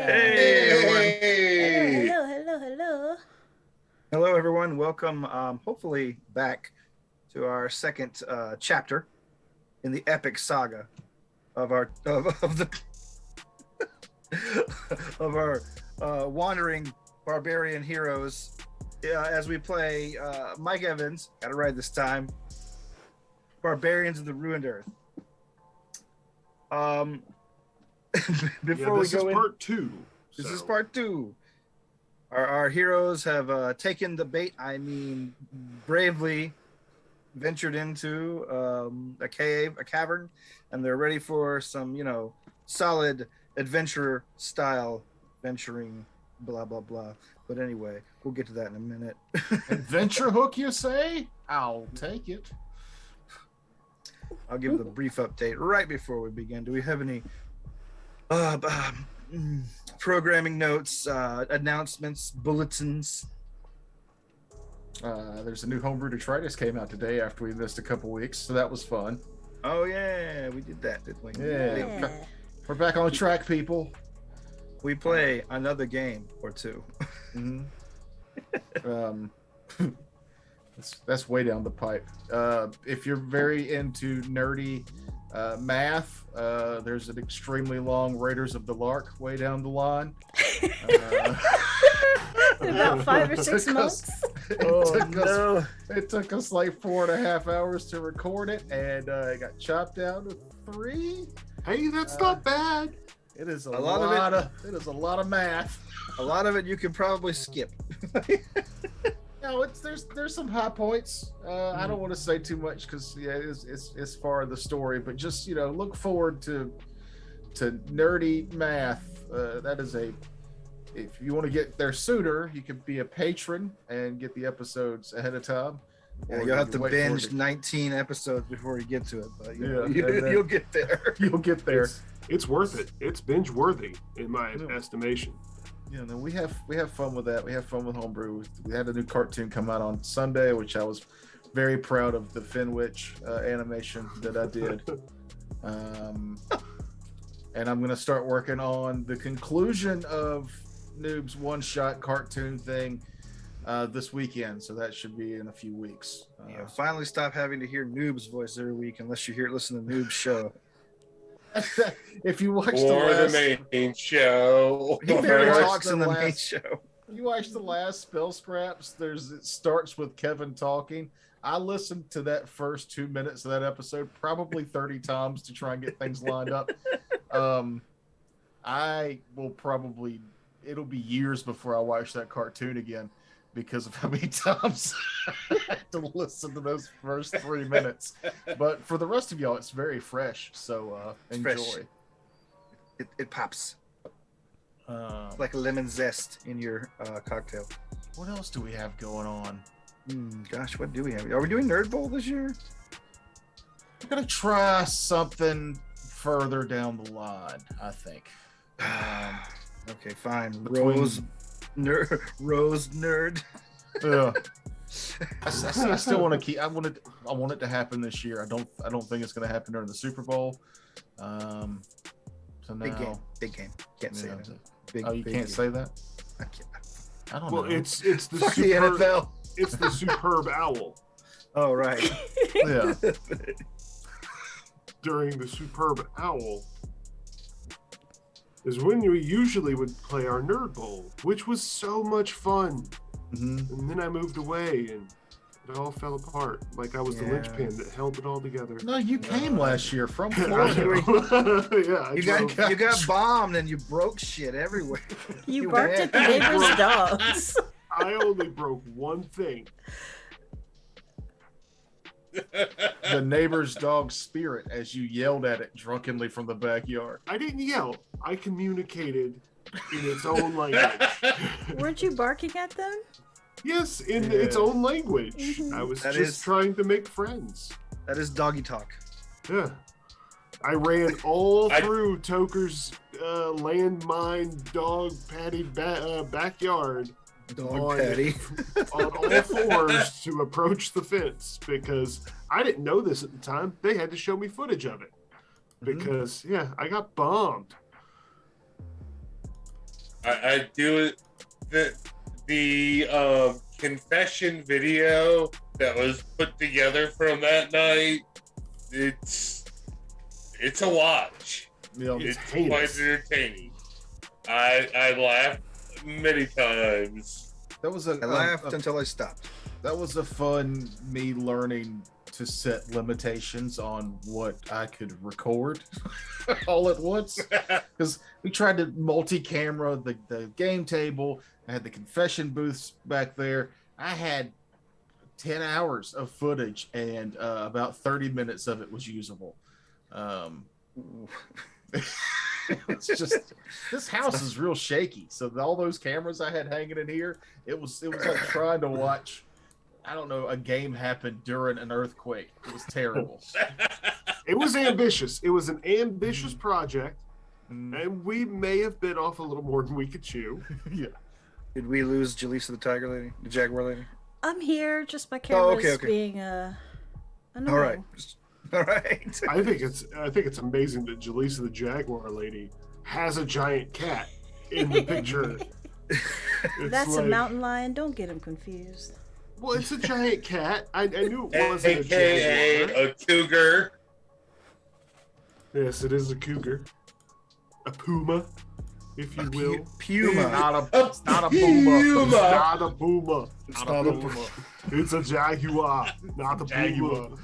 Hey, everyone. Hey! Hello. Hello, everyone. Welcome, hopefully, back to our second chapter in the epic saga of the of our wandering barbarian heroes as we play Mike Evans. Got it right this time. Barbarians of the Ruined Earth. Before we this go is in, part two. this is part two. Our heroes have taken the bait. I mean, bravely ventured into a cavern, and they're ready for some, solid adventure style venturing. Blah blah blah. But anyway, we'll get to that in a minute. Adventure hook, you say? I'll take it. I'll give the brief update right before we begin. Do we have any programming notes, announcements, bulletins? There's a new homebrew detritus came out today after we missed a couple weeks, so that was fun. Oh yeah, we did that, didn't we? Yeah. We're back on the track, people. We play another game or two. That's way down the pipe. If you're very into nerdy math, there's an extremely long Raiders of the Lark way down the line. About 5 or 6 months. It took us like 4.5 hours to record it, and it got chopped down to 3. Hey, that's not bad. It is a lot lot of math. A lot of it you can probably skip. No, there's some high points. I don't want to say too much because it's far of the story, but just look forward to nerdy math. That is if you want to get there sooner, you can be a patron and get the episodes ahead of time. Yeah, you'll have to binge 19 episodes before you get to it, but you'll get there. You'll get there. It's worth it. It's binge worthy in my estimation. No, we have fun with that. We have fun with homebrew. We had a new cartoon come out on Sunday, which I was very proud of the Finwich animation that I did. And I'm gonna start working on the conclusion of Noob's one-shot cartoon thing this weekend. So that should be in a few weeks. Finally stop having to hear Noob's voice every week unless you listen to Noob's show. If you watch the main show, he barely talks in the main show. You watch the last Spell Scraps. It starts with Kevin talking. I listened to that first 2 minutes of that episode probably 30 times to try and get things lined up. It'll be years before I watch that cartoon again because of how many times I had to listen to those first 3 minutes. But for the rest of y'all, it's very fresh. So enjoy. Fresh. It pops. Like a lemon zest in your cocktail. What else do we have going on? Gosh, what do we have? Are we doing Nerd Bowl this year? We're going to try something further down the line, I think. Okay, fine. Rose nerd. Yeah. I still want to keep. I want it to happen this year. I don't think it's going to happen during the Super Bowl. So now, big game. Can't say that. You can't say that. I don't know. Well, it's the Fuck the superb, NFL. It's the superb owl. Oh right. Yeah. During the superb owl is when we usually would play our Nerd Bowl, which was so much fun. And then I moved away and it all fell apart. Like I was the linchpin that held it all together. No, you came last year from Florida. You got bombed and you broke shit everywhere. You barked at the neighbor's dogs. I only broke one thing. The neighbor's dog's spirit as you yelled at it drunkenly from the backyard. I didn't yell. I communicated in its own language. Weren't you barking at them? Yes, in its own language. I was trying to make friends. That is doggy talk. Yeah. I ran all through Toker's landmine dog patty backyard. Dog patty. On all fours to approach the fence because I didn't know this at the time. They had to show me footage of it because, I got bombed. I do it. The confession video that was put together from that night. It's a watch. Yeah, It's quite entertaining. I laughed many times. that was I laughed until I stopped. that was a fun me learning to set limitations on what I could record all at once, because we tried to multi-camera the game table. I had the confession booths back there. I had 10 hours of footage, and about 30 minutes of it was usable. It's just, this house is real shaky. So all those cameras I had hanging in here, it was like trying to watch, I don't know, a game happen during an earthquake. It was terrible. It was ambitious. It was an ambitious project, and we may have bit off a little more than we could chew. Yeah. Did we lose Jaleesa the Tiger Lady, the Jaguar Lady? I'm here. Just my camera's okay. being annoying. All right. All right. I think it's amazing that Jaleesa the Jaguar Lady has a giant cat in the picture. That's a mountain lion. Don't get him confused. Well, it's a giant cat. I knew it wasn't a AKA jaguar. a cougar. Yes, it is a cougar. A puma, if you will. Puma. It's not a boomer. It's not a puma. It's not a boomer. It's a jaguar, not a Jaguar. puma.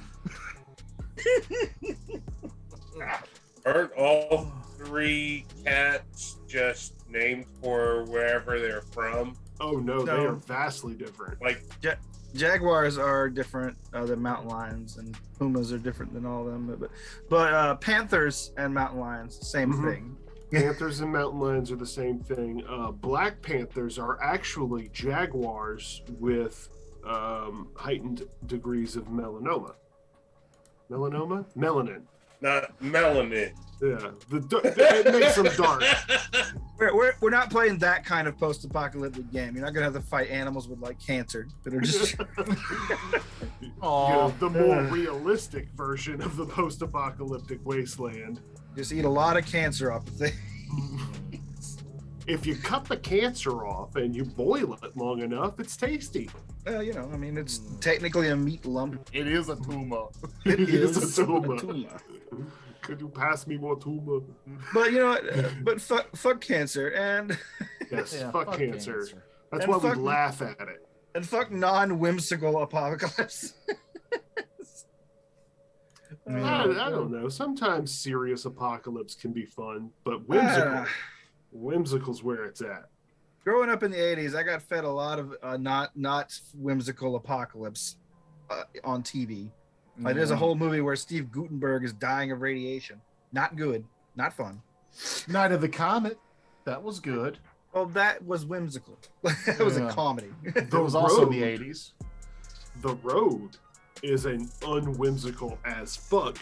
Aren't all three cats just named for wherever they're from? Oh no, No. they are vastly different. Like, Jaguars are different than mountain lions, and pumas are different than all of them. But panthers and mountain lions, same Mhm. thing. Panthers and mountain lions are the same thing. Black panthers are actually jaguars with heightened degrees of melanoma. Melanin. not melanin. Yeah, it makes them dark. We're not playing that kind of post-apocalyptic game. You're not gonna have to fight animals with like cancer that are just. You know, the more realistic version of the post-apocalyptic wasteland. Just eat a lot of cancer off the thing. If you cut the cancer off and you boil it long enough, it's tasty. Well, you know, I mean, it's technically a meat lump. It is a tumor. It is a tumor. tumor. Could you pass me more tumor? But you know what? But fuck cancer and Yes, Yeah, fuck cancer. That's And why we fuck- laugh at it. and fuck non-whimsical apocalypse. I don't know. Sometimes serious apocalypse can be fun, but Ah. whimsical's where it's at. Growing up in the 80s, I got fed a lot of not whimsical apocalypse on TV. Like, there's a whole movie where Steve Gutenberg is dying of radiation. Not good. Not fun. Night of the Comet. That was good. Well, that was whimsical. That was a Yeah. comedy. That was also in the Road. 80s. The Road is an unwhimsical as fuck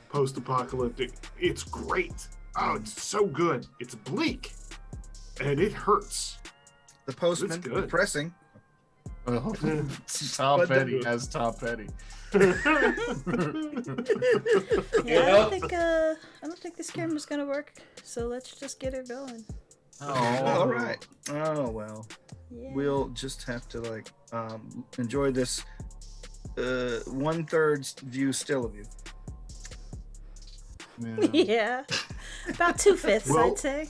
post-apocalyptic. It's great. Oh, it's so good. It's bleak, and it hurts. The Postman, It's good. depressing. Oh, Tom But the- Petty as Tom Petty. Yeah, I don't think this camera's gonna work. So let's just get her going. All right. Oh well. Yeah. We'll just have to like enjoy this 1/3 view still of you. Yeah. Yeah. About 2/5, Well- I'd say.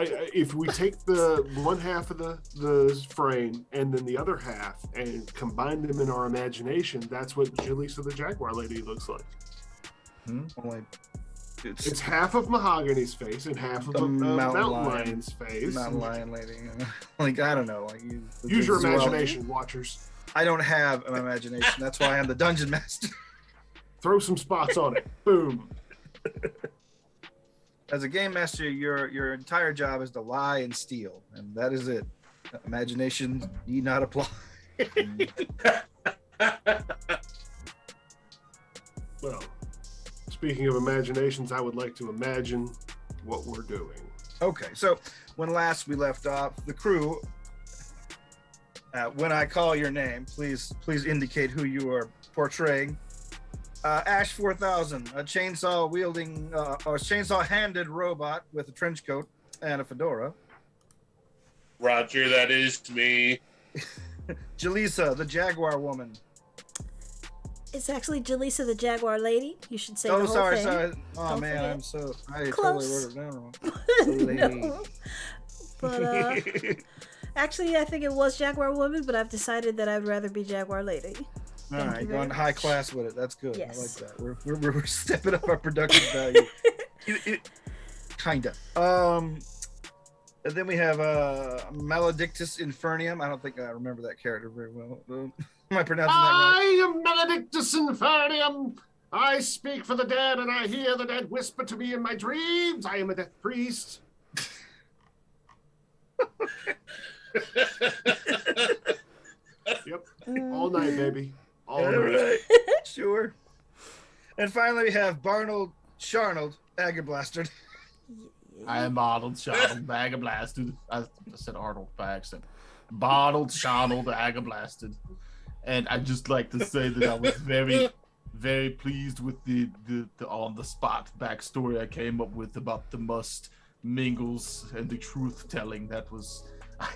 If we take the one half of the frame and then the other half and combine them in our imagination, that's what Jaleesa the Jaguar Lady looks like. Only It's it's half of Mahogany's face and half of The a mountain mountain lion. lion's face. mountain lion lady. Like, I don't know. Like, Use your zoology- imagination, watchers. I don't have an imagination. That's why I'm the dungeon master. Throw some spots on it. Boom. As a game master, your entire job is to lie and steal, and that is it. Imagination need not apply. Well, speaking of imaginations, I would like to imagine what we're doing. Okay, so when last we left off, the crew. When I call your name, please indicate who you are portraying. Ash 4000, a chainsaw wielding or chainsaw handed robot with a trench coat and a fedora. Roger, that is me. Jaleesa, the Jaguar woman. It's actually Jaleesa the Jaguar lady. You should say Oh, the whole sorry, thing. sorry. Oh Don't man, forget. I Close. totally wrote it down wrong. No. But actually, I think it was Jaguar woman, but I've decided that I'd rather be Jaguar lady. All Thank right, you going very high much. class with it. That's good. I Yes. like that. We're stepping up our production value. Kinda. And then we have Maledictus Infernium. I don't think I remember that character very well. Am I pronouncing that right? I am Maledictus Infernium. I speak for the dead, and I hear the dead whisper to me in my dreams. I am a death priest. Yep. All night, baby. All All night. right. Sure. And finally, we have Barnold Sharnold Aggerblaster. I am Arnold Sharnold Aggerblasted. I said Arnold by accident. Barnold Sharnold Aggerblasted. And I'd just like to say that I was very, very pleased with the on the spot backstory I came up with about the must mingles and the truth telling. That was I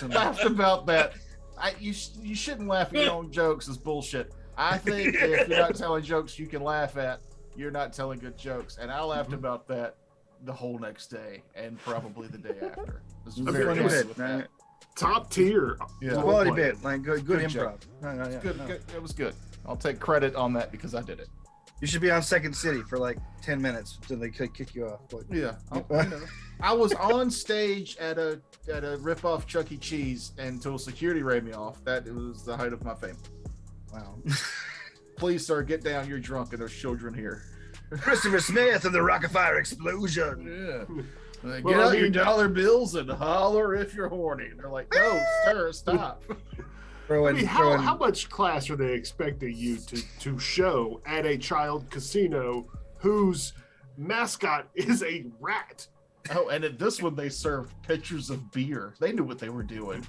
laughed about that. You shouldn't laugh at your own jokes. It's bullshit. I think if you're not telling jokes you can laugh at, you're not telling good jokes. And I laughed about that the whole next day and probably the day after. It was very Funny happy bit, with man. that. Top tier. Yeah. role Quality play. bit, like good Good improv. joke. Yeah, Good, no. good. It was good. I'll take credit on that because I did it. You should be on Second City for like 10 minutes until they kick you off. Like, Yeah, I was on stage at a rip-off Chuck E. Cheese until security raided me off. That was the height of my fame. wow. Please, sir, get down. You're drunk and there's children here. Christopher Smith and the Rockafire Explosion. Yeah. Get Well, I out your mean- dollar bills and holler if you're horny. And they're like, no, sir, stop. I mean, how much class are they expecting you to show at a child casino whose mascot is a rat? Oh, and at this one, they served pitchers of beer. They knew what they were doing.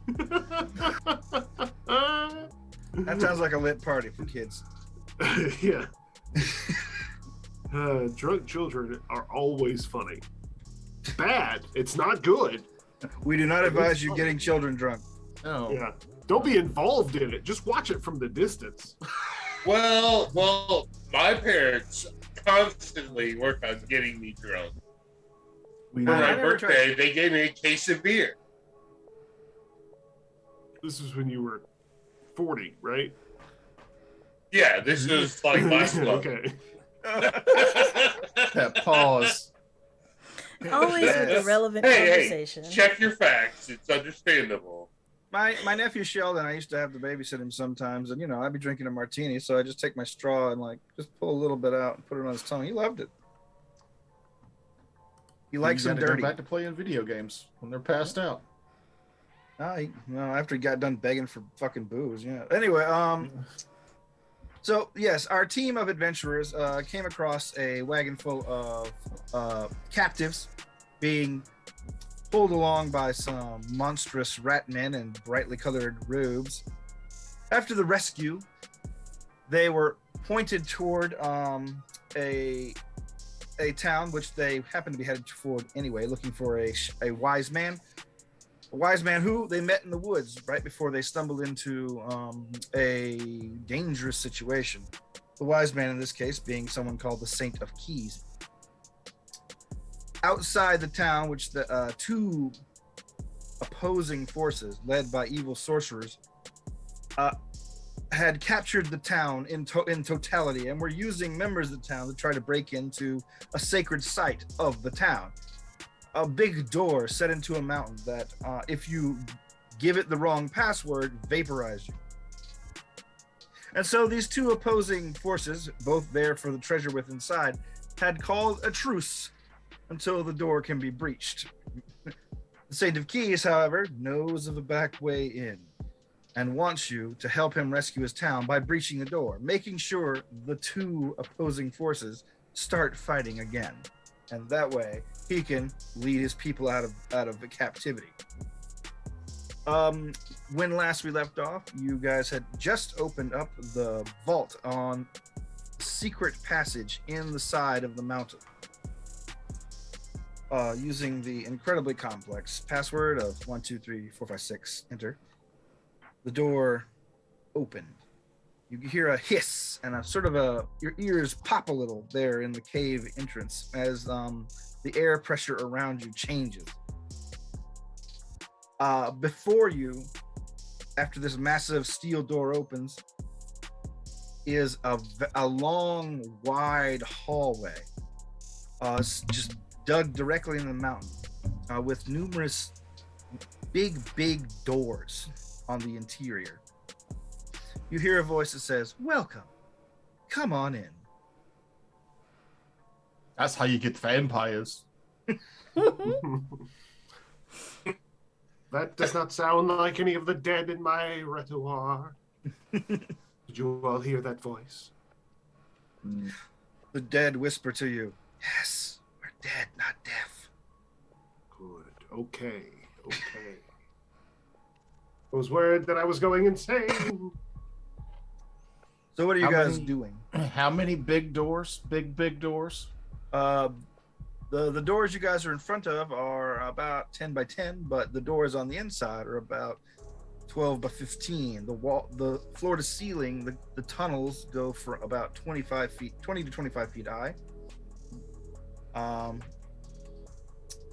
That sounds like a lit party for kids. Yeah. Drunk children are always funny. Bad. It's not good. We do not advise you getting children drunk. Oh, Yeah. Don't be involved in it. Just watch it from the distance. Well, my parents constantly work on getting me drunk. We For know. my I never birthday, they gave me a case of beer. This is when you were 40, right? Yeah, this was like last month. Okay. that pause. Always with the relevant Hey, conversation. check your facts. It's understandable. My nephew Sheldon, I used to have to babysit him sometimes, and I'd be drinking a martini, so I just take my straw and like just pull a little bit out and put it on his tongue. He loved it. He likes You them gotta dirty. Go back to playing video games when they're passed out. After he got done begging for fucking booze. Yeah. Anyway, so yes, our team of adventurers came across a wagon full of captives being pulled along by some monstrous rat men in brightly colored robes. After the rescue, they were pointed toward a town which they happened to be headed toward anyway, looking for a wise man. A wise man who they met in the woods right before they stumbled into a dangerous situation. The wise man in this case being someone called the Saint of Keys. Outside the town, which the two opposing forces led by evil sorcerers had captured the town in totality and were using members of the town to try to break into a sacred site of the town. A big door set into a mountain that, if you give it the wrong password, vaporize you. And so these two opposing forces, both there for the treasure within inside, had called a truce until the door can be breached. The Saint of Keys, however, knows of a back way in and wants you to help him rescue his town by breaching the door, making sure the two opposing forces start fighting again. And that way he can lead his people out of the captivity. When last we left off, you guys had just opened up the vault on secret passage in the side of the mountain. using the incredibly complex password of 12345 enter. The door opened. You hear a hiss and a sort of your ears pop a little there in the cave entrance as the air pressure around you changes. Before you, after this massive steel door opens, is a long, wide hallway, just dug directly in the mountain, with numerous big doors on the interior. You hear a voice that says, "Welcome, come on in." That's how you get vampires. That does not sound like any of the dead in my repertoire. Did you all hear that voice? The dead whisper to you, "Yes, we're dead, not deaf." Good. Okay. I was worried that I was going insane. So what are you How guys many- doing? How many big doors? Big doors? The doors you guys are in front of are about 10 by 10, but the doors on the inside are about 12 by 15. The floor to ceiling, the tunnels go for about 20 to 25 feet high.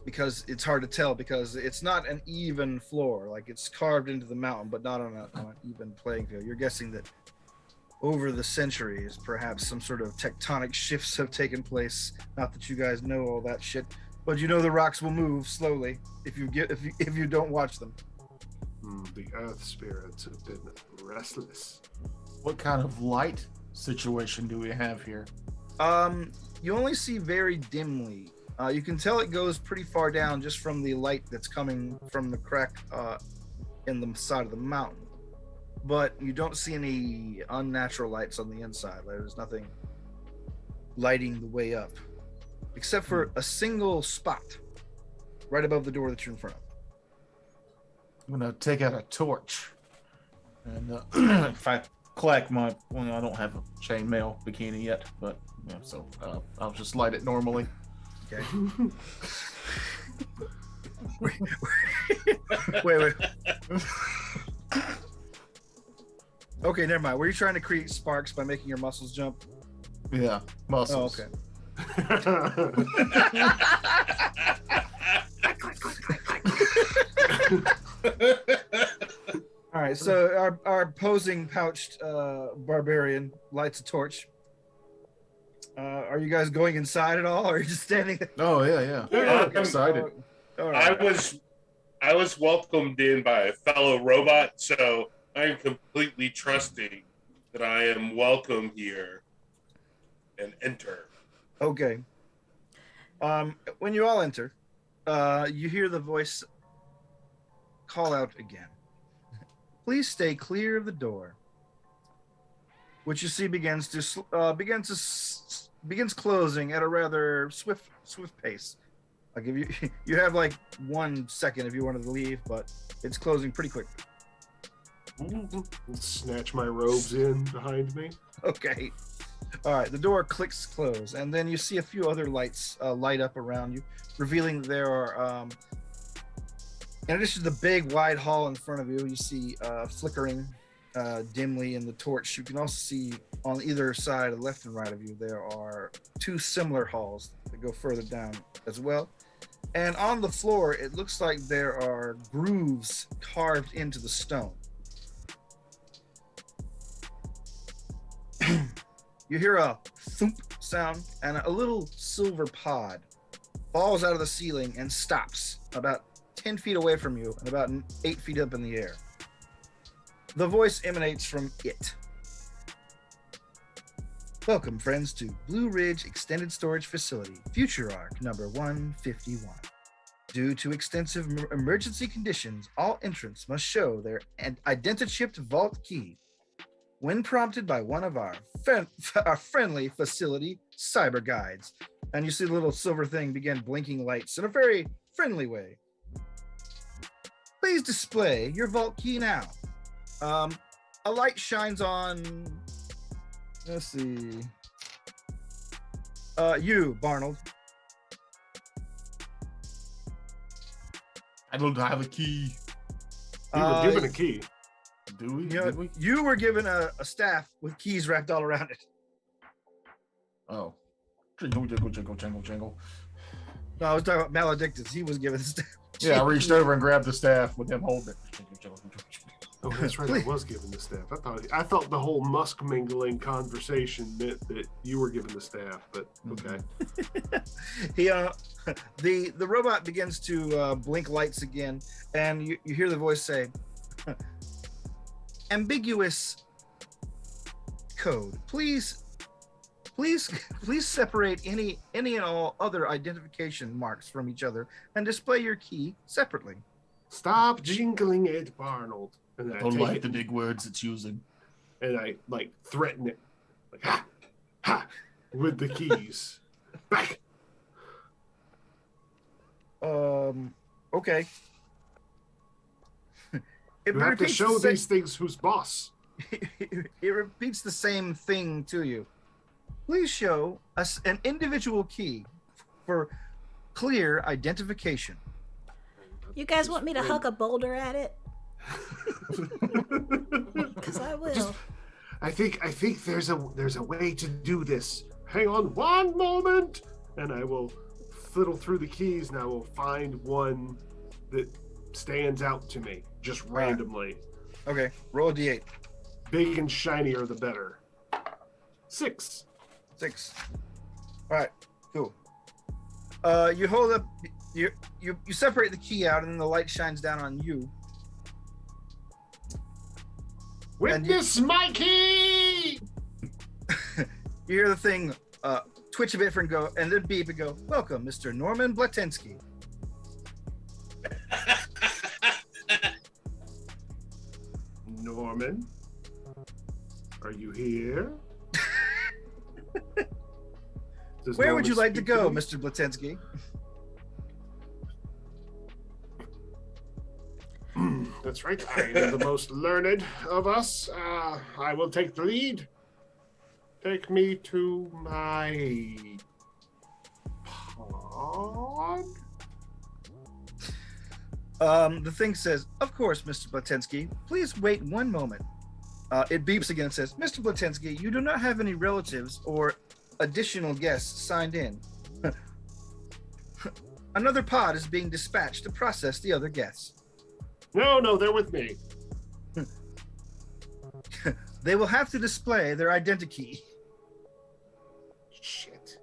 Because it's hard to tell because it's not an even floor. Like, it's carved into the mountain, but not on an even playing field. You're guessing that over the centuries, perhaps some sort of tectonic shifts have taken place. Not that you guys know all that shit, but you know the rocks will move slowly if you don't watch them. The earth spirits have been restless. What kind of light situation do we have here? You only see very dimly. You can tell it goes pretty far down just from the light that's coming from the crack in the side of the mountain. But you don't see any unnatural lights on the inside. There's nothing lighting the way up, except for a single spot right above the door that you're in front of. I'm gonna take out a torch, and if I collect I don't have a chainmail bikini yet, but yeah, so I'll just light it normally. Okay. wait. Okay, never mind. Were you trying to create sparks by making your muscles jump? Yeah, muscles. Oh, okay. All right, so our posing pouched barbarian lights a torch. Are you guys going inside at all, or are you just standing there? Oh yeah. Yeah, I'm excited. All right. I was welcomed in by a fellow robot, so I'm completely trusting that I am welcome here and enter. Okay. When you all enter, you hear the voice call out again. "Please stay clear of the door," which you see begins closing at a rather swift pace. I'll give you. You have like 1 second if you wanted to leave, but it's closing pretty quick. Snatch my robes in behind me. Okay. All right. The door clicks close, and then you see a few other lights light up around you, revealing there are, in addition to the big wide hall in front of you, you see flickering dimly in the torch. You can also see on either side, left and right of you, there are 2 similar halls that go further down as well. And on the floor, it looks like there are grooves carved into the stone. You hear a thump sound, and a little silver pod falls out of the ceiling and stops about 10 feet away from you and about 8 feet up in the air. The voice emanates from it. "Welcome, friends, to Blue Ridge Extended Storage Facility, Future Arc number 151. Due to extensive emergency conditions, all entrants must show their identichipped vault key. When prompted by one of our friendly facility cyber guides." And you see the little silver thing begin blinking lights in a very friendly way. "Please display your vault key now." A light shines on, let's see, you, Barnold. I don't have a key. We were given a key. Do we? You know, Did we? you were given a staff with keys wrapped all around it. Oh. Jingle, jingle, jingle, jingle, jingle. No, I was talking about Maledictus. He was given the staff. Yeah, I reached over and grabbed the staff with him holding it. Jingle, jingle, jingle, jingle. Oh, that's right. I was given the staff. I thought the whole musk mingling conversation meant that you were given the staff, but okay. He the robot begins to blink lights again, and you hear the voice say, "Ambiguous code. Please separate any and all other identification marks from each other and display your key separately." Stop jingling it, Barnold. And then I don't take like it the big words it's using. and I like threaten it, like ha, ha, with the keys. Back. Okay. It You have to repeats show the these things who's boss. it repeats the same thing to you. Please show us an individual key for clear identification. You guys want me to huck a boulder at it? Because I will. I think there's a way to do this. Hang on one moment, and I will fiddle through the keys, and I will find one that stands out to me just randomly. Okay, roll a d8. Big and shinier the better. 6. 6. All right, cool. You hold up. You separate the key out, and then the light shines down on you. Witness my key! You hear the thing twitch a bit and go, and then beep and go, "Welcome, Mr. Norman Blatensky." Norman, are you here? Where would Norman you like to speak go, me? Mr. Blatensky? That's right. I am the most learned of us. I will take the lead. Take me to my pod. The thing says, "Of course, Mr. Blatensky. Please wait one moment." It beeps again and says, "Mr. Blatensky, you do not have any relatives or additional guests signed in. Another pod is being dispatched to process the other guests. No, they're with me. They will have to display their identity." Shit.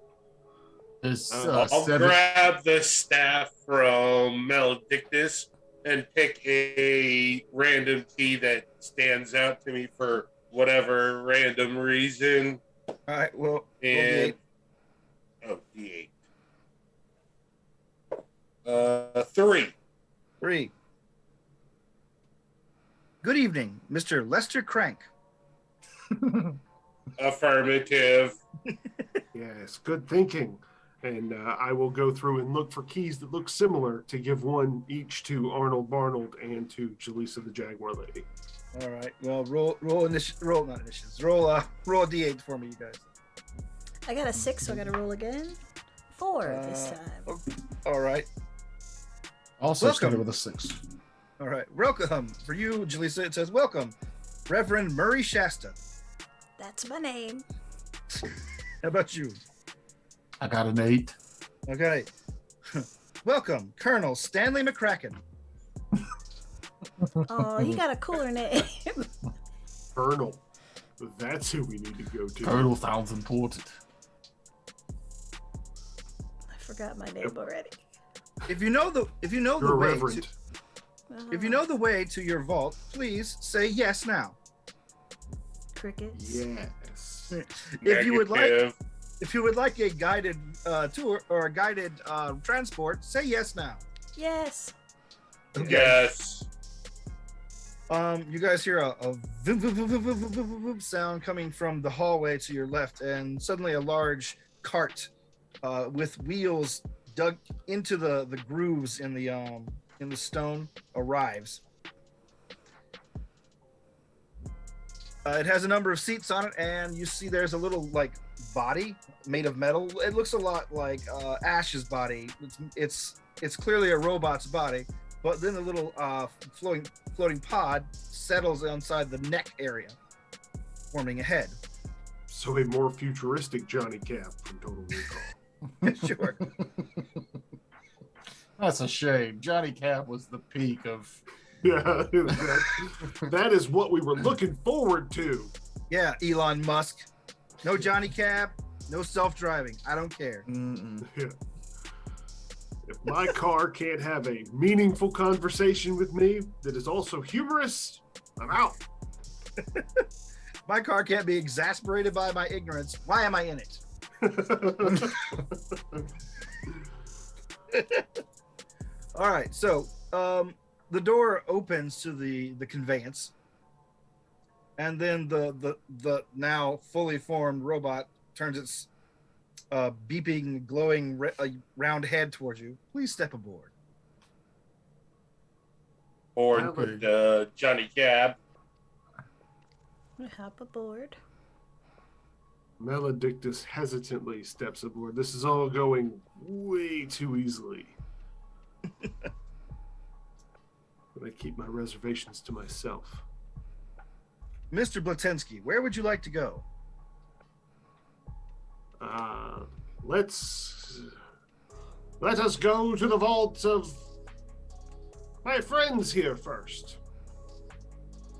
There's I'll 7. grab the staff from Maledictus and pick a random key that stands out to me for whatever random reason. All right, well, roll And D8. D8. 3. 3. Good evening, Mr. Lester Crank. Affirmative. Yes, good thinking. And I will go through and look for keys that look similar to give one each to Arnold Barnold and to Jaleesa the Jaguar Lady. All right, well, roll a D8 for me, you guys. I got a 6, so I got to roll again. 4 this time. All right. Also Welcome. started with a 6. All right. Welcome. For you, Jaleesa, it says, "Welcome, Reverend Murray Shasta." That's my name. How about you? I got an 8. Okay. "Welcome, Colonel Stanley McCracken." Oh, he got a cooler name. Colonel. That's who we need to go to. Colonel sounds important. I forgot my name already. If you know the You're a way reverend. if you know the way to your vault, please say yes now. Crickets. Yes. If you would like Negative. If you would like a guided tour or a guided transport, say yes now. Yes. Yes. You guys hear a vroom, vroom, vroom, vroom, vroom, vroom, vroom, vroom sound coming from the hallway to your left, and suddenly a large cart with wheels dug into the grooves in the stone arrives. It has a number of seats on it, and you see there's a little like body made of metal. It looks a lot like Ash's body. It's clearly a robot's body, but then the little floating pod settles inside the neck area, forming a head. So a more futuristic Johnny Cap from Total Recall. Sure. That's a shame. Johnny Cap was the peak of. Yeah, that is what we were looking forward to. Yeah, Elon Musk. No Johnny Cab, no self-driving. I don't care. Yeah. If my car can't have a meaningful conversation with me that is also humorous, I'm out. My car can't be exasperated by my ignorance. Why am I in it? All right, so the door opens to the conveyance, and then the now fully formed robot turns its beeping, glowing round head towards you. Please step aboard. Or Johnny Cab. We hop aboard. Maledictus hesitantly steps aboard. This is all going way too easily. But I keep my reservations to myself. Mr. Blatensky, where would you like to go? Let us go to the vault of my friends here first.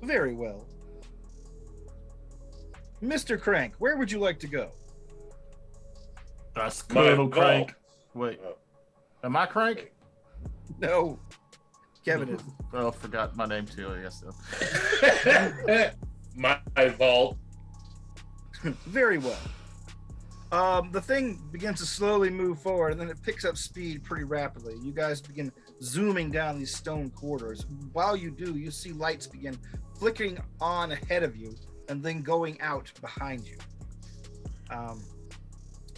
Very well. Mr. Crank, where would you like to go? That's Colonel My Crank. vault. Wait, am I Crank? No, Kevin is. Oh, forgot my name too. I guess so. My vault. Very well. The thing begins to slowly move forward, and then it picks up speed pretty rapidly. You guys begin zooming down these stone corridors. While you do, you see lights begin flickering on ahead of you and then going out behind you.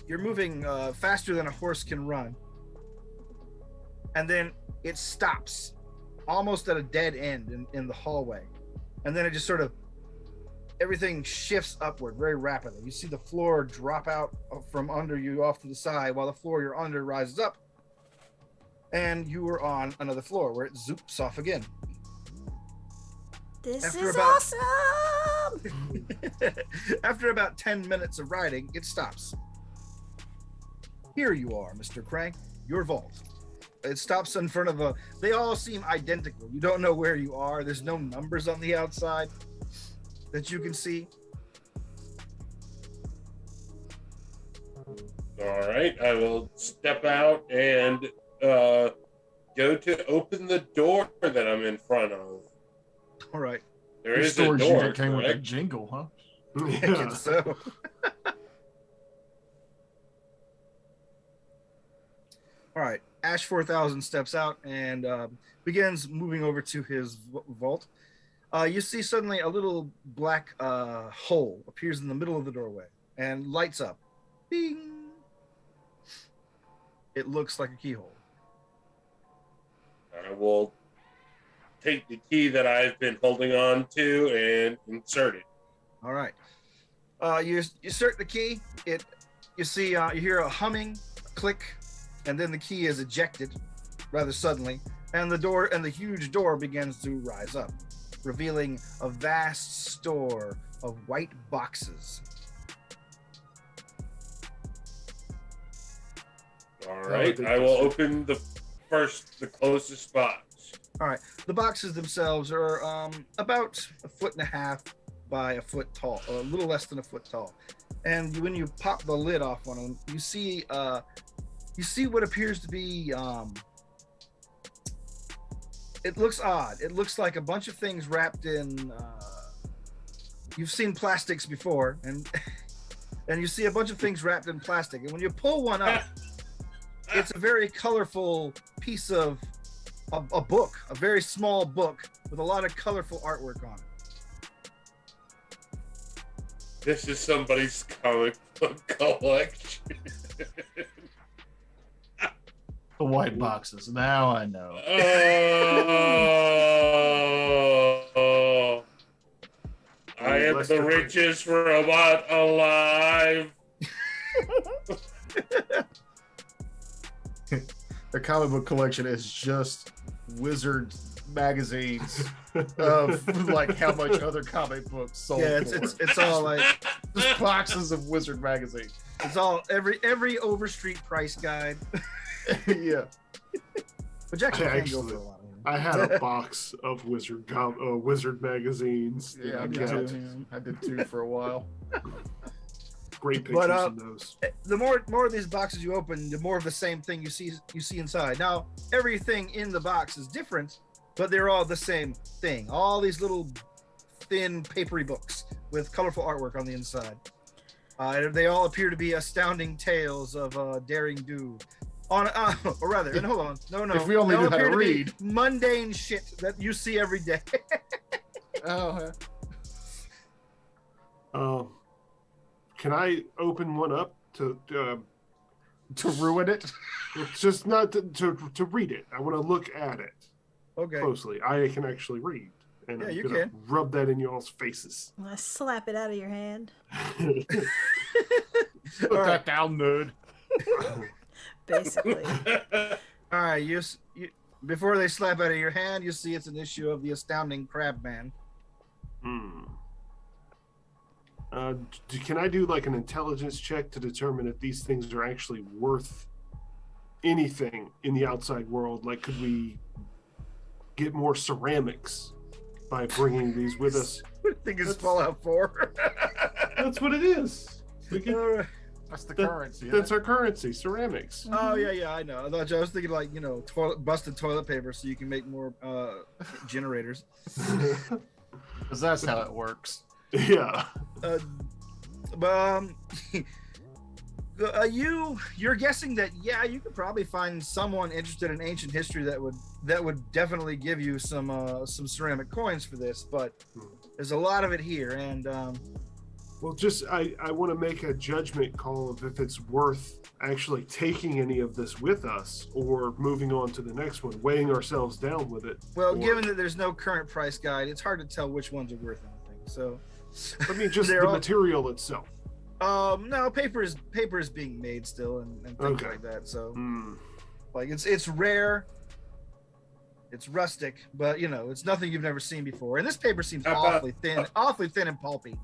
You're moving faster than a horse can run. And then it stops almost at a dead end in the hallway. And then it just sort of, everything shifts upward very rapidly. You see the floor drop out from under you off to the side while the floor you're under rises up. And you are on another floor where it zoops off again. This After is about- awesome! After about 10 minutes of riding, it stops. Here you are, Mr. Crank, your vault. It stops in front of they all seem identical. You don't know where you are. There's no numbers on the outside that you can see. All right, I will step out and go to open the door that I'm in front of. All right. There Your is a storage door, unit came with a correct? jingle, huh? I guess so. All right. Ash 4000 steps out and begins moving over to his vault. You see suddenly a little black hole appears in the middle of the doorway and lights up. Bing! It looks like a keyhole. I will take the key that I've been holding on to and insert it. All right. You insert the key. You see you hear a humming, a click, and then the key is ejected rather suddenly, and the huge door begins to rise up, revealing a vast store of white boxes. All right, I will open the closest box. All right. The boxes themselves are about 1.5 feet by a foot tall, a little less than a foot tall. And when you pop the lid off one of them, you see what appears to be it looks odd. It looks like a bunch of things wrapped in you've seen plastics before, and you see a bunch of things wrapped in plastic. And when you pull one up, it's a very colorful piece of a book, a very small book with a lot of colorful artwork on it. This is somebody's comic book collection. The white boxes. Now I know. Oh, I am the richest robot alive. The comic book collection is just wizard magazines of like how much other comic books sold. Yeah, for. it's all like Just boxes of wizard magazines. it's all every Overstreet price guide. Yeah. Which actually I can go actually- for a lot. I had a box of wizard magazines. that Yeah, I I did got. too. I did too for a while. Great pictures But, in those. The more of these boxes you open, the more of the same thing you see inside. Now, everything in the box is different, but they're all the same thing. All these little thin papery books with colorful artwork on the inside. They all appear to be astounding tales of daring do. Or rather, and hold on, no. If we only they knew all how to appear be read. mundane shit that you see every day. Oh, Can I open one up to ruin it? it's just not to read it? I want to look at it Okay. closely. I can actually read, and Yeah, I'm you gonna can. rub that in y'all's faces. I slap it out of your hand. Put All right. that down, nerd. Basically. All right, you before they slap out of your hand, you see it's an issue of the Astounding Crab Man. Can I do like an intelligence check to determine if these things are actually worth anything in the outside world? Like, could we get more ceramics by bringing these with us? I think it's Fallout 4. That's what it is. We can- All right. That's the That- currency. that's our currency, ceramics. Oh yeah, I know. I was thinking like busted toilet paper so you can make more generators. Because that's how it works. Yeah. But you're guessing that you could probably find someone interested in ancient history that would definitely give you some ceramic coins for this, but there's a lot of it here, and Well, just I want to make a judgment call of if it's worth actually taking any of this with us or moving on to the next one, weighing ourselves down with it. well, or- given that there's no current price guide, it's hard to tell which ones are worth anything. So, I mean, just they're the all- material itself. no, paper is being made still and things Okay. like that. So, Mm. like it's rare, it's rustic, but it's nothing you've never seen before. And this paper seems How about- awfully thin and pulpy.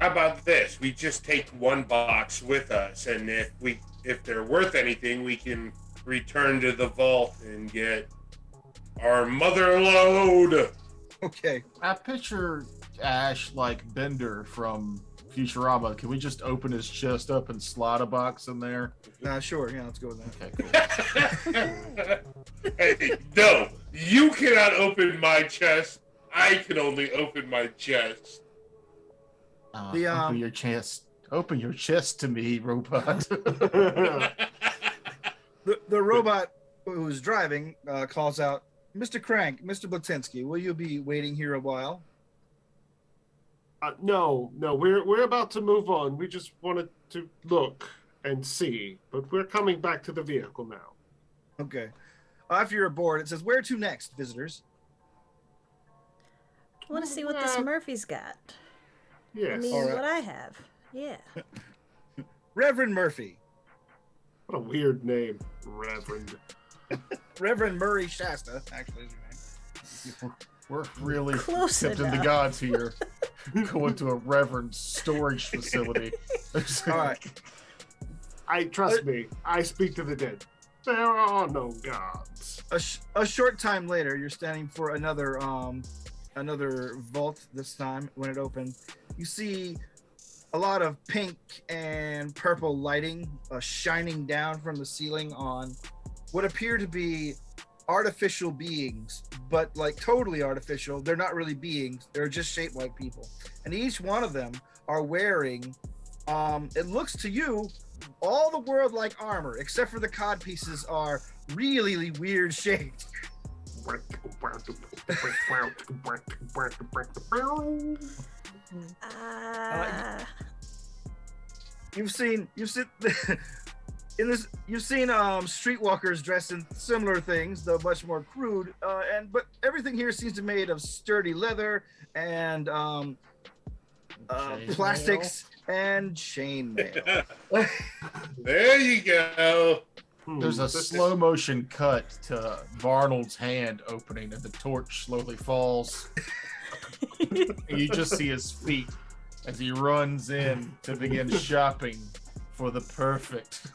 How about this? We just take one box with us, and if they're worth anything, we can return to the vault and get our mother load. Okay. I picture Ash like Bender from Futurama. Can we just open his chest up and slide a box in there? Sure. Yeah, let's go with that. Okay, cool. Hey, no, you cannot open my chest. I can only open my chest. Open your chest. Open your chest to me, robot. The robot who's driving calls out, "Mr. Crank, Mr. Blatinsky, will you be waiting here a while?" No, we're about to move on. We just wanted to look and see, but we're coming back to the vehicle now. Okay. After you're aboard, it says, "Where to next, visitors?" I want to see what this Murphy's got. I Yes. mean, All right. what I have. Yeah. Reverend Murphy. What a weird name, Reverend. Reverend Murray Shasta, actually, is your name. We're really Close tempting the enough. gods here. Going to a reverend storage facility. All right. Trust me, I speak to the dead. There are no gods. A short time later, you're standing for another vault. This time, when it opened, you see a lot of pink and purple lighting shining down from the ceiling on what appear to be artificial beings, but like totally artificial. They're not really beings. They're just shaped like people. And each one of them are wearing, it looks to you, all the world like armor, except for the cod pieces are really weird shaped. You've seen streetwalkers dressed in similar things, though much more crude. But everything here seems to be made of sturdy leather and plastics and chainmail. There you go. There's a slow motion cut to Barnold's hand opening, and the torch slowly falls. And you just see his feet as he runs in to begin shopping for the perfect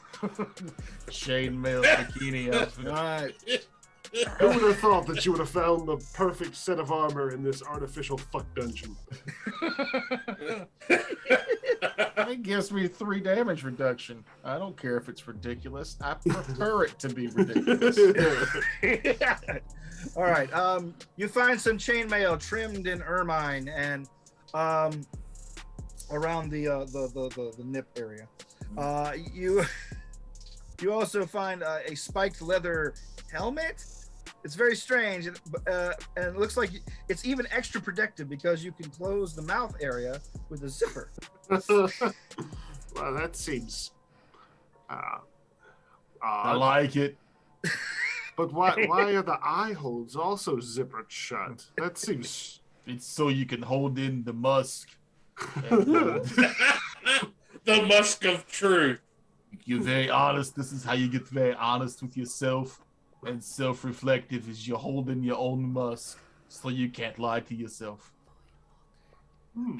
chainmail bikini outfit. All right. Who would have thought that you would have found the perfect set of armor in this artificial fuck dungeon? It gives me 3 damage reduction. I don't care if it's ridiculous. I prefer it to be ridiculous. All right. You find some chainmail trimmed in ermine and around the nip area. You also find a spiked leather helmet. It's very strange, and it looks like it's even extra protective because you can close the mouth area with a zipper. Well, that seems I odd. like it. But why are the eye holes also zippered shut? That seems... It's so you can hold in the musk. And, The musk of truth. you're very honest. This is how you get very honest with yourself and self-reflective, is you're holding your own musk so you can't lie to yourself. Oh,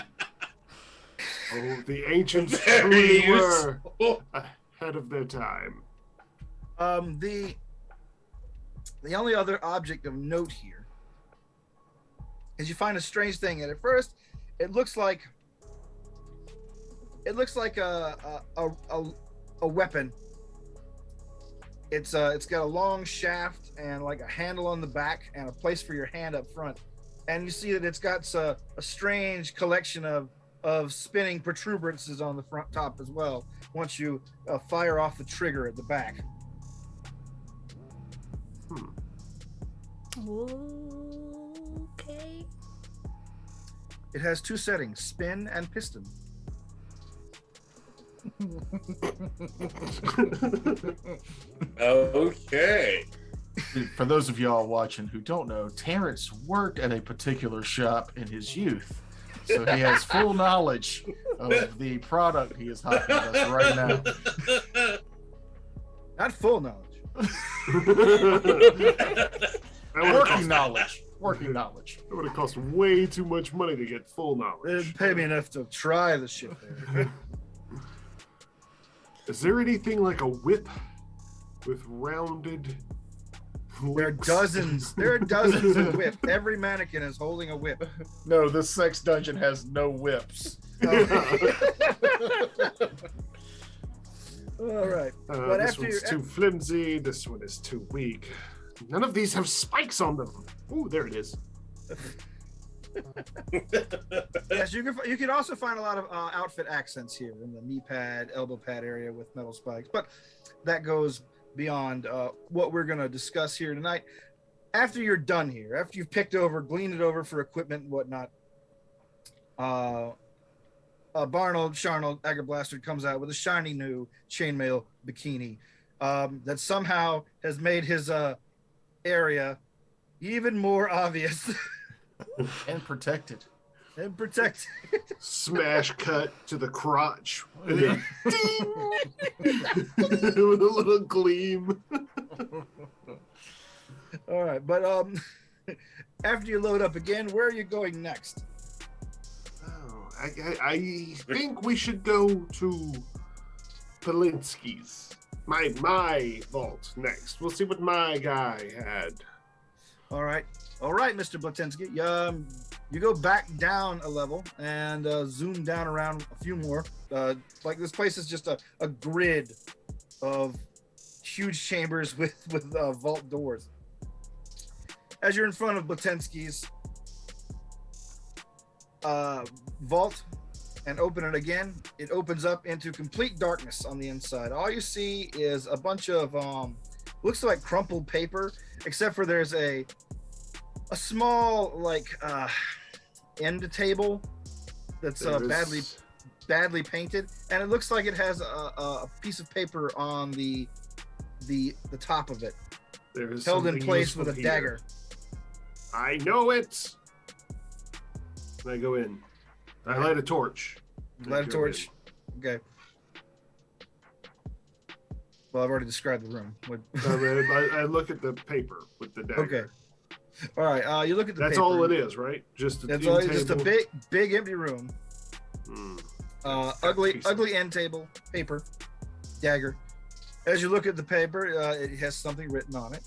the ancients Very truly were useful. ahead of their time. The only other object of note here is you find a strange thing, and at first it looks like a weapon. It's got a long shaft and like a handle on the back and a place for your hand up front, and you see that it's got a strange collection of spinning protuberances on the front top as well once you fire off the trigger at the back. Okay. It has 2 settings, spin and piston. Okay. For those of y'all watching who don't know, Terrence worked at a particular shop in his youth, so he has full knowledge of the product he is talking about right now. Not full knowledge. Working knowledge. Working knowledge. It would have cost way too much money to get full They knowledge. didn't pay me enough to try the shit there. Is there anything like a whip with rounded There are links? dozens. There are dozens of whips. Every mannequin is holding a whip. No, this sex dungeon has no whips. All right. But This after one's you- too flimsy. This one is too weak. None of these have spikes on them. Ooh, there it is. Yes, you can also find a lot of outfit accents here in the knee pad, elbow pad area with metal spikes, but that goes beyond what we're going to discuss here tonight. After you're done here, after you've picked over, gleaned it over for equipment and whatnot, Barnold Sharnold Aggerblaster comes out with a shiny new chainmail bikini that somehow has made his area even more obvious And protected. and protected. Smash cut to the crotch. And then with a little gleam. All right, but after you load up again, where are you going next? Oh, I think we should go to Polinsky's. My vault next. We'll see what my guy had. All right, Mr. Blatinsky. You go back down a level and zoom down around a few more. Like this place is just a grid of huge chambers with vault doors. As you're in front of Blatinsky's vault and open it again, it opens up into complete darkness on the inside. All you see is a bunch of looks like crumpled paper, except for there's a small like end table that's badly painted, and it looks like it has a piece of paper on the top of it, There is held in something place useful with a here. dagger. I know it. And I go in. I light a torch. Light a torch. Okay. Well, I've already described the room. I look at the paper with the dagger. Okay. All right. You look at the That's paper. all it is, right? Just a That's end all. table. Just a big empty room. Ugly end table, paper, dagger. As you look at the paper, it has something written on it.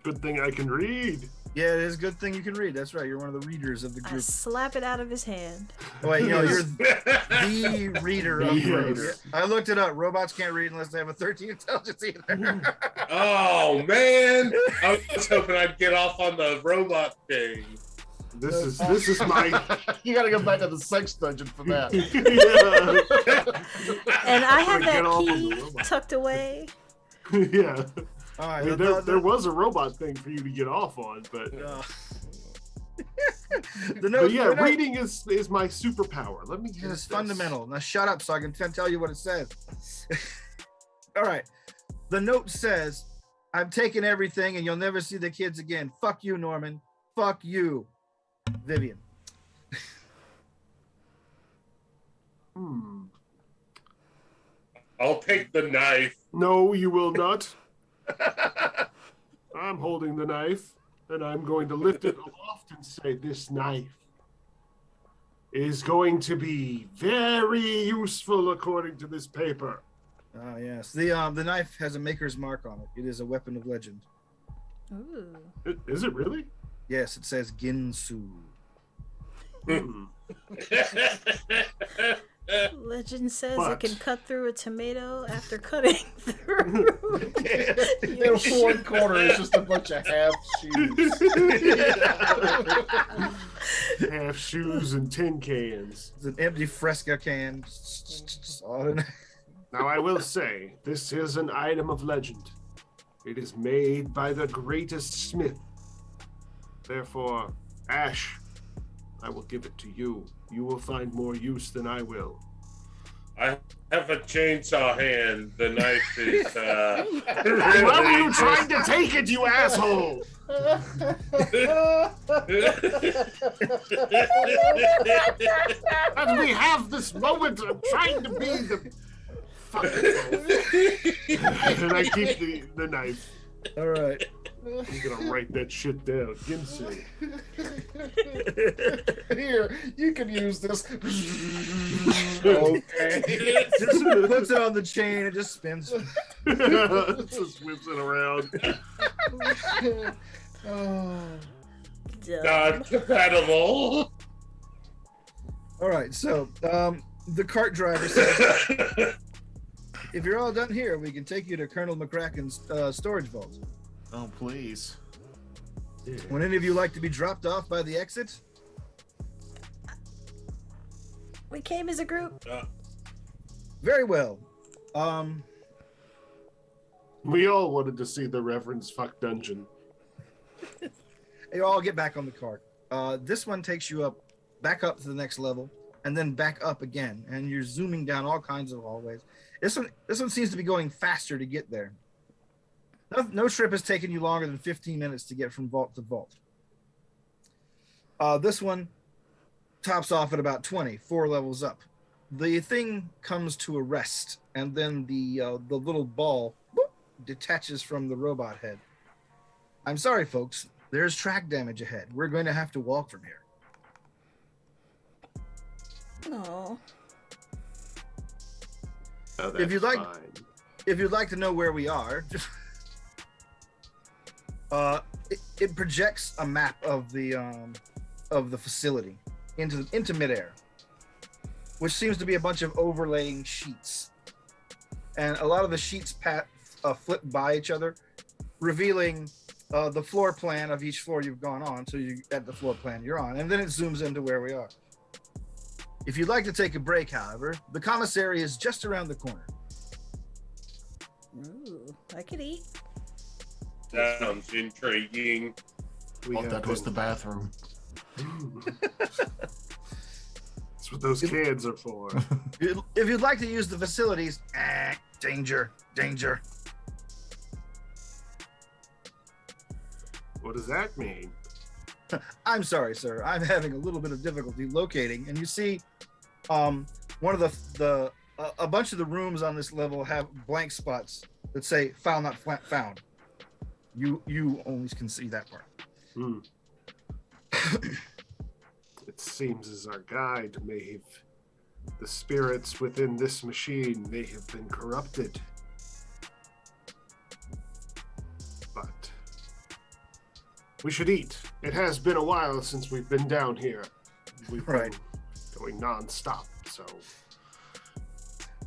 Good thing I can read. Yeah, it is a good thing you can read. That's right. You're one of the readers of the I group. slap it out of his hand. Oh, wait, you're the reader of the group. Yes. I looked it up. Robots can't read unless they have a 13 intelligence either. Oh man, I was hoping I'd get off on the robot thing. This is my. You gotta go back to the sex dungeon for that. And I have Get off that on the key robot. tucked away. Yeah. All I right. mean, there was a robot thing for you to get off on, but the yeah, reading is my superpower. Let me. It's fundamental. Now shut up so I can tell you what it says. All right. The note says, "I've taken everything and you'll never see the kids again. Fuck you, Norman. Fuck you, Vivian." I'll take the knife. No, you will not. I'm holding the knife, and I'm going to lift it aloft and say, "This knife is going to be very useful according to this paper." Oh yes. The knife has a maker's mark on it. It is a weapon of legend. Ooh. Is it really? Yes, it says Ginsu. Hmm. Legend says But- it can cut through a tomato after cutting through. In one corner is just a bunch of half shoes. Half shoes and tin cans. It's an empty Fresca can. All in- Now, I will say, this is an item of legend. It is made by the greatest smith. Therefore, Ash, I will give it to you. You will find more use than I will. I have a chainsaw hand. The knife is. Why were you trying to take it, you asshole? And we have this moment of trying to be the fucking and I keep the knife. All right. I'm gonna write that shit down. Ginsu. Here, you can use this. Okay. Just puts it on the chain. It just spins. Just whips it around. Oh. Dumb. Not compatible. All right. So the cart driver says, "If you're all done here, we can take you to Colonel McCracken's storage vault. Oh, please. Would any of you like to be dropped off by the exit?" We came as a group. Very well. We all wanted to see the Reverend's fuck dungeon. You all get back on the cart. This one takes you back up to the next level, and then back up again, and you're zooming down all kinds of hallways. This one seems to be going faster to get there. No trip has taken you longer than 15 minutes to get from vault to vault. This one tops off at about 20, 4 levels up. The thing comes to a rest, and then the little ball detaches from the robot head. "I'm sorry, folks. There's track damage ahead. We're going to have to walk from here." Oh. Oh, If you'd like- fine. If you'd like to know where we are, it projects a map of the facility into midair, which seems to be a bunch of overlaying sheets, and a lot of the sheets flip by each other, revealing the floor plan of each floor you've gone on. So you at the floor plan you're on, and then it zooms into where we are. If you'd like to take a break, however, the commissary is just around the corner. Ooh, I could eat. Sounds intriguing. We Thought have that was been- the bathroom. That's what those cans are for. If you'd like to use the facilities, danger. What does that mean? I'm sorry, sir. I'm having a little bit of difficulty locating. And you see one of the a bunch of the rooms on this level have blank spots that say "File not found." You only can see that part. Hmm. It seems as our guide may have, the spirits within this machine may have been corrupted. But we should eat. It has been a while since we've been down here. We've been going non-stop, so.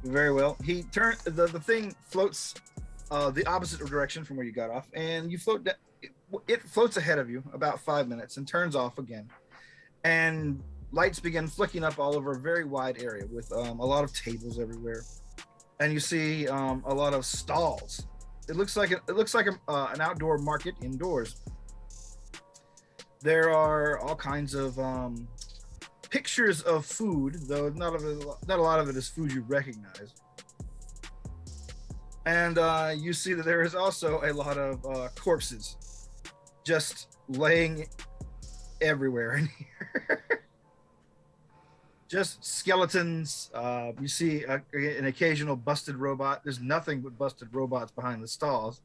Very well. He turned the thing floats the opposite direction from where you got off, and you float down. It floats ahead of you about 5 minutes and turns off again. And lights begin flicking up all over a very wide area with a lot of tables everywhere, and you see a lot of stalls. It looks like an outdoor market indoors. There are all kinds of pictures of food, though not a lot of it is food you recognize. And you see that there is also a lot of corpses just laying everywhere in here. Just skeletons. You see an occasional busted robot. There's nothing but busted robots behind the stalls.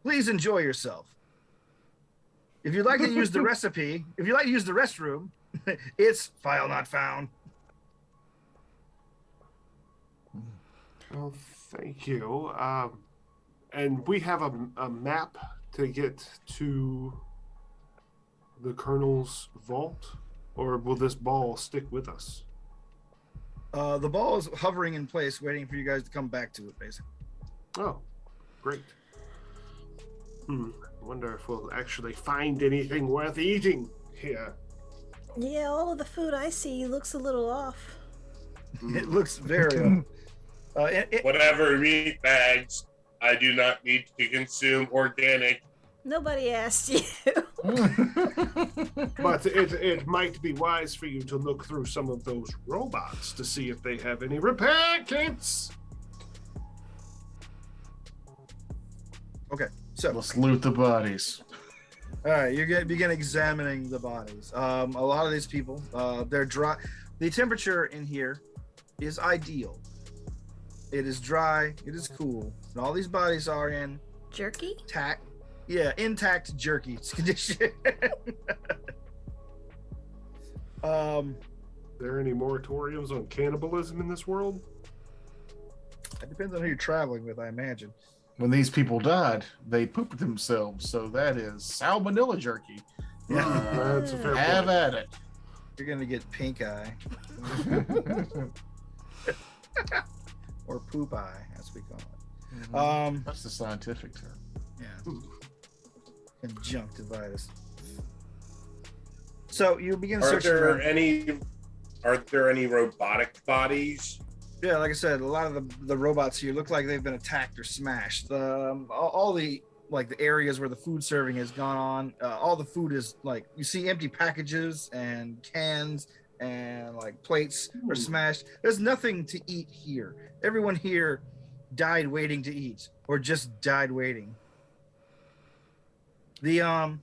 Please enjoy yourself. If you'd like to use the recipe, if you'd like to use the restroom, it's file not found. Well, thank you. And we have a map to get to the Colonel's vault, or will this ball stick with us? The ball is hovering in place, waiting for you guys to come back to it, basically. Oh, great. Wonder if we'll actually find anything worth eating here. Yeah, all of the food I see looks a little off. It looks very Whatever meat bags, I do not need to consume organic. Nobody asked you. But it might be wise for you to look through some of those robots to see if they have any repair kits. Okay, so Let's loot the bodies. all right, you're gonna begin examining the bodies. A lot of these people, they're dry. The temperature in here is ideal. It is dry. It is cool. And all these bodies are in Jerky? intact jerky condition. There any moratoriums on cannibalism in this world? It depends on who you're traveling with, I imagine. When these people died, they pooped themselves, so that is salmonella jerky. That's a fair Have point. at it. You're gonna get pink eye or poop eye, as we call it. That's the scientific term. Yeah. Conjunctivitis. So you begin Are searching there around. are there any robotic bodies? Yeah, like I said, a lot of the robots here look like they've been attacked or smashed. All the areas where the food serving has gone on, all the food is like you see empty packages and cans and like plates are smashed. There's nothing to eat here. Everyone here died waiting to eat or just died waiting. And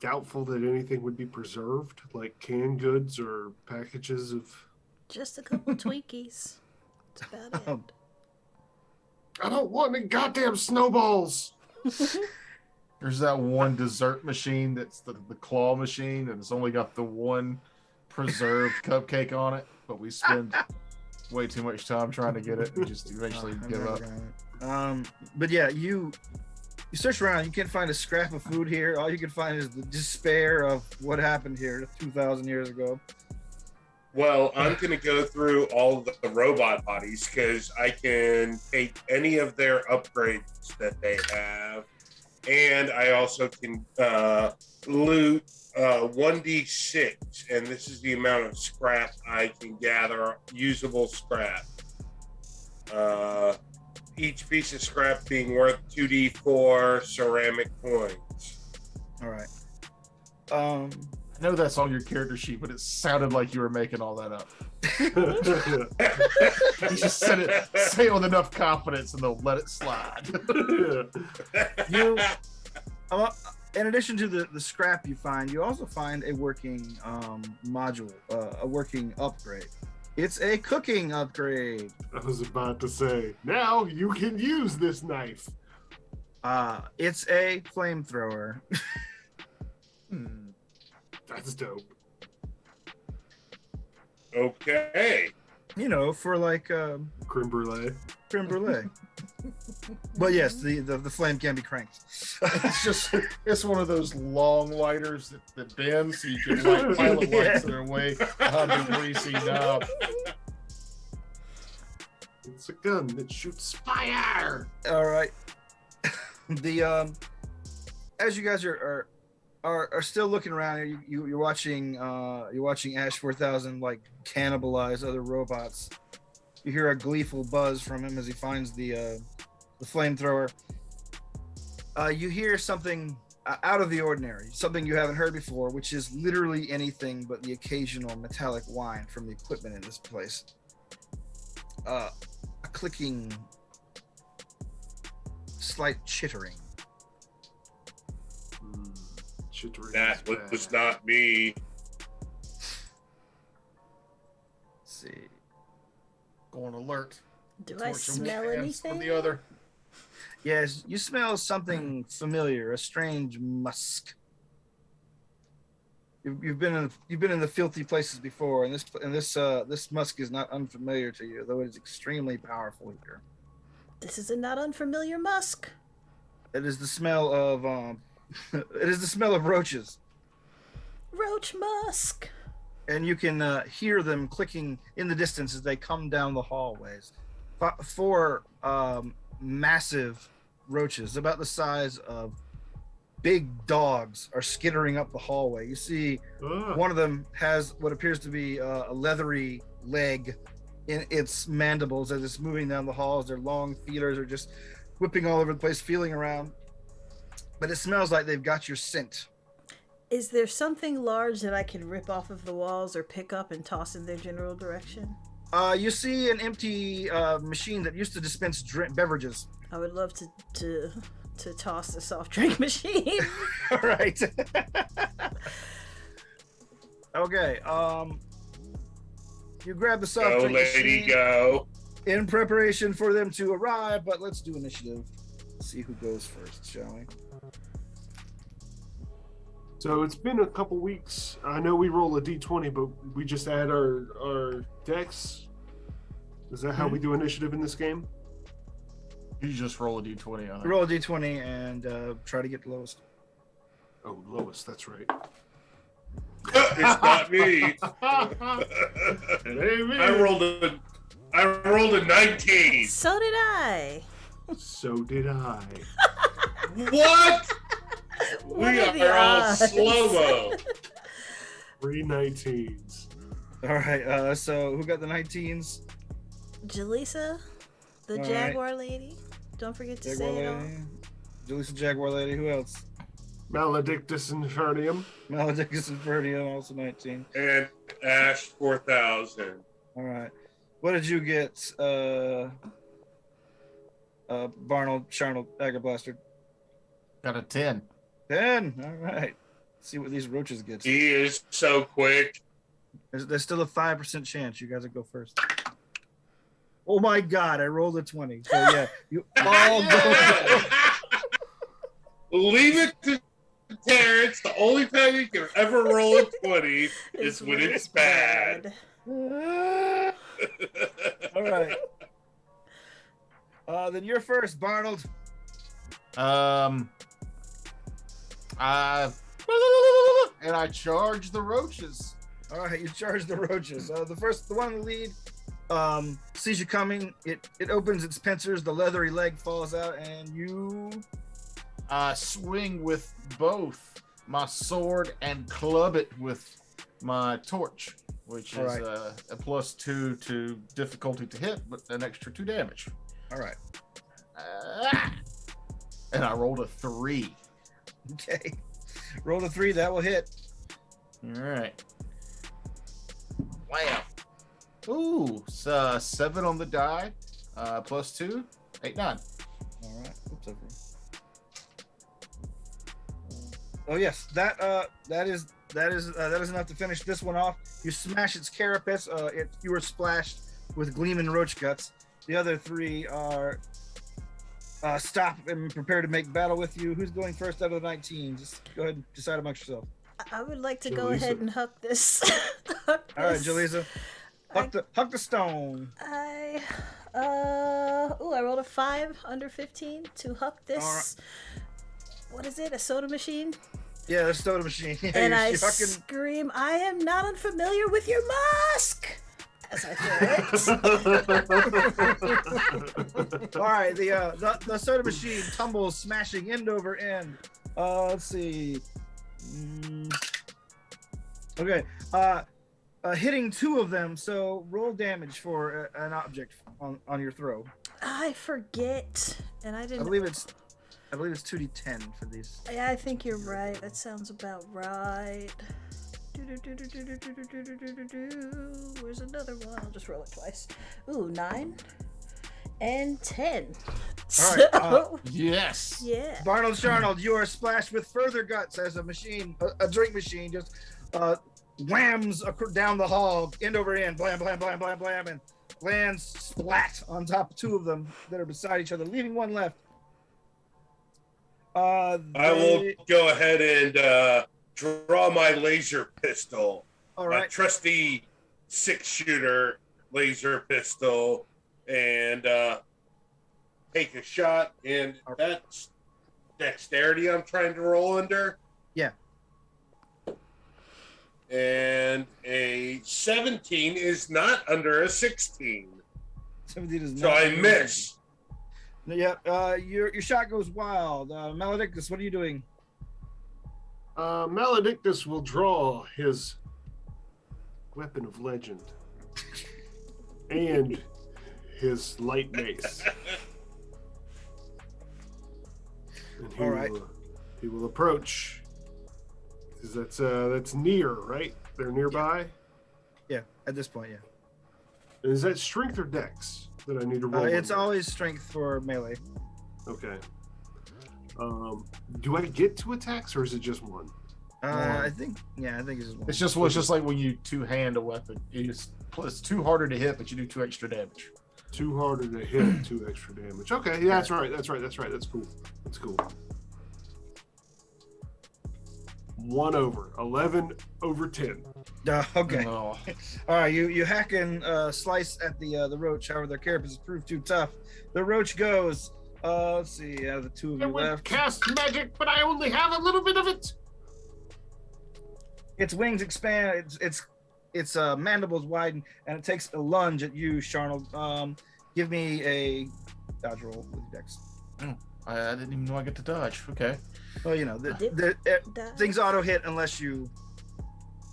doubtful that anything would be preserved, like canned goods or packages of. Just a couple Twinkies. That's about it. I don't want any goddamn snowballs. There's that one dessert machine that's the claw machine, and it's only got the one preserved cupcake on it, but we spend way too much time trying to get it and just eventually give up. But yeah, you search around, you can't find a scrap of food here. All you can find is the despair of what happened here 2,000 years ago. Well, I'm going to go through all of the robot bodies because I can take any of their upgrades that they have. And I also can loot 1d6. And this is the amount of scrap I can gather, usable scrap. Each piece of scrap being worth 2d4 ceramic coins. All right. I know that's on your character sheet, but it sounded like you were making all that up. You just say it with enough confidence and they'll let it slide. in addition to the scrap you find, you also find a working module, a working upgrade. It's a cooking upgrade. I was about to say, now you can use this knife. It's a flamethrower. That's dope. Okay. You know, for like Creme brulee. creme brulee. But yes, the flame can be cranked. It's one of those long lighters that bends so you can light pilot lights that are way behind the greasy knob. It's a gun that shoots fire. All right. The as you guys are still looking around, you're watching Ash 4000 like cannibalize other robots. You hear a gleeful buzz from him as he finds the flamethrower. You hear something out of the ordinary, something you haven't heard before, which is literally anything but the occasional metallic whine from the equipment in this place. A clicking, slight chittering. Chittering That is bad. was not me. Let's see. Going alert. Do Torch I him smell hands anything? From the other. Yes, you smell something familiar, a strange musk. You've been in the filthy places before, and this musk is not unfamiliar to you, though it is extremely powerful here. This is a not unfamiliar musk. It is the smell of roaches, Roach musk. and you can hear them clicking in the distance as they come down the hallways. Four massive roaches, about the size of big dogs, are skittering up the hallway. You see one of them has what appears to be a leathery leg in its mandibles as it's moving down the halls. Their long feelers are just whipping all over the place, feeling around. But it smells like they've got your scent. Is there something large that I can rip off of the walls or pick up and toss in their general direction? You see an empty machine that used to dispense beverages. I would love to toss the soft drink machine. All right. Okay. You grab the soft Go, drink lady, machine go. in preparation for them to arrive, but let's do initiative. See who goes first, shall we? So it's been a couple weeks. I know we roll a d20, but we just add our dex. Is that how we do initiative in this game? You just roll a d20 on it. Roll a d20 and try to get the lowest. Oh, Lois, that's right. It's not me. It ain't me. I rolled a 19. So did I. So did I. What? What We are the are all odds? slow-mo. 3 19s. All right. So who got the 19s? Jaleesa, the All right. Jaguar lady. Don't forget to Jaguar say it all. lady. Jalisa Jaguar lady. Who else? Maledictus Infernium. Maledictus Infernium, also 19. And Ash 4000. All right. What did you get? Barnold, Charnold, Dagger Blaster. Got a 10. 10. All right. Let's see what these roaches get. He is so quick. There's still a 5% chance you guys will go first. Oh my God! I rolled a 20. So yeah, you all go. Leave it to Terrence. The only time you can ever roll a 20 is when it's bad. All right. Then you're first, Barnold. And I charge the roaches. All right, you charge the roaches. The one in the lead sees you coming. It opens its pincers. The leathery leg falls out, and you. Swing with both my sword and club it with my torch, which All is right. a +2 to difficulty to hit, but an extra 2 damage. All right. And I rolled a 3. Okay. Roll a 3. That will hit. All right. Wow. Ooh, 7 on the die, +2, 8, 9. All right. Oops, over. Oh yes, that is enough to finish this one off. You smash its carapace. You were splashed with gleaming roach guts. The other three are stop and prepare to make battle with you. Who's going first out of the 19? Just go ahead and decide amongst yourself. I would like to go ahead and huck this. All right, Jaleesa. Huck the stone. I rolled a 5 under 15 to huck this. Right. What is it? A soda machine? Yeah, the soda machine. Yeah, and I hucking... scream, "I am not unfamiliar with your musk!" As I throw it. All right, the soda machine tumbles, smashing end over end. Let's see. Okay. Hitting 2 of them. So roll damage for an object on your throw. I forget, and I didn't. I believe it's 2d10 for these. Yeah, I think you're right. That sounds about right. Where's another one? I'll just roll it twice. Ooh, 9 and 10. All right. Yes. Yeah. Barnold Sharnold, you are splashed with further guts as a machine, a drink machine, just whams down the hall, end over end, blam, blam, blam, blam, blam, and lands splat on top of 2 of them that are beside each other, leaving 1 left. I will go ahead and draw my laser pistol. All right. My trusty 6-shooter laser pistol, and take a shot. And that's dexterity I'm trying to roll under. Yeah. And a 17 is not under a 16. 17 is not. So I miss. Yeah, your shot goes wild. Maledictus, what are you doing? Maledictus will draw his weapon of legend and his light mace. And All right. He will approach. That's near, right? They're nearby. Yeah, at this point, yeah. And is that strength or dex that I need to roll? It's always strength for melee. Okay. Do I get 2 attacks or is it just 1? I think it's just 1. It's just like when you 2-hand a weapon. It's 2 harder to hit, but you do 2 extra damage. 2 harder to hit, 2 extra damage. Okay, yeah, that's right. That's cool. That's cool. 1 over 11 over 10. Okay. Oh. All right, you hack and slice at the roach. However, their carapace has proved too tough. The roach goes. Let's see. Out of the 2 of you left, cast magic, but I only have a little bit of it. its wings expand. Its mandibles widen, and it takes a lunge at you, Sharnold. Give me a dodge roll with Dex. Oh, I didn't even know I get to dodge. Okay. Well, you know, things auto hit unless you.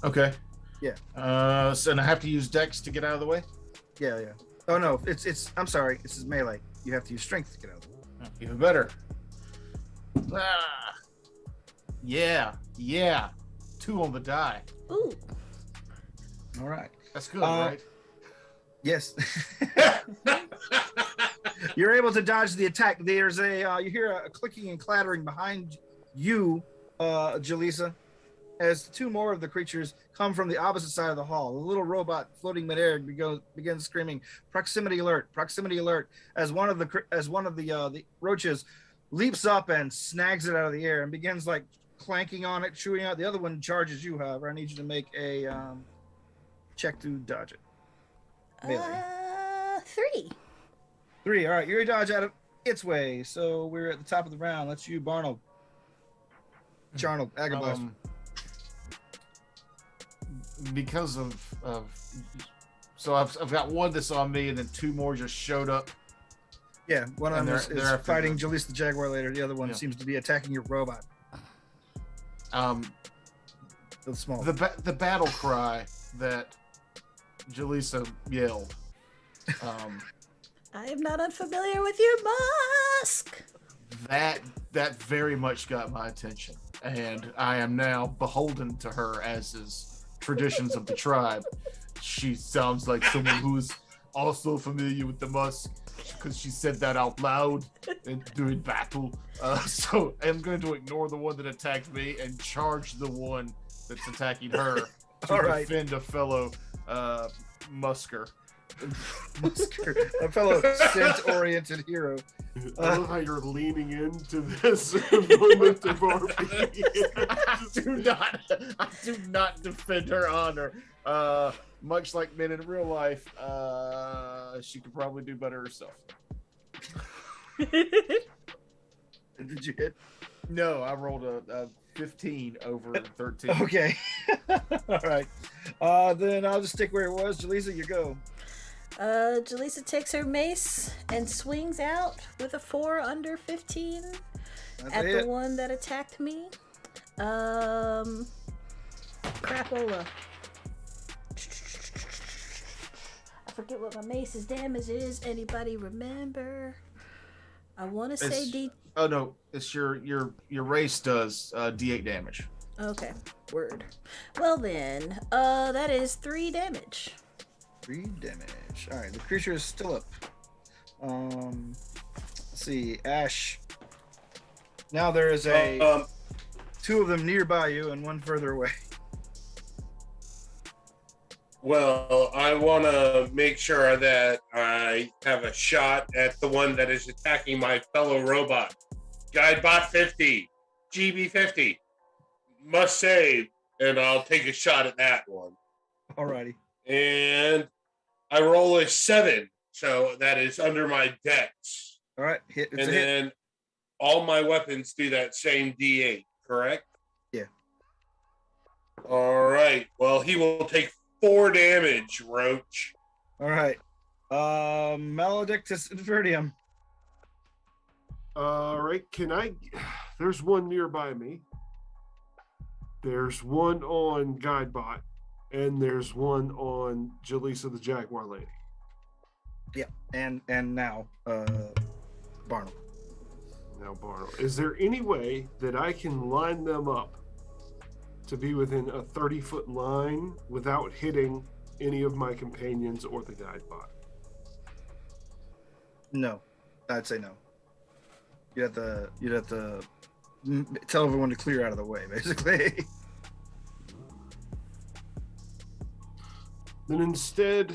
Okay. Yeah. So and I have to use Dex to get out of the way. Yeah. Oh no, it's. I'm sorry, this is melee. You have to use strength to get out. Oh, even better. Yeah. 2 on the die. Ooh. All right. That's good, right? Yes. You're able to dodge the attack. There's you hear a clicking and clattering behind you, Jaleesa, as 2 more of the creatures come from the opposite side of the hall. The little robot floating midair begins screaming, "Proximity alert! Proximity alert!" As one of the roaches leaps up and snags it out of the air and begins like clanking on it, chewing out. The other one charges you. However, I need you to make a check to dodge it. Melee. 3. 3. All right, you're dodge out of its way. So we're at the top of the round. That's you, Barnold. Charnold, Agablast. Because of so I've got 1 that's on me, and then 2 more just showed up. Yeah, one of them is they're fighting Jaleesa the Jaguar later. The other one seems to be attacking your robot. The small. The battle cry that Jaleesa yelled. I am not unfamiliar with your musk. That very much got my attention, and I am now beholden to her, as is traditions of the tribe. She sounds like someone who's also familiar with the musk because she said that out loud during battle. So I'm going to ignore the one that attacked me and charge the one that's attacking her to All right. defend a fellow musker. A fellow scent-oriented hero. I love how you're leaning into this moment of RP. I do not defend her honor. Much like men in real life, she could probably do better herself. Did you hit? No, I rolled a 15 over 13. Okay. All right. Then I'll just stick where it was. Jaleesa, you go. Jaleesa takes her mace and swings out with a 4 under 15 That's at it. the one that attacked me. Crapola. I forget what my mace's damage is. Anybody remember? I want to say D. Oh no, it's your race does D8 damage. Okay, word. Well then, that is 3 damage. 3 damage. All right, the creature is still up. Let's see, Ash. Now there is a 2 of them nearby you and 1 further away. Well, I want to make sure that I have a shot at the one that is attacking my fellow robot. Guidebot 50, GB 50. Must save, and I'll take a shot at that one. Alrighty. And I roll a 7, so that is under my dex. All right, hit. It's And a hit. then all my weapons do that same D8, correct? Yeah. All right. Well, he will take 4 damage, Roach. All right. Maledictus Infernium. All right, there's one nearby me. There's one on Guidebot, and there's one on Jaleesa the Jaguar Lady. Yeah, and now Barnum. Now, Barno, is there any way that I can line them up to be within a 30-foot line without hitting any of my companions or the Guidebot? No, I'd say no. You'd have to tell everyone to clear out of the way, basically. Then instead,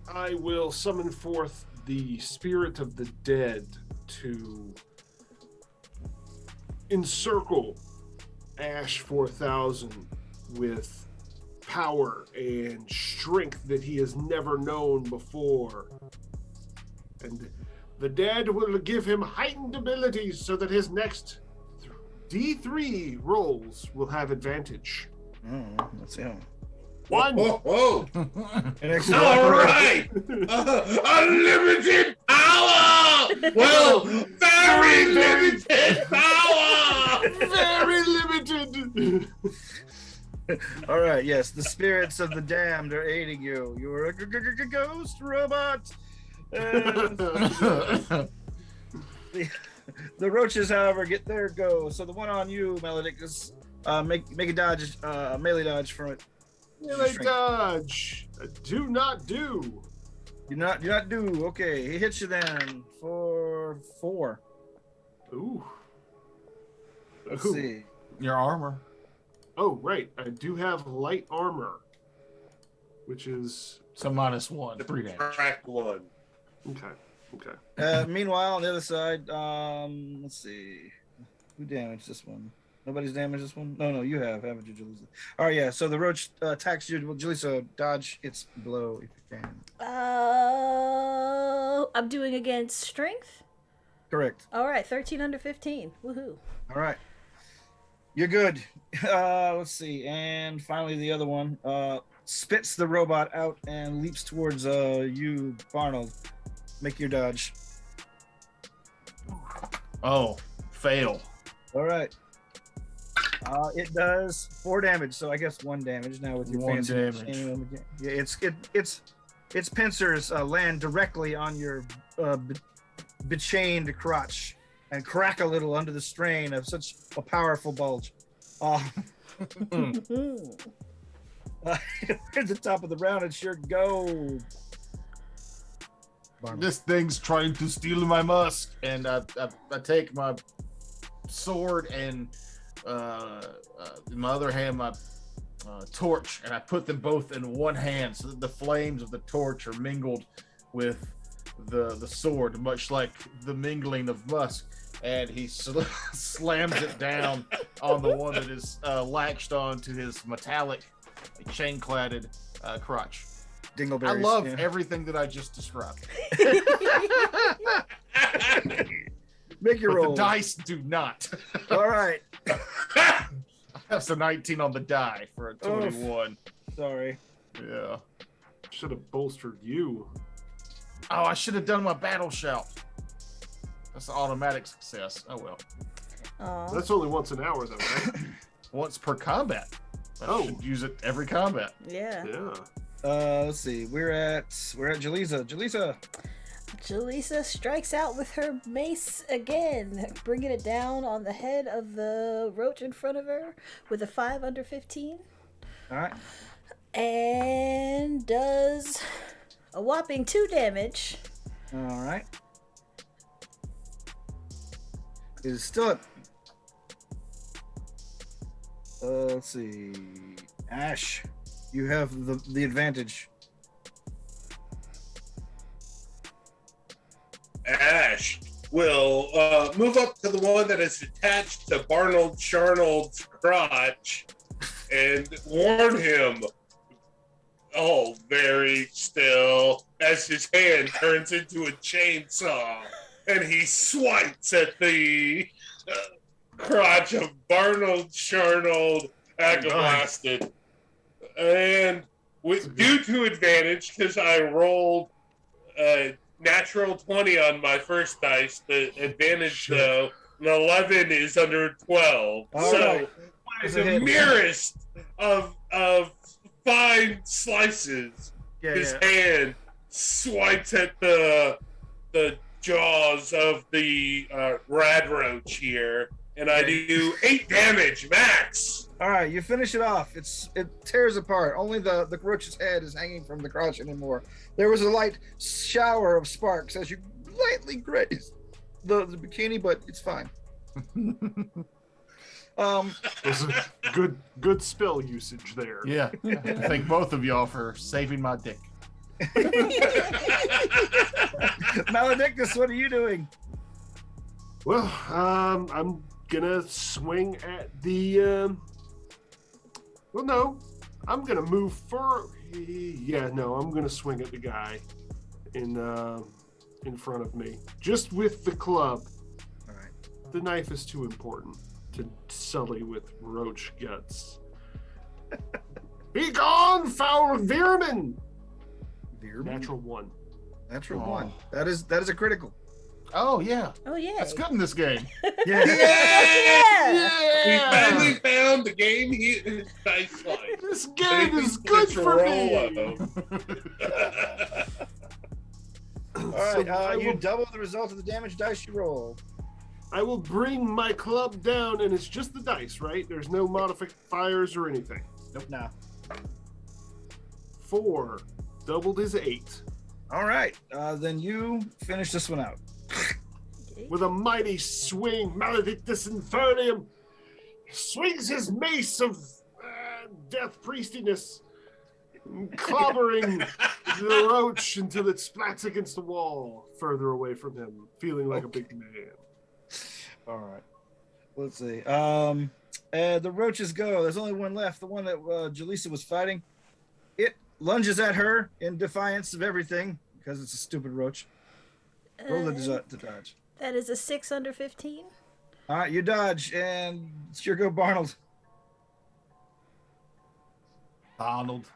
I will summon forth the spirit of the dead to encircle Ash 4000 with power and strength that he has never known before. And the dead will give him heightened abilities so that his next D3 rolls will have advantage. Let's see how. 1. Whoa. An extra All right. Unlimited power. Well, very limited power. Very limited. All right, yes, the spirits of the damned are aiding you. You're a ghost robot. And the roaches, however, get their go. So the one on you, Maledictus, make a dodge, melee dodge from it. Melee dodge. Do not do. Do not do. Okay, he hits you then for 4. Ooh. Let's Ooh. see. Your armor. Oh, right. I do have light armor, which is So -1, The 3 damage. cracked one. okay. Meanwhile, on the other side, let's see. Who damaged this one? Nobody's damaged this one? No, you have, haven't you, Jaleesa? All right, yeah. So the roach attacks you. Well, Jaleesa, dodge its blow if you can. I'm doing against strength. Correct. All right, 13 under 15. Woohoo. All right. You're good. Let's see. And finally, the other one spits the robot out and leaps towards you, Barnold. Make your dodge. Oh, fail. All right. It does 4 damage, so I guess 1 damage now with your 1 fancy damage. machine. Yeah, its pincers land directly on your bechained crotch and crack a little under the strain of such a powerful bulge. At the top of the round, it's your go. This thing's trying to steal my musk, and I take my sword and in my other hand my torch, and I put them both in one hand so that the flames of the torch are mingled with the sword, much like the mingling of musk. And he slams it down on the one that is latched onto his metallic chain-cladded crotch. Dingleberries. I love everything that I just described. Make your But roll. the dice do not. All right. That's a 19 on the die for a 21. Sorry. Yeah. Should have bolstered you. Oh, I should have done my battle shout. That's an automatic success. Oh well. Aw. That's only once an hour, though, right? Once per combat. I should use it every combat. Yeah. Yeah. Let's see. We're at Jaleesa. Jaleesa. Jaleesa strikes out with her mace again, bringing it down on the head of the roach in front of her with a 5 under 15. All right. And does a whopping 2 damage. All right. Is still up. Let's see. Ash, you have the advantage. Ash will move up to the one that is attached to Barnold Charnold's crotch and warn him, "Oh, very still," as his hand turns into a chainsaw and he swipes at the crotch of Barnold Charnold Agablasted. And due to advantage, because I rolled natural 20 on my first dice, the advantage though, an 11 is under 12. All so right. the merest of fine slices, his hand swipes at the jaws of the rad roach here, and I do 8 damage max. All right, you finish it off. It tears apart. Only the roach's head is hanging from the crotch anymore. There was a light shower of sparks as you lightly grazed the bikini, but it's fine. There's a good spell usage there. Yeah. I thank both of y'all for saving my dick. Maledictus, what are you doing? Well, I'm gonna swing at the. Well, no, I'm gonna move for. Yeah, no, I'm gonna swing at the guy in front of me, just with the club. All right. The knife is too important to sully with roach guts. Be gone, foul vermin! Natural 1. Natural Oh. 1. That is a critical. Oh, yeah. Oh, yeah. That's good in this game. Yeah. Yeah. We finally found the game he dice like. This game is good for me! All right. So You double the result of the damage dice you roll. I will bring my club down, and it's just the dice, right? There's no modifiers or anything. Nope. No. 4 doubled is 8. All right. Then you finish this one out. With a mighty swing, Maledictus Infernum swings his mace of death priestiness, clobbering the roach until it splats against the wall further away from him, feeling like a big man. All right. Let's see. The roaches go. There's only one left. The one that Jaleesa was fighting. It lunges at her in defiance of everything because it's a stupid roach. Roll the to dodge. That is a 6 under 15. All right, you dodge, and it's your go, Barnold. Arnold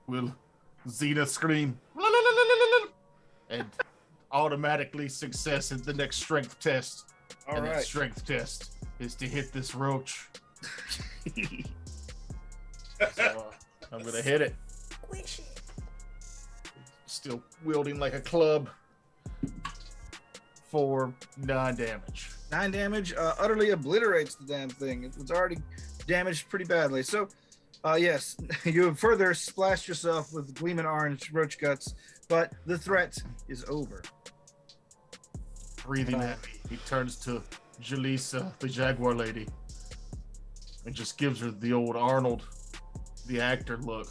will Zeta scream and automatically success in the next strength test. All and that right. strength test is to hit this roach. So, I'm gonna hit it. Squish it. Still wielding like a club for 9 damage. 9 damage utterly obliterates the damn thing. It was already damaged pretty badly. So, yes, you have further splashed yourself with gleaming orange roach guts, but the threat is over. Breathing heavy, he turns to Jaleesa, the Jaguar lady, and just gives her the old Arnold, the actor look.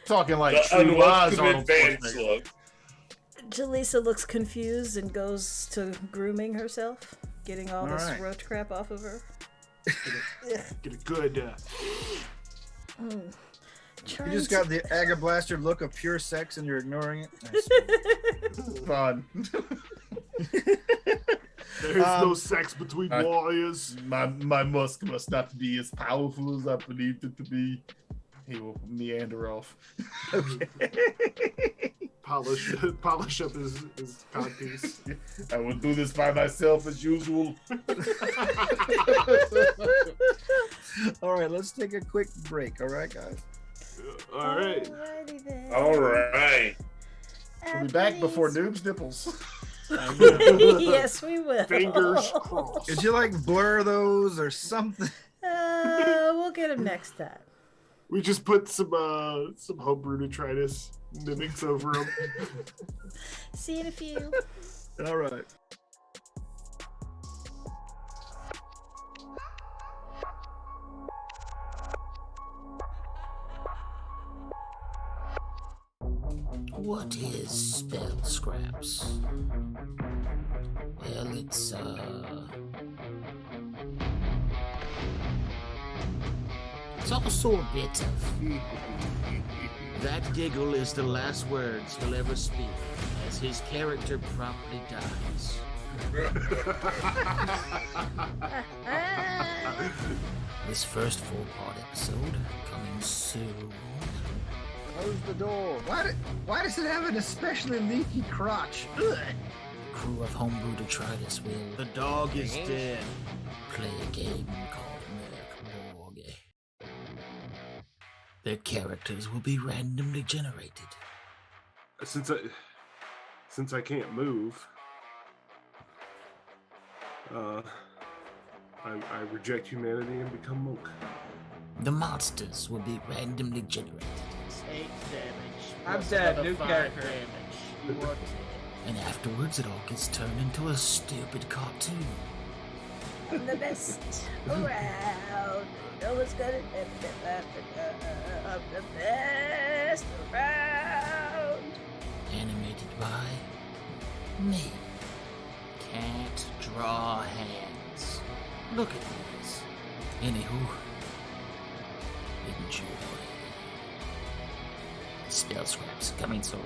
Talking like The true lies, unwelcome Arnold advance Schwarzenegger. look. Jaleesa looks confused and goes to grooming herself, getting all this Alright. roach crap off of her. Get a good. You Trying just to- got the Aga Blaster look of pure sex and you're ignoring it. Nice. Fun. There's no sex between warriors. My musk must not be as powerful as I believed it to be. He will meander off. Polish up his codpiece. I will do this by myself as usual. All right, let's take a quick break. All right, guys. All right. Alrighty then. All right. We'll be back before Noob's nipples. Yes, we will. Fingers crossed. Could you like blur those or something? We'll get him next time. We just put some homebrew detritus mimics over them. See you in a few. All right. What is spell scraps? Well, it's also a bit of... That giggle is the last words he'll ever speak, as his character promptly dies. This first four-part episode coming soon. Close the door. Why does it have an especially leaky crotch? Ugh. Crew of Homebrew Detritus will The dog is dead. play a game called Merc Morgue. Their characters will be randomly generated. Since I can't move, I reject humanity and become monk. The monsters will be randomly generated. 8 damage. I'm dead. New character. And afterwards it all gets turned into a stupid cartoon. I'm the best around. No one's gonna. I'm the best around. Animated by me. Can't draw hands. Look at these. Anywho, enjoy. Spell scraps coming soon.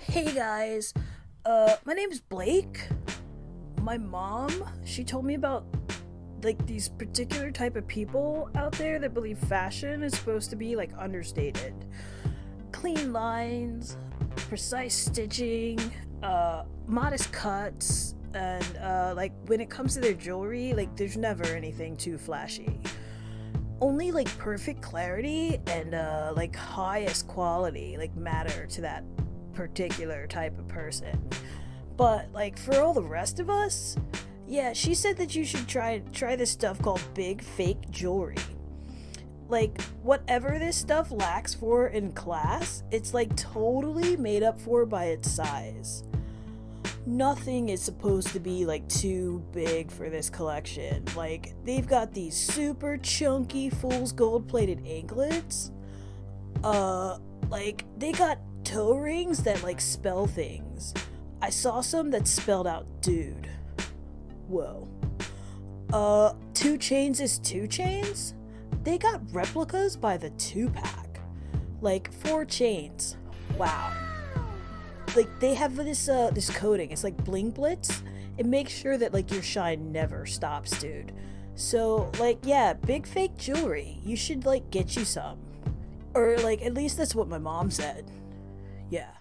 Hey guys, my name is Blake. My mom, she told me about like these particular type of people out there that believe fashion is supposed to be like understated. Clean lines, precise stitching, modest cuts, and like when it comes to their jewelry, like there's never anything too flashy. Only like perfect clarity and like highest quality like matter to that particular type of person. But like for all the rest of us, yeah, she said that you should try this stuff called big fake jewelry. Like whatever this stuff lacks for in class, it's like totally made up for by its size. Nothing is supposed to be like too big for this collection. Like they've got these super chunky fool's gold plated anklets. Like they got toe rings that like spell things. I saw some that spelled out dude. Whoa. 2 chains is 2 chains? They got replicas by the 2-pack. Like 4 chains. Wow. Like they have this coating. It's like bling blitz. It makes sure that like your shine never stops, dude. So, like, yeah, big fake jewelry. You should, like, get you some. Or, like, at least that's what my mom said. Yeah.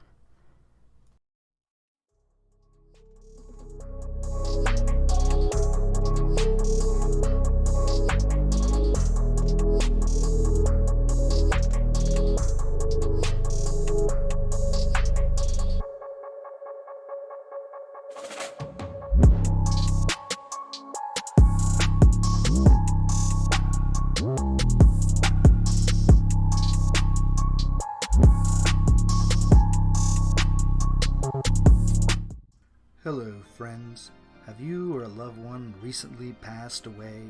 Hello, friends. Have you or a loved one recently passed away,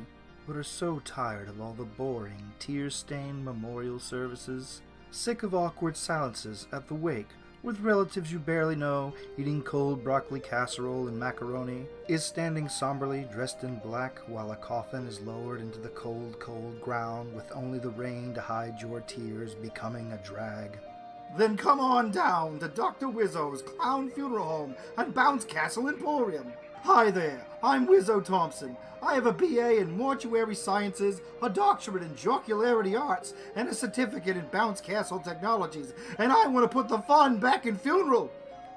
but are so tired of all the boring, tear-stained memorial services? Sick of awkward silences at the wake, with relatives you barely know, eating cold broccoli casserole and macaroni? Is standing somberly dressed in black while a coffin is lowered into the cold, cold ground with only the rain to hide your tears becoming a drag? Then come on down to Dr. Wizzo's Clown Funeral Home and Bounce Castle Emporium. Hi there, I'm Wizzo Thompson. I have a BA in Mortuary Sciences, a doctorate in Jocularity Arts, and a certificate in Bounce Castle Technologies, and I want to put the fun back in funeral.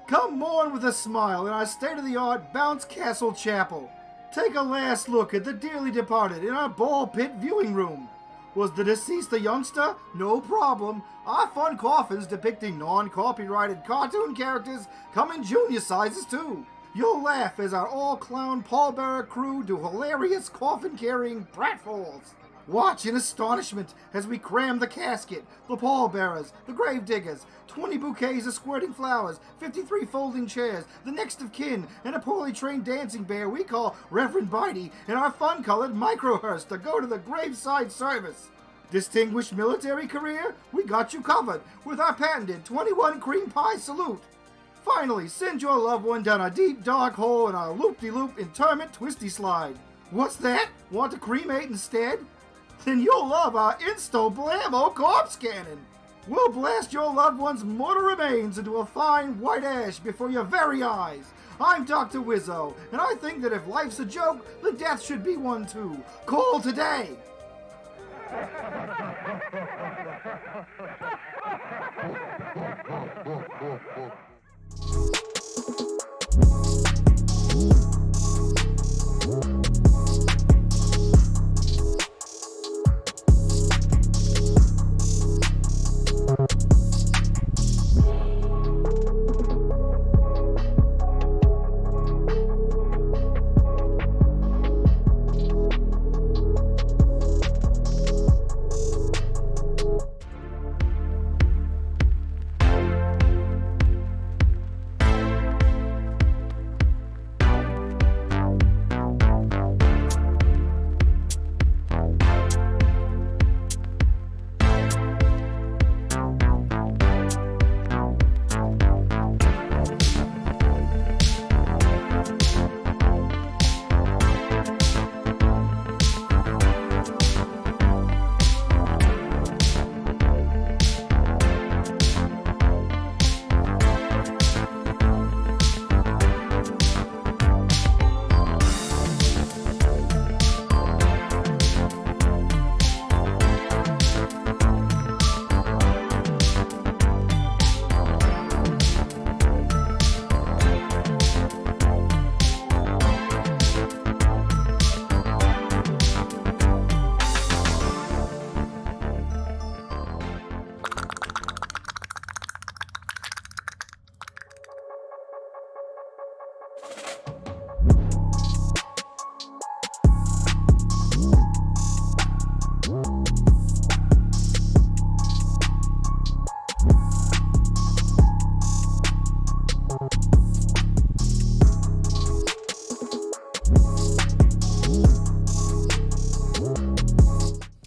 Come mourn with a smile in our state-of-the-art Bounce Castle Chapel. Take a last look at the dearly departed in our ball pit viewing room. Was the deceased a youngster? No problem. Our fun coffins depicting non-copyrighted cartoon characters come in junior sizes too. You'll laugh as our all-clown pallbearer crew do hilarious coffin-carrying pratfalls. Watch in astonishment as we cram the casket, the pallbearers, the gravediggers, 20 bouquets of squirting flowers, 53 folding chairs, the next of kin, and a poorly trained dancing bear we call Reverend Bitey in our fun-colored microhearse to go to the graveside service. Distinguished military career? We got you covered with our patented 21 cream pie salute. Finally, send your loved one down a deep dark hole in our loop-de-loop interment twisty slide. What's that? Want to cremate instead? Then you'll love our Insto-Blammo corpse cannon. We'll blast your loved one's mortal remains into a fine white ash before your very eyes. I'm Dr. Wizzo, and I think that if life's a joke, then death should be one too. Call today!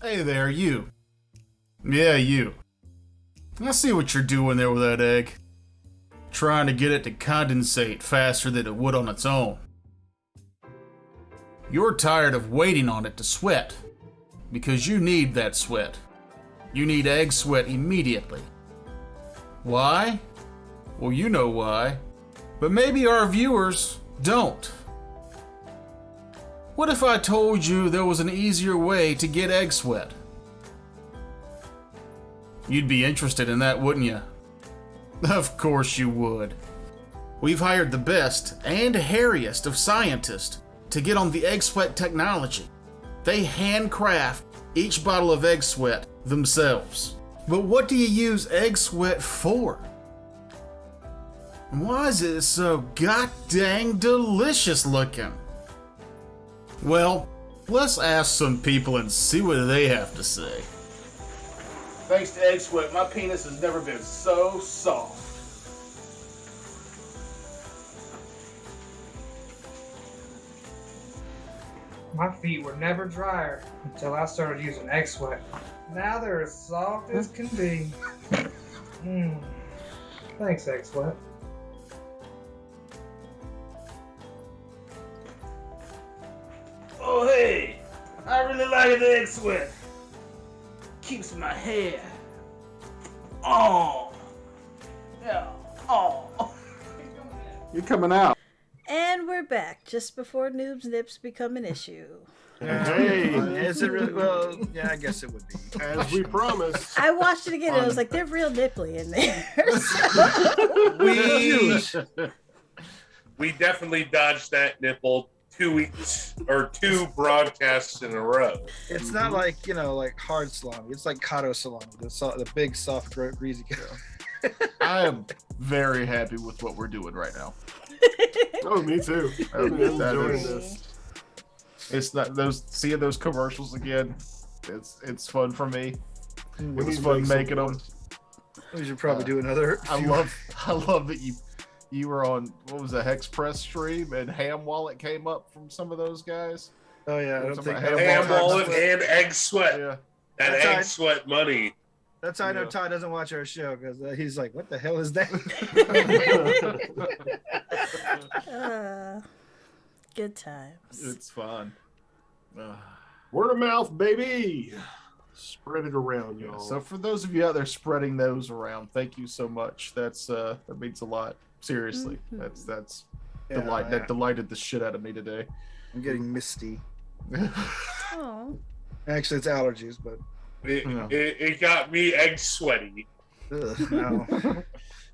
Hey there, you. Yeah, you. I see what you're doing there with that egg. Trying to get it to condensate faster than it would on its own. You're tired of waiting on it to sweat, because you need that sweat. You need egg sweat immediately. Why? Well, you know why. But maybe our viewers don't. What if I told you there was an easier way to get egg sweat? You'd be interested in that, wouldn't you? Of course you would. We've hired the best and hairiest of scientists to get on the egg sweat technology. They handcraft each bottle of egg sweat themselves. But what do you use egg sweat for? Why is it so god-dang delicious looking? Well, let's ask some people and see what they have to say. Thanks to egg sweat, my penis has never been so soft. My feet were never drier until I started using egg sweat. Now they're as soft as can be. Thanks, egg sweat. Oh, hey, I really like the egg sweat. Keeps my hair. Oh, yeah, oh. You're coming out. And we're back just before Noob's Nips become an issue. Hey, Is it really? Well, yeah, I guess it would be. as we promised. I watched it again and I was like, they're real nipply in there. We definitely dodged that nipple 2 weeks or 2 broadcasts in a row. It's not like, like hard salami. It's like Kato salami, the big, soft, greasy Kato. I am very happy with what we're doing right now. Oh, me too. I'm enjoying this. It's not seeing those commercials again. It's fun for me. It We was need fun to make making some them. We should probably do another. I love that you were on, what was the Hex Press stream, and Ham Wallet came up from some of those guys. Oh yeah, I don't think Ham wallet and egg sweat. Yeah. That That's egg right. sweat money. That's how I know Todd doesn't watch our show, because he's like, "What the hell is that?" Good times. It's fun. Word of mouth, baby. Spread it around, y'all. So for those of you out there spreading those around, thank you so much. That means a lot. Seriously, that's Yeah, that delighted the shit out of me today. I'm getting misty. Oh. Actually, it's allergies, but It got me egg sweaty. no.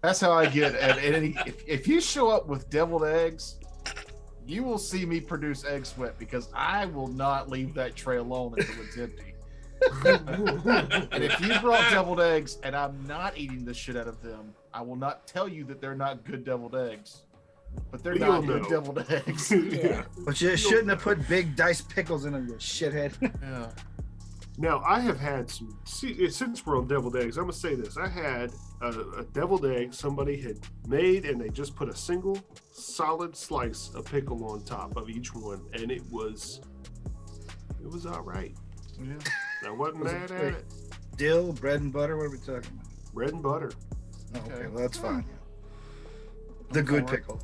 That's how I get at any. If you show up with deviled eggs, you will see me produce egg sweat, because I will not leave that tray alone until it's empty. And if you brought deviled eggs and I'm not eating the shit out of them, I will not tell you that they're not good deviled eggs. But they're You'll not good know. deviled eggs. Yeah. But you shouldn't have put big diced pickles in them, you shithead. Yeah. Now, I have had some, since we're on deviled eggs, I'm going to say this. I had a deviled egg somebody had made, and they just put a single solid slice of pickle on top of each one, and it was all right. Yeah. I wasn't mad at it. Dill, bread and butter. What are we talking about? Bread and butter. Oh, okay, well that's fine. The good pickle.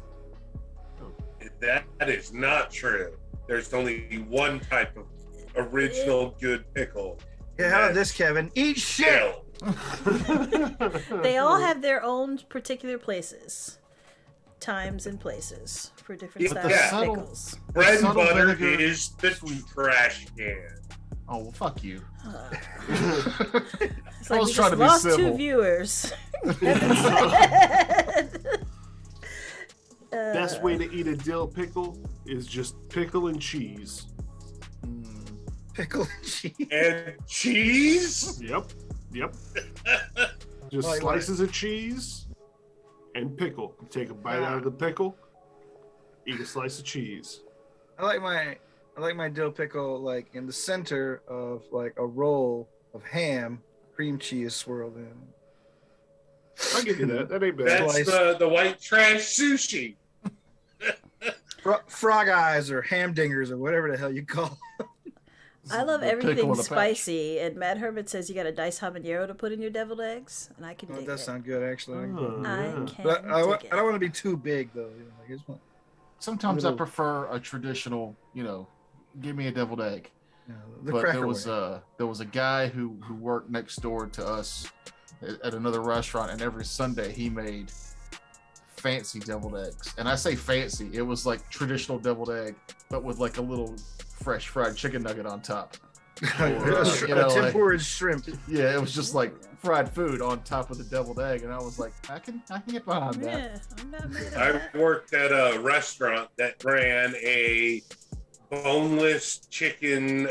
That is not true. There's only one type of original good pickle. Yeah, how about this, Kevin? Eat shit. They all have their own particular places, times and places for different Yeah. styles Yeah. of pickles. Bread and subtle butter vinegar, is the sweet. trash can. Oh, well, fuck you. It's I like was we trying just to be lost civil. 2 viewers. Best way to eat a dill pickle is just pickle and cheese. Pickle and cheese. And cheese? Yep. Just Like slices of cheese and pickle. Take a bite out of the pickle, eat a slice of cheese. I like my dill pickle like in the center of like a roll of ham, cream cheese swirled in. I'll give you that. That ain't bad. That's the white trash sushi. Frog eyes or ham dingers or whatever the hell you call them. I love The pickle everything in a patch. spicy, and Matt Herman says you got a diced habanero to put in your deviled eggs, and I can Well, dig that it. sounds good actually. I yeah. can But I dig it. don't want to be too big though. You know, like, I just want, Sometimes I Little- prefer a traditional, give me a deviled egg. the But cracker there was a guy who worked next door to us at another restaurant, and every Sunday he made fancy deviled eggs. And I say fancy, it was like traditional deviled egg, but with like a little fresh fried chicken nugget on top. A tempura shrimp. Yeah, it was just like fried food on top of the deviled egg, and I was like, I can get behind that. Yeah, I'm not mad at I that. worked at a restaurant that ran a boneless chicken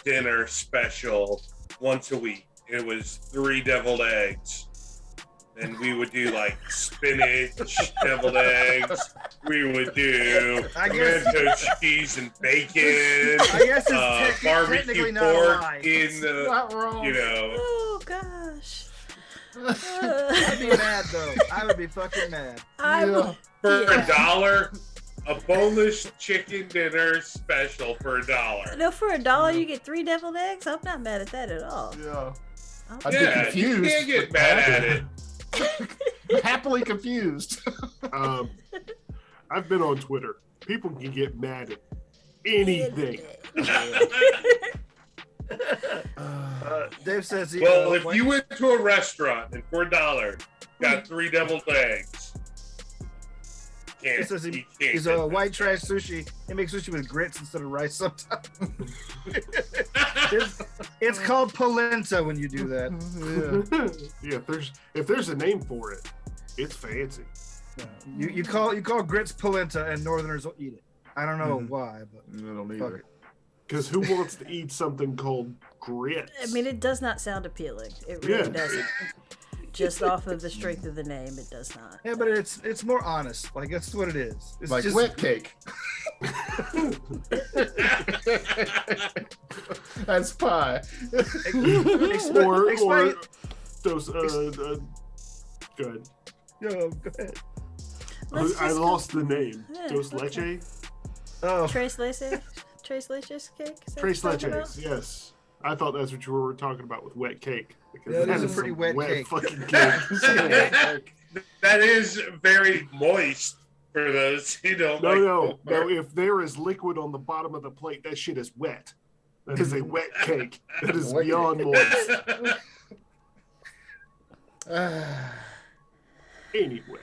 dinner special once a week. It was 3 deviled eggs. And we would do like spinach, deviled eggs. We would do pimento cheese and bacon. I guess it's barbecue technically not pork alive. in the, Not wrong. you know. Oh gosh. I'd be mad though. I would be fucking mad. I'm For yeah. $1, a boneless chicken dinner special for $1. No, for $1 you get 3 deviled eggs. I'm not mad at that at all. Yeah. I'll I'd be- be Yeah, you confused, can't get but mad happy. at it. Happily confused. I've been on Twitter. People can get mad at anything. Dave says he. Well, if you went to a restaurant and for $1 got 3 deviled eggs, He can't. says you can't he's get a that. white trash sushi. He makes sushi with grits instead of rice sometimes. it's called polenta when you do that. Yeah, if there's a name for it, it's fancy. You call grits polenta, and Northerners will eat it. I don't know why, but I don't fuck either. it. Because who wants to eat something called grits? I mean, it does not sound appealing. It really Yeah. doesn't. Just off of the strength of the name, it does not. Yeah, but it's more honest. Like that's what it is. It's Like just wet cake. That's pie. or explain. those good. Yo, go ahead. Let's I just lost the name. Yeah, Dos okay. leche? Oh, Tres leches? Tres leches cake? Is that Tres what you're talking leches, yes. I thought that's what you were talking about with wet cake. Because Yeah, it that is a is pretty some wet cake. fucking cake. That is very moist for those who don't like. No. If there is liquid on the bottom of the plate, that shit is wet. That is a wet cake. That is Wet beyond moist. Anyway,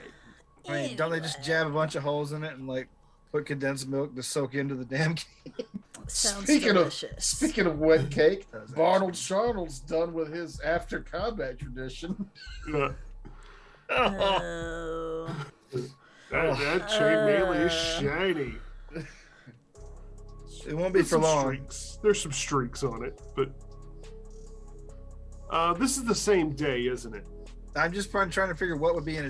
I mean, don't they just jab a bunch of holes in it and like put condensed milk to soak into the damn cake? Sounds Speaking delicious. of wet cake, Does Barnold Charnold's done with his after combat tradition. Oh. that chainmail is shiny. It won't be There's for some long. streaks. There's some streaks on it, but this is the same day, isn't it? I'm just trying to figure what would be in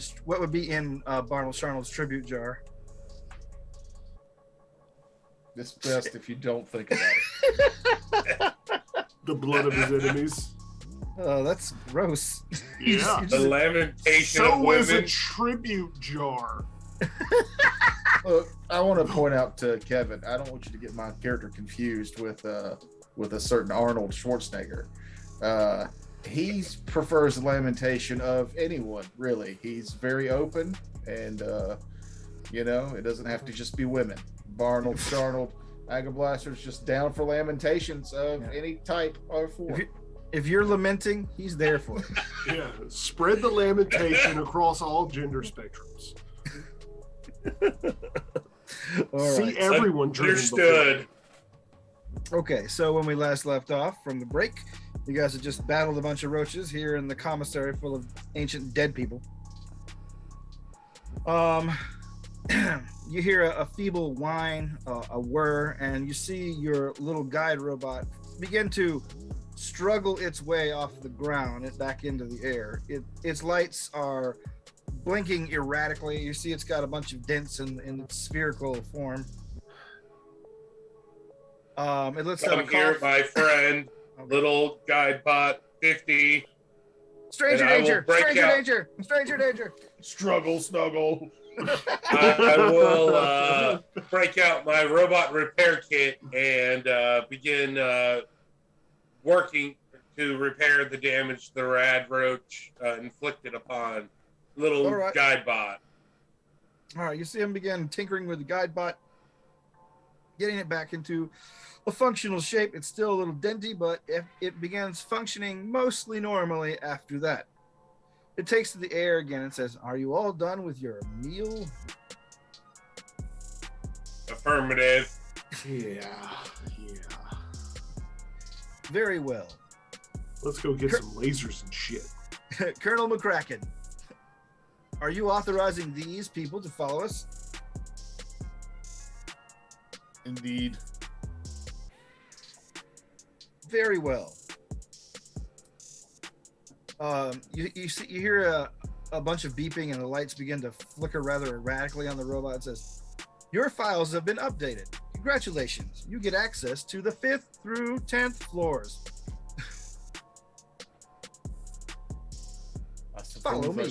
Barnold Charnold's tribute jar. It's best if you don't think about it. The blood of his enemies. Oh, that's gross. Yeah. The lamentation of So is a women. tribute jar. Look, I want to point out to Kevin, I don't want you to get my character confused with a certain Arnold Schwarzenegger. He prefers the lamentation of anyone, really. He's very open, and it doesn't have to just be women. Barnold, Charnold, Agablaster's just down for lamentations of any type or form. If you're lamenting, he's there for it. Yeah. Spread the lamentation across all gender spectrums. All See right. everyone drinking Understood. Okay, so when we last left off from the break, you guys had just battled a bunch of roaches here in the commissary full of ancient dead people. You hear a feeble whine, a whir, and you see your little guide robot begin to struggle its way off the ground and back into the air. Its lights are blinking erratically. You see it's got a bunch of dents in its spherical form. It lets out a I'm here, cough. my friend, little guide bot 50. Stranger and I will danger! break Stranger out- danger! Stranger danger! Struggle, snuggle. I will break out my robot repair kit and begin working to repair the damage the rad roach inflicted upon little All right. guide bot. All right, you see him begin tinkering with the guide bot, getting it back into a functional shape. It's still a little denty, but it begins functioning mostly normally after that. It takes to the air again and says, "Are you all done with your meal?" Affirmative. Yeah. Very well. Let's go get some lasers and shit. Colonel McCracken, are you authorizing these people to follow us? Indeed. Very well. You hear a bunch of beeping and the lights begin to flicker rather erratically on the robot. It says, your files have been updated. Congratulations. You get access to the 5th through 10th floors. Follow me.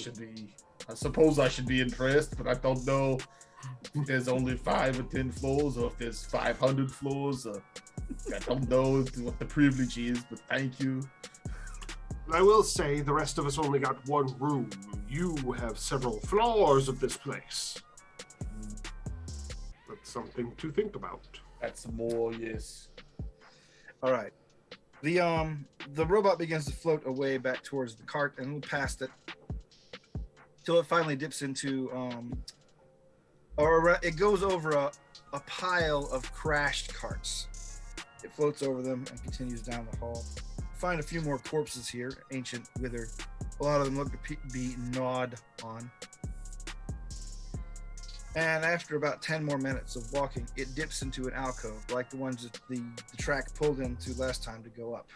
I suppose I should be impressed, but I don't know if there's only 5 or 10 floors or if there's 500 floors. I don't know what the privilege is, but thank you. I will say the rest of us only got one room. You have several floors of this place. That's something to think about. That's more, yes. All right. The robot begins to float away back towards the cart and past it till it finally dips into it goes over a pile of crashed carts. It floats over them and continues down the hall. Find a few more corpses here, ancient, withered. A lot of them look to be gnawed on. And after about 10 more minutes of walking, it dips into an alcove, like the ones that the track pulled into last time to go up.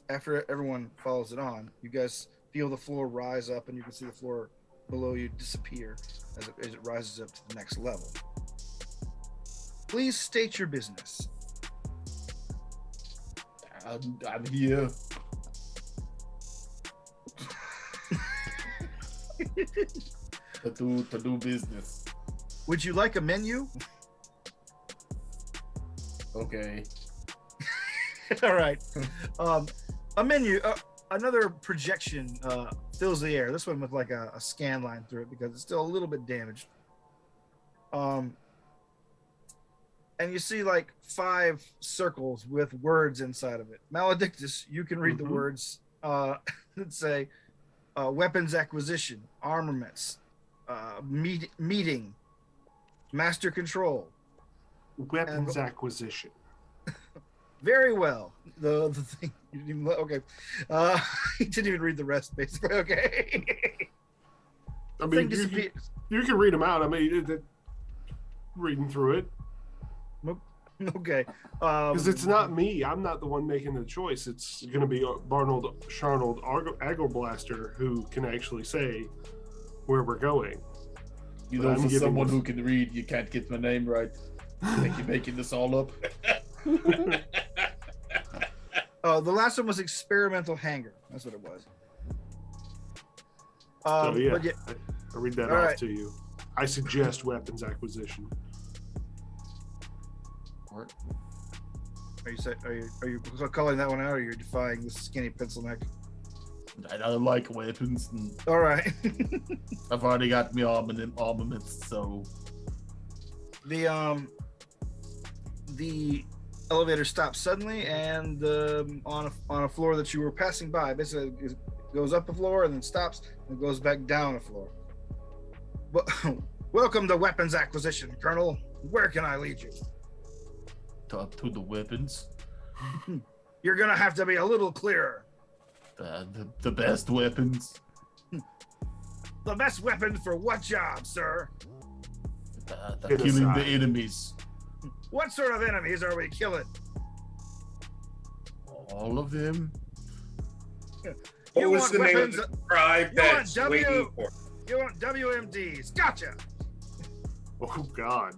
After everyone follows it on, you guys feel the floor rise up, and you can see the floor below you disappear as it rises up to the next level. Please state your business. I'm here. to do business. Would you like a menu? Okay. All right. A menu. Another projection fills the air. This one with like a scan line through it because it's still a little bit damaged. And you see like 5 circles with words inside of it. Maledictus, you can read the words that say weapons acquisition, armaments, meeting, master control. Weapons acquisition. Very well. The thing you didn't even okay. He didn't even read the rest basically. Okay. I mean, you can read them out. I mean, reading through it. Okay. Because it's not me. I'm not the one making the choice. It's going to be Barnold Sharnold Agoblaster who can actually say where we're going. You know, for someone who can read, you can't get my name right. I think you're making this all up. The last one was experimental hangar. That's what it was. So yeah, but I read that off to you. I suggest weapons acquisition. Are you calling that one out, or you're defying this skinny pencil neck? I like weapons. All right. I've already got me armaments, so the elevator stops suddenly, and on a floor that you were passing by, basically it goes up a floor and then stops and goes back down a floor. But welcome to weapons acquisition, Colonel. Where can I lead you? Up to the weapons. You're gonna have to be a little clearer. The best weapons. The best weapons for what job, sir? Killing the enemies. What sort of enemies are we killing? All of them. What was the name of the tribe that's waiting for? You want WMDs? Gotcha. Oh God.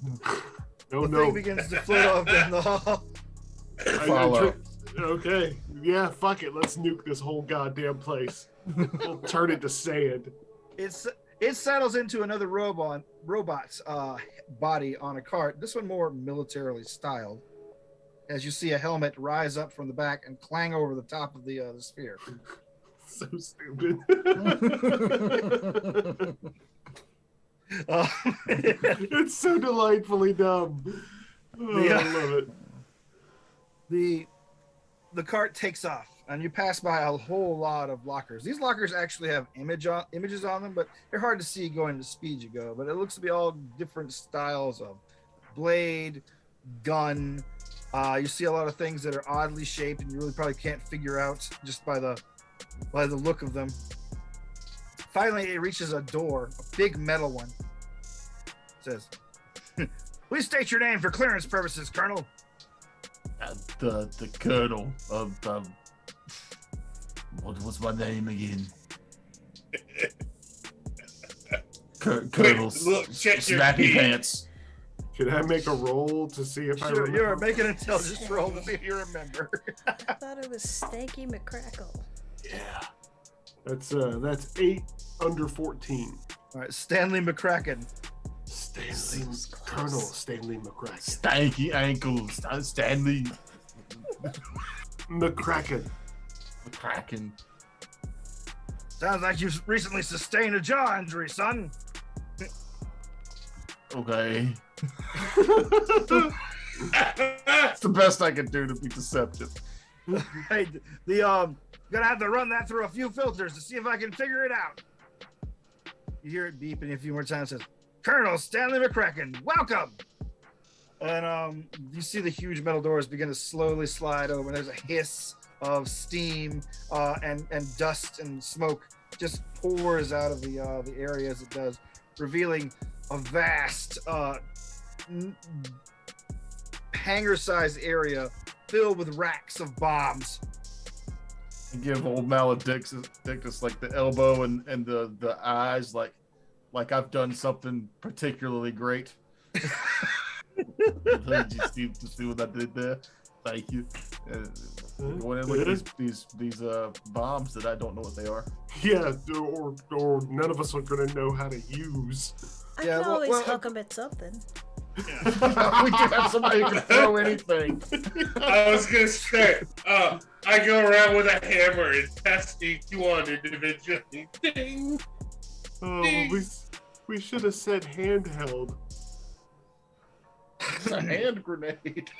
The thing begins to float off down the hall. Okay. Yeah, fuck it. Let's nuke this whole goddamn place. We'll turn it to sand. It settles into another robot's body on a cart. This one more militarily styled. As you see a helmet rise up from the back and clang over the top of the sphere. So stupid. It's so delightfully dumb. Oh, I love it. The cart takes off, and you pass by a whole lot of lockers. These lockers actually have images on them, but they're hard to see going the speed you go. But it looks to be all different styles of blade, gun. You see a lot of things that are oddly shaped, and you really probably can't figure out just by the look of them. Finally, it reaches a door, a big metal one. It says, "Please state your name for clearance purposes, Colonel." The colonel of what was my name again? Colonel check your Snappy feet. Pants. Can I make a roll to see if I Sure, remember? you're making an intelligence roll to see if you remember. I thought it was Stanky McCrackle. Yeah. That's 8 under 14. All right, Stanley McCracken. Colonel Stanley McCracken. Stanky ankles. Stanley McCracken. McCracken. Sounds like you've recently sustained a jaw injury, son. Okay. That's the best I can do to be deceptive. Hey, gonna have to run that through a few filters to see if I can figure it out. You hear it beeping a few more times. It says, "Colonel Stanley McCracken, welcome." And you see the huge metal doors begin to slowly slide over. There's a hiss of steam and dust and smoke just pours out of the area as it does, revealing a vast hangar-sized area filled with racks of bombs. And give old Maledictus like the elbow and the eyes like I've done something particularly great. Did you see what I did there? Thank you. Going in look at these bombs that I don't know what they are. Yeah, or none of us are gonna know how to use. I Yeah, can well- always well- hook them at something. We do have somebody who can throw anything. I was gonna say, I go around with a hammer and test each one individually. Ding. Oh, we should have said handheld. It's a hand grenade.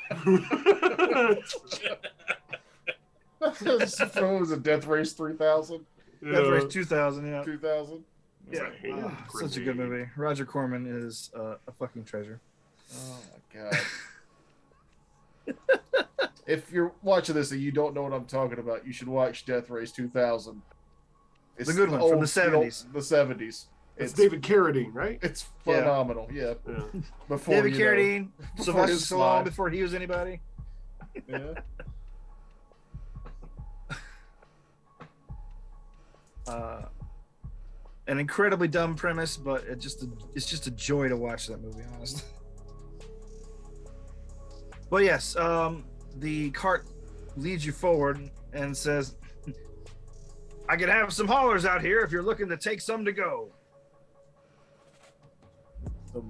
What was it? Death Race 3000? Death Race 2000, yeah. 2000? Yeah, such a good movie. Roger Corman is a fucking treasure. Oh my god. If you're watching this and you don't know what I'm talking about, you should watch Death Race 2000. It's The good one from the 70s. The 70s. It's David Carradine, right? It's phenomenal. Yeah. Yeah. Before David you know, Carradine, before Sylvester his Stallone, slide. before he was anybody. Yeah. An incredibly dumb premise, but it's just a joy to watch that movie, honestly. Well, yes, the cart leads you forward and says, "I could have some haulers out here if you're looking to take some to go." Some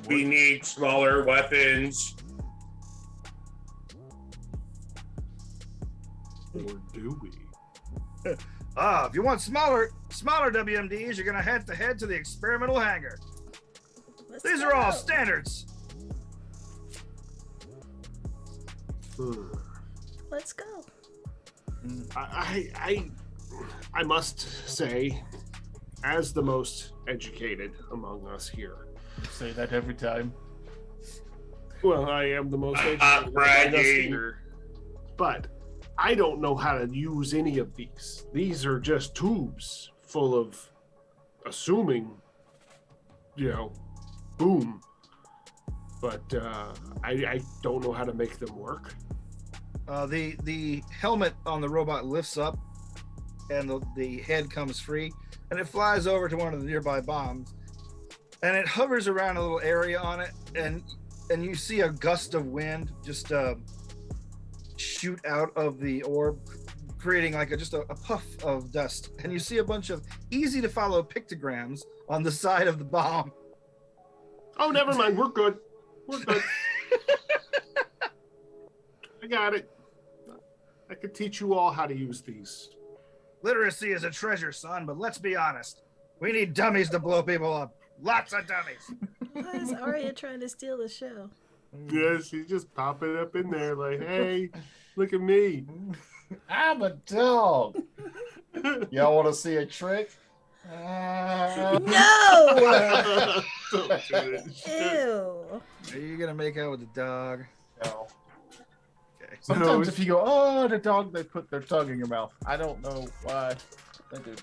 We need smaller weapons. Or do we? If you want smaller WMDs, you're gonna have to head to the experimental hangar. Let's These are all go. standards. Let's go. I must say, as the most educated among us here, say that every time. well, I am the most educated among us bragging. here, but I don't know how to use any of these. These are just tubes full of, assuming, boom. But I don't know how to make them work. The helmet on the robot lifts up, and the head comes free, and it flies over to one of the nearby bombs, and it hovers around a little area on it, and you see a gust of wind just shoot out of the orb, creating like just a puff of dust, and you see a bunch of easy to follow pictograms on the side of the bomb. Oh, never mind. We're good. We're good. I got it. I could teach you all how to use these. Literacy is a treasure, son, but let's be honest. We need dummies to blow people up. Lots of dummies. Why is Arya trying to steal the show? Yes, he's just popping up in there like, hey, look at me. I'm a dog. Y'all want to see a trick? No! Don't do that shit. Ew. Are you gonna make out with the dog? No. Okay. Sometimes if you go, oh, the dog, they put their tongue in your mouth. I don't know why they do.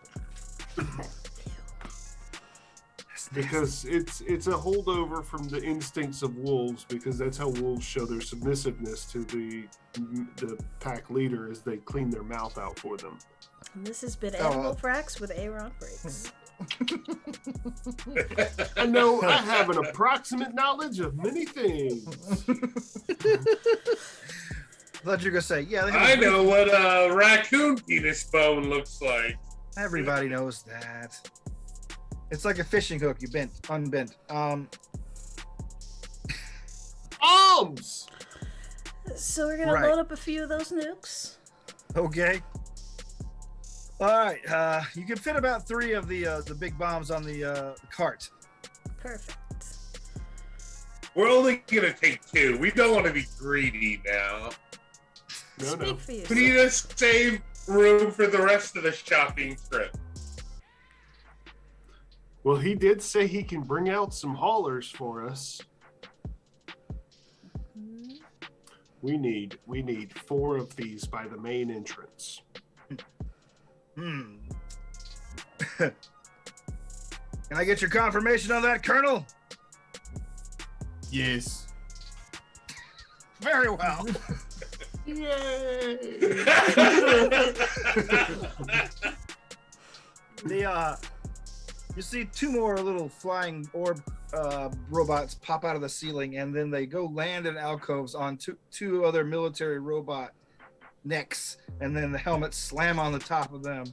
Because it's a holdover from the instincts of wolves, because that's how wolves show their submissiveness to the pack leader, as they clean their mouth out for them. And this has been Animal Frax with Aaron Breaks. I know I have an approximate knowledge of many things. I thought you were gonna say, yeah. I know what a raccoon penis bone looks like. Everybody knows that. It's like a fishing hook. You unbent. Arms. So we're gonna load up a few of those nukes. Okay. All right. You can fit about 3 of the big bombs on the cart. Perfect. We're only gonna take 2. We don't want to be greedy now. No. For you, We need to save room for the rest of the shopping trip. Well, he did say he can bring out some haulers for us. We need 4 of these by the main entrance. Can I get your confirmation on that, Colonel? Yes. Very well. Yay! You see 2 more little flying orb robots pop out of the ceiling, and then they go land in alcoves on two other military robot necks, and then the helmets slam on the top of them.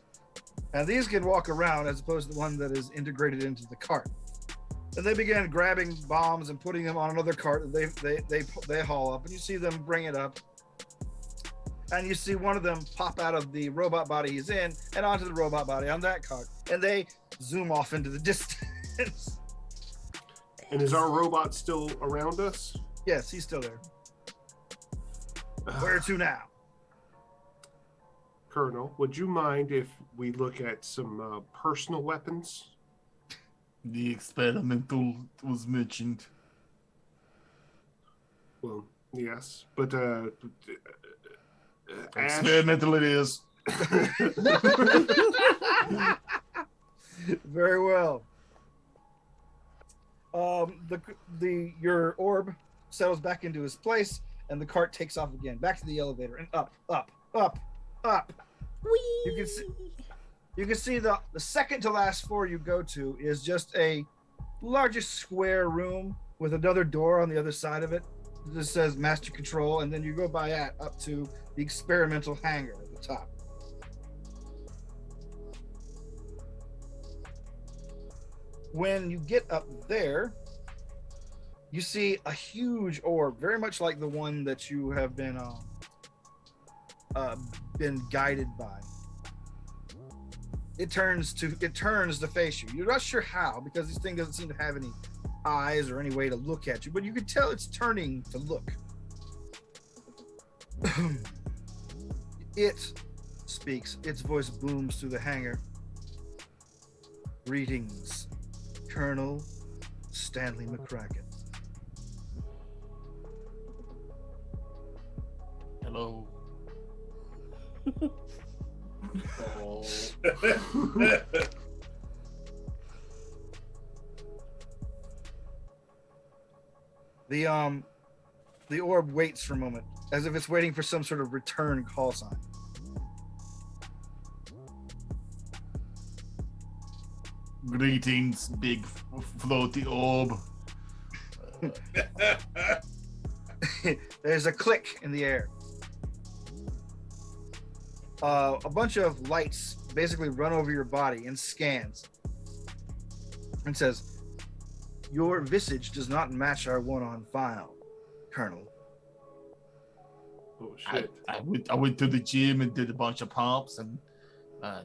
And these can walk around as opposed to the one that is integrated into the cart. And they begin grabbing bombs and putting them on another cart that they haul up, and you see them bring it up. And you see one of them pop out of the robot body he's in and onto the robot body on that cart. And they zoom off into the distance. And is our robot still around us? Yes, he's still there. Where to now? Colonel, would you mind if we look at some personal weapons? The experimental was mentioned. Well, yes, but Experimental it is. Very well. Your orb settles back into his place, and the cart takes off again, back to the elevator, and up. Whee! You can see the second to last floor you go to is just a largest square room with another door on the other side of it. This says master control, and then you go by that up to the experimental hangar at the top. When you get up there, you see a huge orb, very much like the one that you have been guided by. It turns to face you. You're not sure how, because this thing doesn't seem to have any eyes or any way to look at you, but you can tell it's turning to look. It speaks. Its voice booms through the hangar. Greetings, Colonel Stanley McCracken. Hello. Oh. The orb waits for a moment, as if it's waiting for some sort of return call sign. Greetings, big floaty orb. There's a click in the air. A bunch of lights basically run over your body and scans. And says, "Your visage does not match our one on file, Colonel." Oh shit! I went to the gym and did a bunch of pumps, and I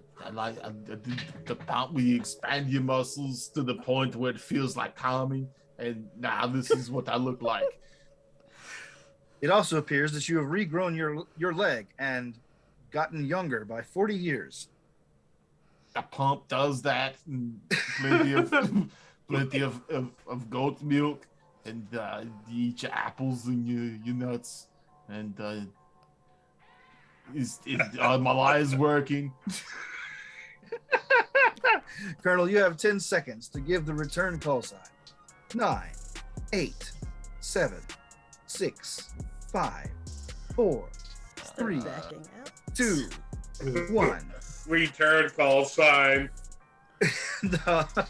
did the pump. We expand your muscles to the point where it feels like calming, and now this is what I look like. It also appears that you have regrown your leg and gotten younger by 40 years. A pump does that, and plenty of goat milk, and you eat your apples and your nuts, and my lie is working. Colonel, you have 10 seconds to give the return call sign. 9, 8, 7, 6, 5, 4, 3, Backing out. 2, 1. Return call sign. No. I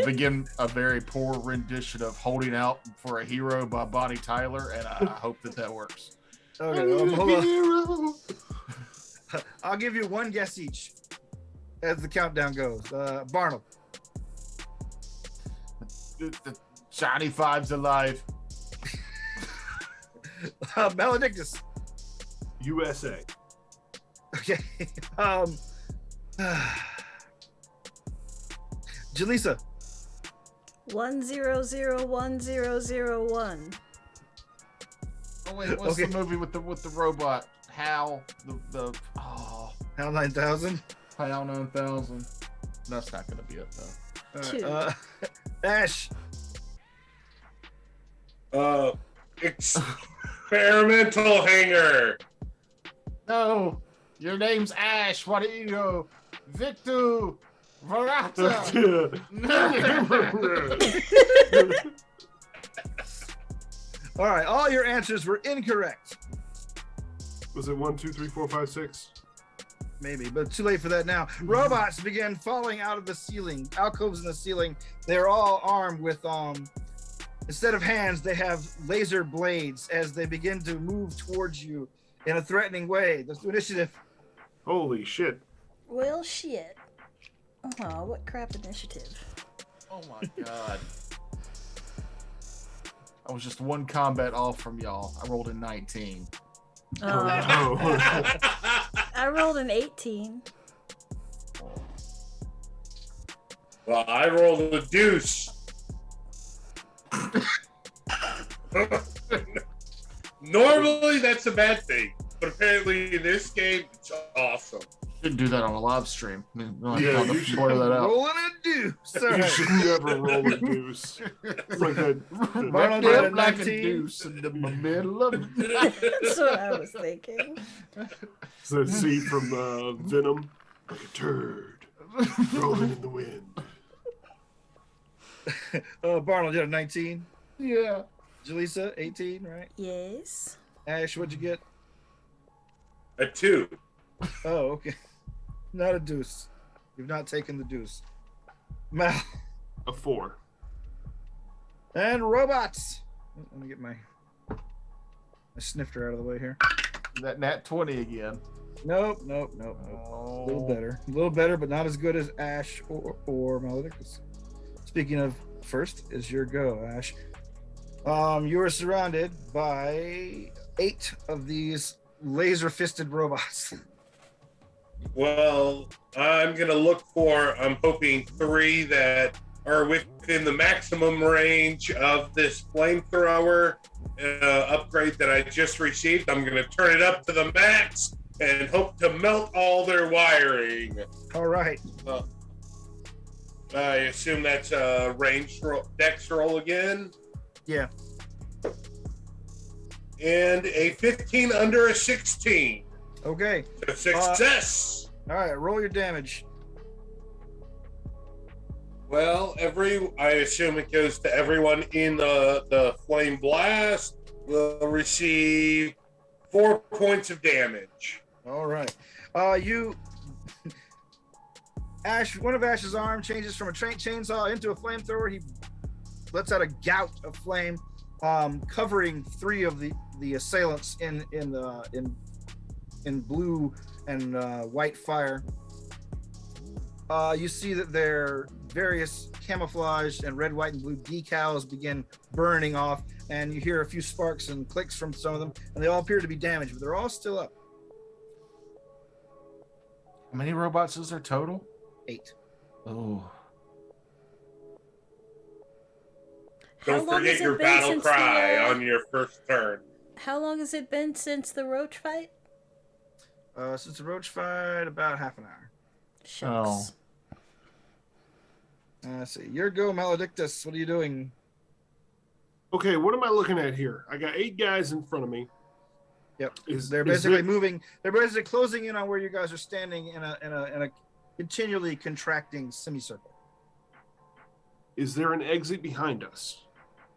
begin a very poor rendition of "Holding Out for a Hero" by Bonnie Tyler, and I hope that works. Okay, hold on. I'll give you one guess each as the countdown goes. Barnum. The Johnny Five's alive. Maledictus. USA. Okay. Jaleesa. 10010001. Oh wait, what's Okay. the movie with the robot? Hal Hal 9000. Hal 9000. That's not gonna be it though. Ash. Experimental hanger. No, your name's Ash. Why don't you go, Victor Verata? All right, all your answers were incorrect. Was it 1, 2, 3, 4, 5, 6? Maybe, but too late for that now. Robots begin falling out of the ceiling, alcoves in the ceiling. They're all armed with, instead of hands, they have laser blades as they begin to move towards you in a threatening way. Let's do initiative. Holy shit. Well, shit. Oh, what crap initiative. Oh my god. I was just one combat off from y'all. I rolled a 19. Oh, Oh. I rolled an 18. Well, I rolled a deuce. Normally, that's a bad thing, but apparently in this game, it's awesome. Didn't do that on a live stream. No, Yeah, you you should blur that out. Rolling a deuce. All You right. should never roll a deuce. It's like that. Barnum Right got a up like a 19. deuce in the middle of That's what I was thinking. It's that scene from Venom. Like a turd rolling in the wind. Barnum, you had a 19. Yeah. Jaleesa, 18, right? Yes. Ash, what'd you get? A 2. Oh, okay. Not a deuce. You've not taken the deuce. Mal. A 4. And robots. Let me get my snifter out of the way here. That nat 20 again. Nope. A little better, but not as good as Ash or Maledictus. Speaking of first, is your go, Ash. You are surrounded by 8 of these laser-fisted robots. Well, I'm going to look for, I'm hoping 3 that are within the maximum range of this flamethrower upgrade that I just received. I'm going to turn it up to the max and hope to melt all their wiring. All right. I assume that's a ranged dex roll again. Yeah. And a 15 under a 16. Okay. A success. All right. Roll your damage. Well, I assume it goes to everyone in the flame blast will receive 4 points of damage. All right. Ash, one of Ash's arm changes from a chainsaw into a flamethrower. He lets out a gout of flame, covering 3 of the assailants in blue and white fire. You see that their various camouflage and red, white, and blue decals begin burning off, and you hear a few sparks and clicks from some of them, and they all appear to be damaged, but they're all still up. How many robots is there total? 8. Oh. Don't forget your battle cry on your first turn. How long has it been since the roach fight? Since the roach fight, about half an hour. Shucks. Let's see. Your go, Maledictus. What are you doing? Okay, what am I looking at here? I got 8 guys in front of me. Yep. Is- They're is basically it- moving. They're basically closing in on where you guys are standing in a continually contracting semicircle. Is there an exit behind us?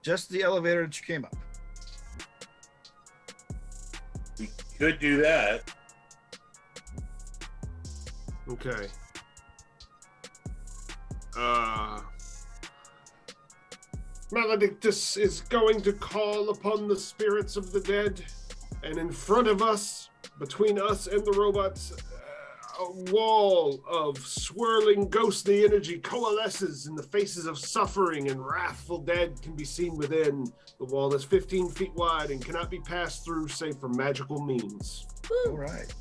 Just the elevator that you came up. We could do that. Okay. Maledictus is going to call upon the spirits of the dead, and in front of us, between us and the robots, a wall of swirling ghostly energy coalesces, and the faces of suffering and wrathful dead can be seen within. The wall is 15 feet wide and cannot be passed through save for magical means. All right.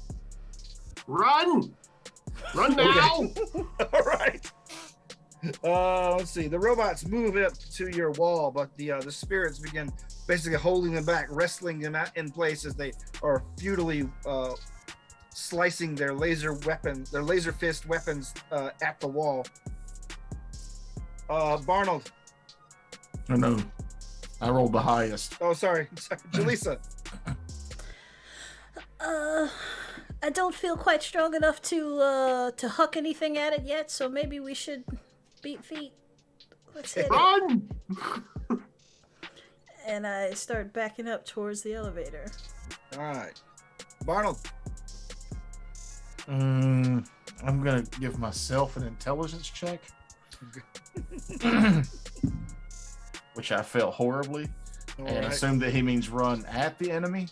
Run! Run now! All right. Let's see. The robots move up to your wall, but the spirits begin basically holding them back, wrestling them out in place as they are futilely slicing their laser fist weapons at the wall. Barnold. Oh no, I rolled the highest. Oh, sorry. Jaleesa. I don't feel quite strong enough to huck anything at it yet, so maybe we should beat feet. Let's hit it. Run! And I start backing up towards the elevator. All right. Barnold. I'm gonna give myself an intelligence check, which I failed horribly, All and right. assume that he means run at the enemy.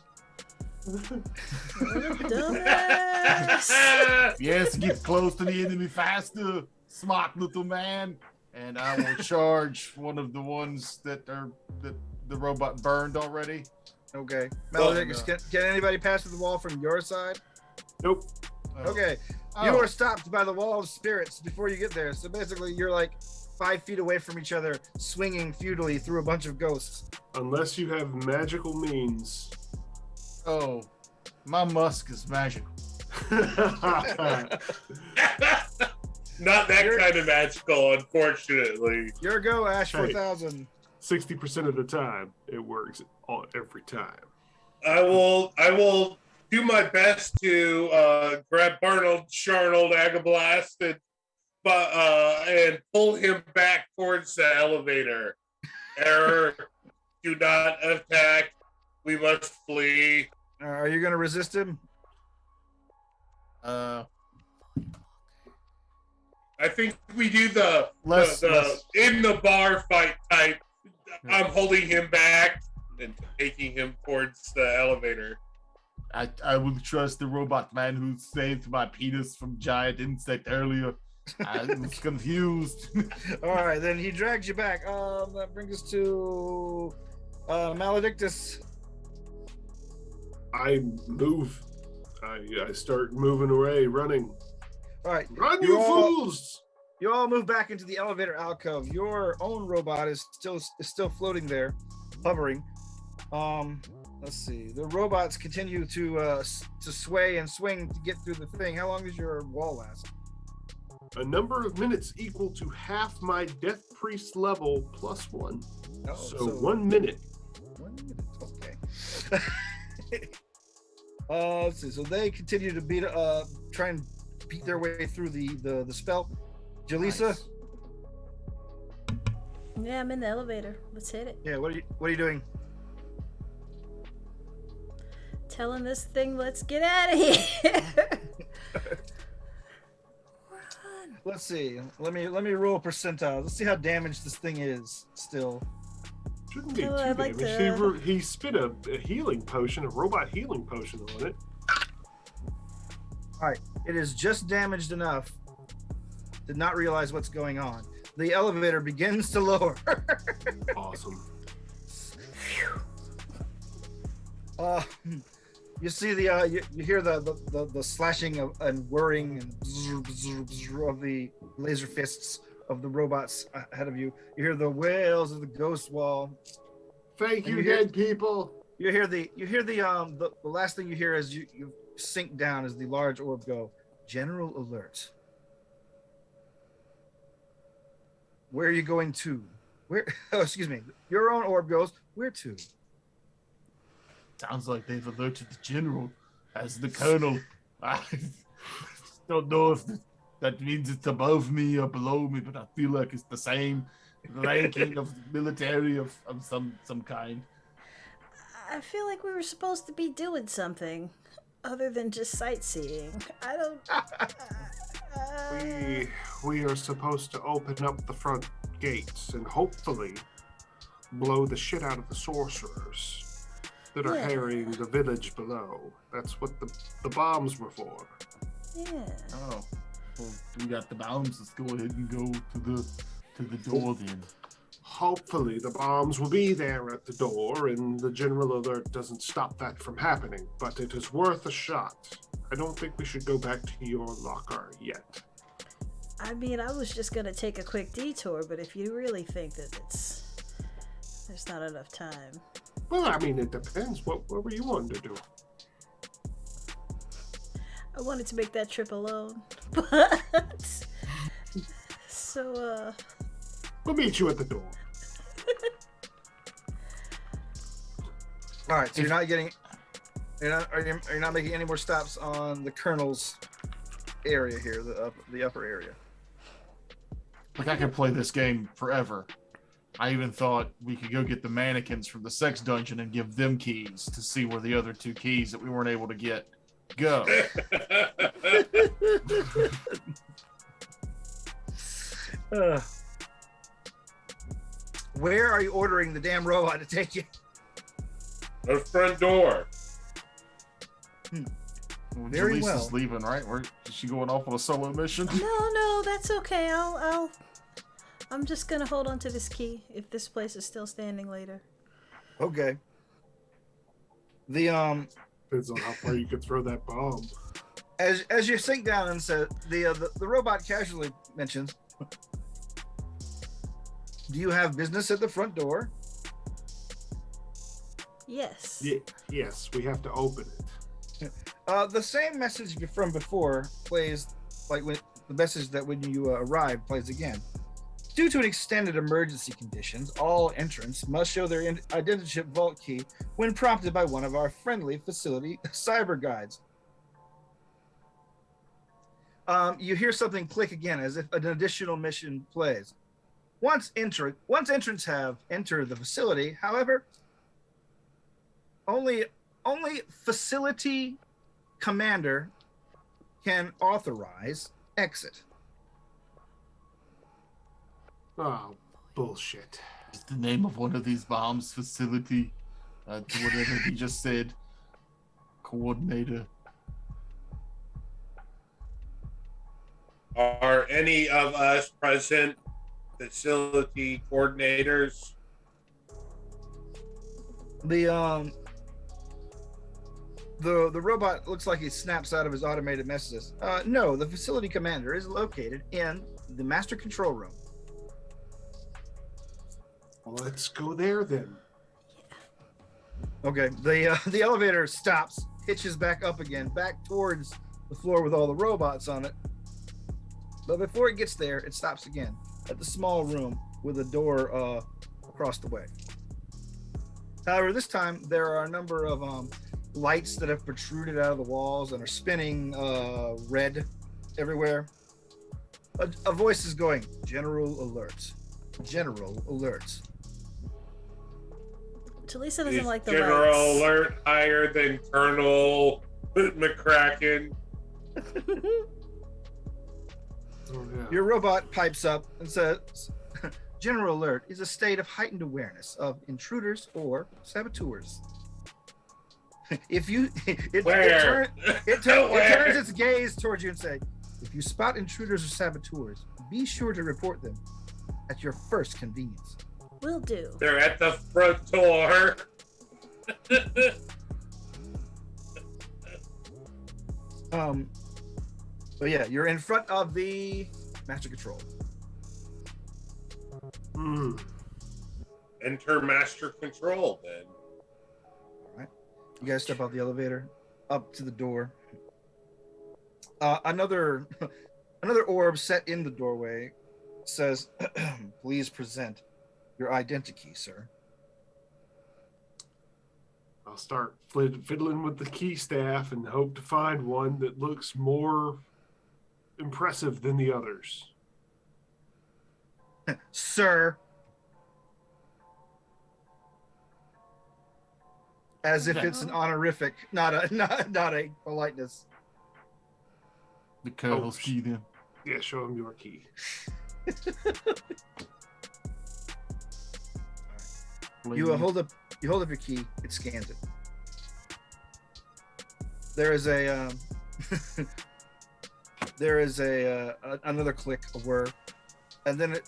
Dumbass! Yes, get close to the enemy faster, smart little man. And I will charge one of the ones that the robot burned already. Okay. Well, Maledictus, can anybody pass through the wall from your side? Nope. Okay. Oh. You are stopped by the wall of spirits before you get there. So basically, you're like 5 feet away from each other, swinging futilely through a bunch of ghosts. Unless you have magical means. Oh, my musk is magical. Not that You're- kind of magical, unfortunately. Your go, Ash Hey. 4000. 60% of the time, it works every time. I will do my best to grab Barnold, Charnold, Agablast, and pull him back towards the elevator. Error. Do not attack. We must flee. Are you going to resist him? I think we do the Less- in the bar fight type. I'm holding him back and taking him towards the elevator. I would trust the robot man who saved my penis from giant insect earlier. I was confused. All right, then he drags you back. That brings us to Maledictus. I move. I start moving away, running. All right, Run, You you all- fools! you all move back into the elevator alcove. Your own robot is still floating there, hovering. Let's see. The robots continue to sway and swing to get through the thing. How long does your wall last? A number of minutes equal to half my Death Priest level plus 1. Oh, so 1 minute. 1 minute. Okay. Let's see. So they continue to try and beat their way through the spell. Jaleesa. Nice. Yeah, I'm in the elevator. Let's hit it. Yeah. What are you doing? Telling this thing, let's get out of here. Run. Let's see. Let me roll percentiles. Let's see how damaged this thing is still. Shouldn't be Oh, too I'd like damaged. He spit a healing potion, a robot healing potion on it. All right. It is just damaged enough. Did not realize what's going on. The elevator begins to lower. Awesome. You see you hear the slashing and whirring and bzzz, bzzz, bzzz of the laser fists of the robots ahead of you. You hear the wails of the ghost wall. Thank And you, you hear- dead people. You hear the last thing you hear as you sink down as the large orb go, general alert. Where are you going to? Where? Oh, excuse me. Your own orb goes. Where to? Sounds like they've alerted the general as the colonel. I don't know if that means it's above me or below me, but I feel like it's the same ranking of military of some kind. I feel like we were supposed to be doing something other than just sightseeing. I don't. We are supposed to open up the front gates and hopefully blow the shit out of the sorcerers that are harrying the village below. That's what the bombs were for. Yeah. Oh, well, we got the bombs. Let's go ahead and go to the door then. Hopefully the bombs will be there at the door and the general alert doesn't stop that from happening, but it is worth a shot. I don't think we should go back to your locker yet. I mean, I was just gonna take a quick detour, but if you really think that there's not enough time. Well, I mean, it depends. What were you wanting to do? I wanted to make that trip alone, but so We'll meet you at the door. All right. So are you not making any more stops on the colonel's area here, the upper area? Like, I could play this game forever. I even thought we could go get the mannequins from the sex dungeon and give them keys to see where the other 2 keys that we weren't able to get go. Where are you ordering the damn robot to take you? The front door. Very Jaleesa well. is leaving, right? Is she going off on a solo mission? no, that's okay. I'm just gonna hold on to this key if this place is still standing later. Okay. The Depends on how far you could throw that bomb. as you sink down and said the robot casually mentions, do you have business at the front door? Yes. Yes, we have to open it. The same message from before plays, like when the message that when you arrive plays again. Due to an extended emergency conditions, all entrants must show their identity vault key when prompted by one of our friendly facility cyber guides. You hear something click again as if an additional mission plays. Once entrants have entered the facility, however, only facility commander can authorize exit. Oh, bullshit. Is the name of one of these bombs facility? Whatever he just said. Coordinator. Are any of us present facility coordinators? The robot looks like he snaps out of his automated messages. No, the facility commander is located in the master control room. Well, let's go there then. Okay, the elevator stops, hitches back up again, back towards the floor with all the robots on it. But before it gets there, it stops again at the small room with a door across the way. However, this time there are a number of lights that have protruded out of the walls and are spinning red everywhere. A voice is going, "General alert. General alert." Jaleesa doesn't Is like the General lights. Alert higher than Colonel McCracken? Oh, yeah. Your robot pipes up and says, "General alert is a state of heightened awareness of intruders or saboteurs. If you, it Where? it turns its gaze towards you and say, if you spot intruders or saboteurs, be sure to report them at your first convenience." Will do. They're at the front door. But yeah, you're in front of the master control. Enter master control then. All right, you guys step out the elevator, up to the door. Another orb set in the doorway says, "Please present your identity, sir." I'll start fiddling with the key staff and hope to find one that looks more impressive than the others. Sir. As if it's an honorific, not a politeness. The Colonel's Oh, key then. Yeah, show him your key. You hold up your key. It scans it. There is a another click, a whir, and then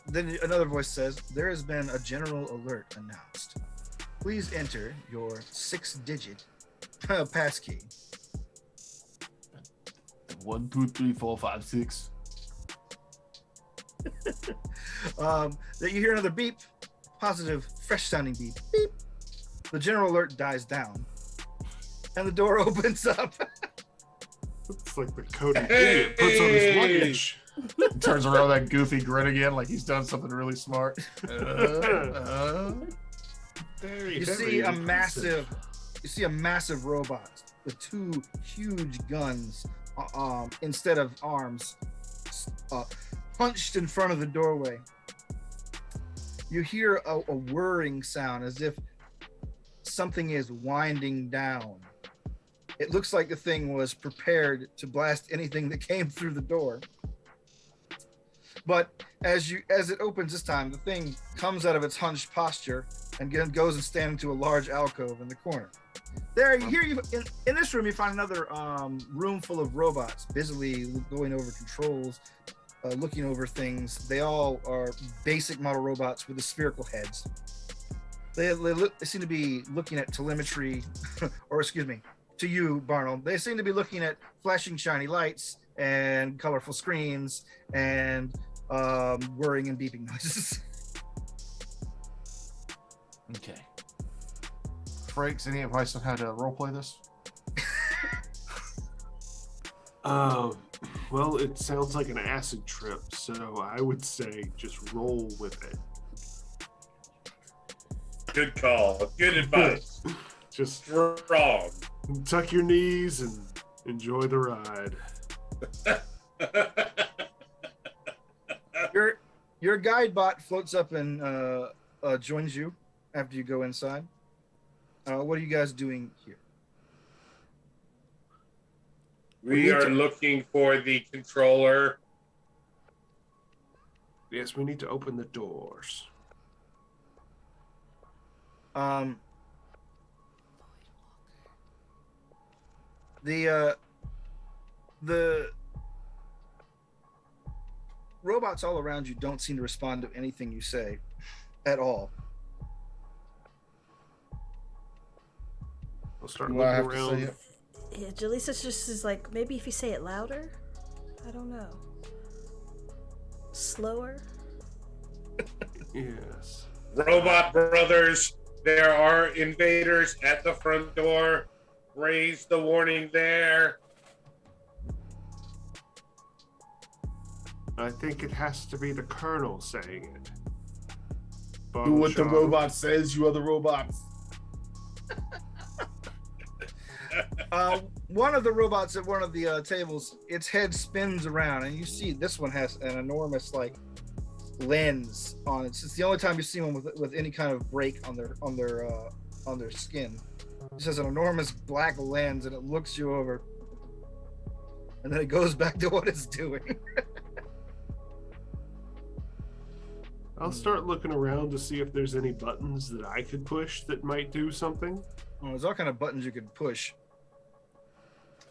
another voice says, "There has been a general alert announced. Please enter your 6-digit passkey." 1, 2, 3, 4, 5, 6. Then you hear another beep, positive, fresh sounding beep. Beep. The general alert dies down, and the door opens up. It's like the coding idiot puts on his luggage. He turns around with that goofy grin again, like he's done something really smart. Very, You very see a impressive. massive robot with 2 huge guns, instead of arms, hunched in front of the doorway. You hear a whirring sound as if something is winding down. It looks like the thing was prepared to blast anything that came through the door. But as it opens this time, the thing comes out of its hunched posture and goes and stands into a large alcove in the corner. There, in this room, you find another room full of robots busily going over controls, looking over things. They all are basic model robots with the spherical heads. They seem to be looking at telemetry, or excuse me, to you, Barnell. They seem to be looking at flashing shiny lights and colorful screens and whirring and beeping noises. Okay. Frakes, any advice on how to roleplay this? Well, it sounds like an acid trip, so I would say just roll with it. Good call. Good advice. Just Strong. tuck your knees and enjoy the ride. Your guide bot floats up and joins you after you go inside. What are you guys doing here? We are looking for the controller. Yes, we need to open the doors. The robots all around you don't seem to respond to anything you say at all. I'll start Do I looking have to say around. it? Yeah, Jaleesa just is like, maybe if you say it louder? I don't know. Slower? Yes. Robot brothers, there are invaders at the front door. Raise the warning there. I think it has to be the Colonel saying it. Do what the Bombshell. robot says, you other robots. One of the robots at one of the tables, its head spins around, and you see this one has an enormous like lens on it. It's the only time you see one with any kind of break on their skin. It just has an enormous black lens, and it looks you over, and then it goes back to what it's doing. I'll start looking around to see if there's any buttons that I could push that might do something. Well, there's all kind of buttons you could push.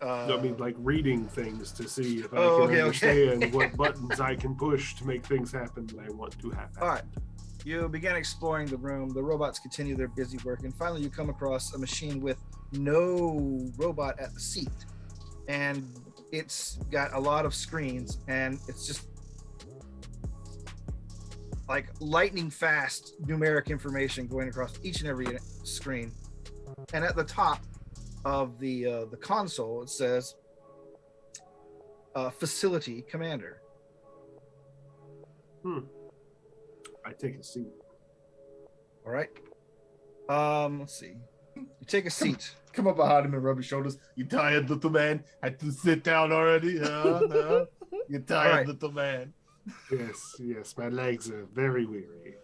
I mean, like reading things to see if I Oh, can okay, okay. understand what buttons I can push to make things happen that I want to happen. All right. You begin exploring the room. The robots continue their busy work, and finally you come across a machine with no robot at the seat, and it's got a lot of screens, and it's just like lightning fast numeric information going across each and every screen. And at the top of the console, it says facility commander. I take a seat. All right. Let's see. You take a seat. Come up behind him and rub his shoulders. You tired, little man? Had to sit down already? Huh? You tired, right. little man? Yes, my legs are very weary.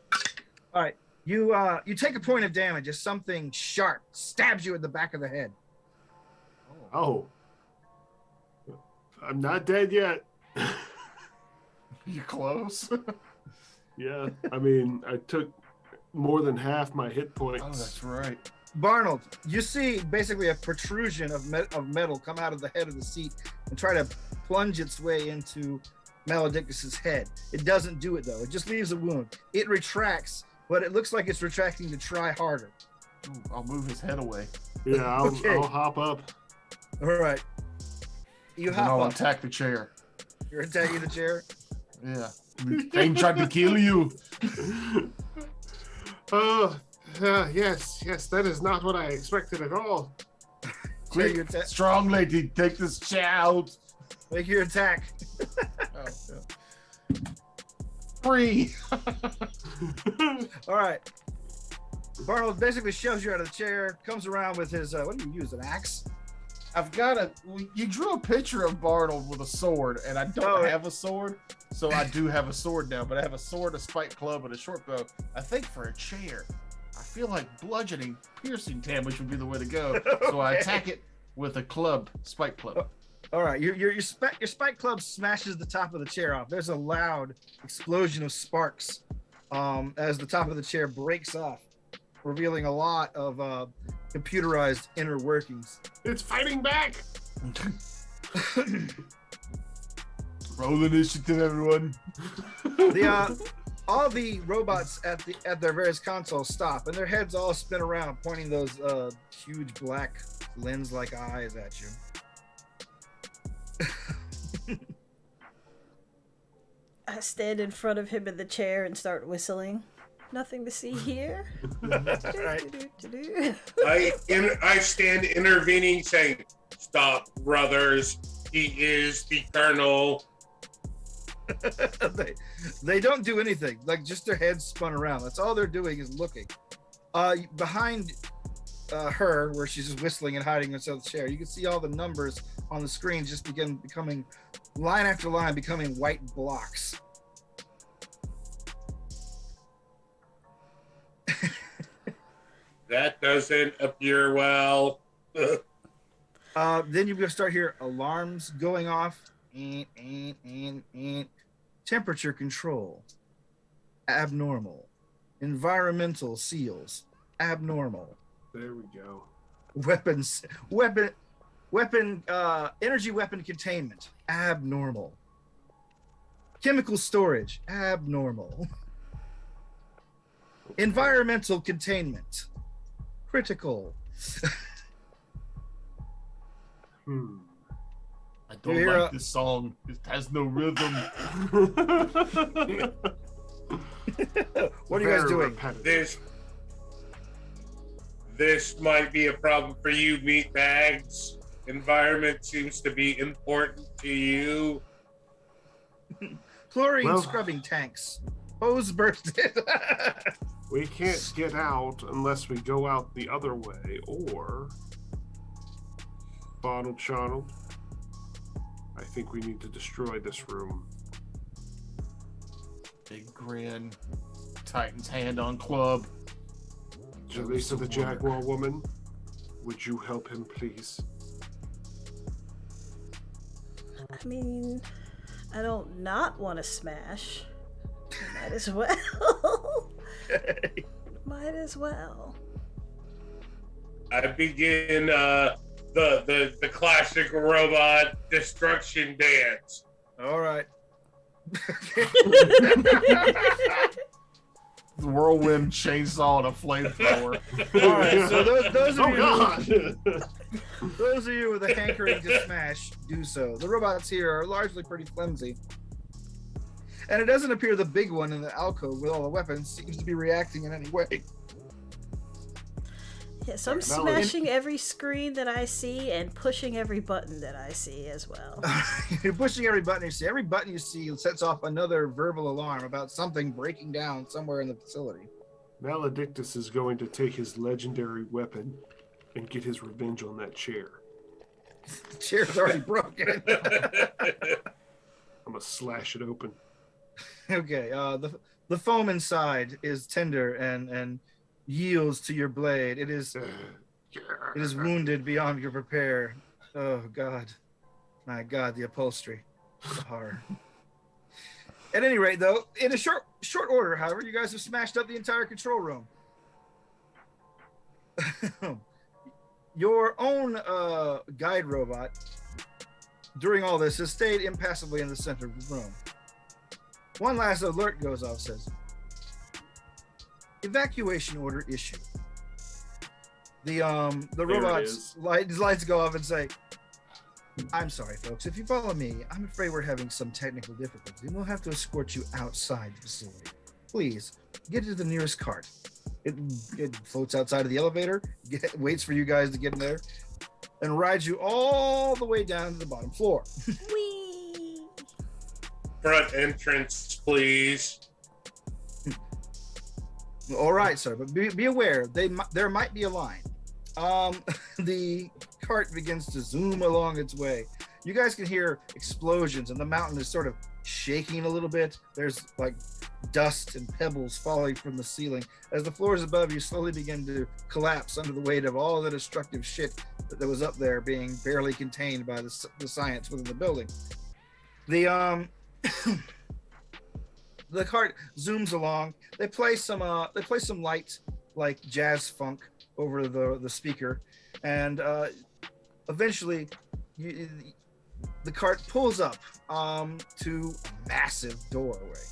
All right. You take a point of damage as something sharp stabs you in the back of the head. Oh. I'm not dead yet. You close? Yeah, I mean, I took more than half my hit points. Oh, that's right. Barnold, you see basically a protrusion of metal come out of the head of the seat and try to plunge its way into Maledictus's head. It doesn't do it though. It just leaves a wound. It retracts, but it looks like it's retracting to try harder. Ooh, I'll move his head away. Yeah, Okay. I'll hop up. All right. You And hop I'll up. attack the chair. You're attacking the chair. Yeah. Thing tried to kill you. Yes, that is not what I expected at all. Make your, Quick, strong lady, take this chair out. make your attack. Oh, yeah. 3. All right. Barnold basically shoves you out of the chair, comes around with his, what do you use, an axe? I've got you drew a picture of Barnold with a sword, and I don't have a sword, so I do have a sword now, but I have a sword, a spike club, and a short bow. I think for a chair, I feel like bludgeoning, piercing damage would be the way to go, so I attack it with a club, spike club. All right, your spike club smashes the top of the chair off. There's a loud explosion of sparks as the top of the chair breaks off, revealing a lot of computerized inner workings. It's fighting back. Roll initiative, everyone. All the robots at their various consoles stop, and their heads all spin around, pointing those huge black lens-like eyes at you. I stand in front of him in the chair and start whistling. Nothing to see here. Right. I stand intervening, saying, "Stop, brothers. He is the Colonel." They don't do anything. Like just their heads spun around. That's all they're doing is looking. Behind her, where she's just whistling and hiding herself in the chair, you can see all the numbers on the screen just becoming line after line, becoming white blocks. That doesn't appear well. Then you're gonna start hear alarms going off. Temperature control, abnormal. Environmental seals, abnormal. There we go. Energy weapon containment, abnormal. Chemical storage, abnormal. Environmental containment, critical. I don't like this song. It has no rhythm. What are you guys doing? This might be a problem for you, meatbags. Environment seems to be important to you. Chlorine scrubbing tanks. Hose bursted. We can't get out unless we go out the other way, or Bonald Shonald, I think we need to destroy this room. Big grin. Titan's hand on club. Jalisa the Jaguar woman, would you help him, please? I mean, I don't not want to smash. Might as well. Might as well. I begin the classic robot destruction dance. All right. The whirlwind chainsaw and a flamethrower. All right. So those of you, God! those of you with a hankering to smash, do so. The robots here are largely pretty flimsy, and it doesn't appear the big one in the alcove with all the weapons seems to be reacting in any way. Yeah, so I'm Now let's- smashing every screen that I see and pushing every button that I see as well. You're pushing every button you see. Every button you see sets off another verbal alarm about something breaking down somewhere in the facility. Maledictus is going to take his legendary weapon and get his revenge on that chair. The chair's already broken. I'm gonna slash it open. Okay, the foam inside is tender and yields to your blade. It is wounded beyond your repair. Oh God, my God, the upholstery, the horror. At any rate, though, in a short order, however, you guys have smashed up the entire control room. Your own guide robot, during all this, has stayed impassively in the center of the room. One last alert goes off, says, evacuation order issued. The robot's lights go off and say, I'm sorry, folks. If you follow me, I'm afraid we're having some technical difficulty, and we'll have to escort you outside the facility. Please, get to the nearest cart. It floats outside of the elevator, waits for you guys to get in there, and rides you all the way down to the bottom floor. Whee! Front entrance, please. All right, sir, but be aware, there might be a line. The cart begins to zoom along its way. You guys can hear explosions, and the mountain is sort of shaking a little bit. There's like dust and pebbles falling from the ceiling as the floors above you slowly begin to collapse under the weight of all the destructive shit that was up there being barely contained by the science within the building. The the cart zooms along. They play some light like jazz funk over the speaker, and eventually the cart pulls up to a massive doorway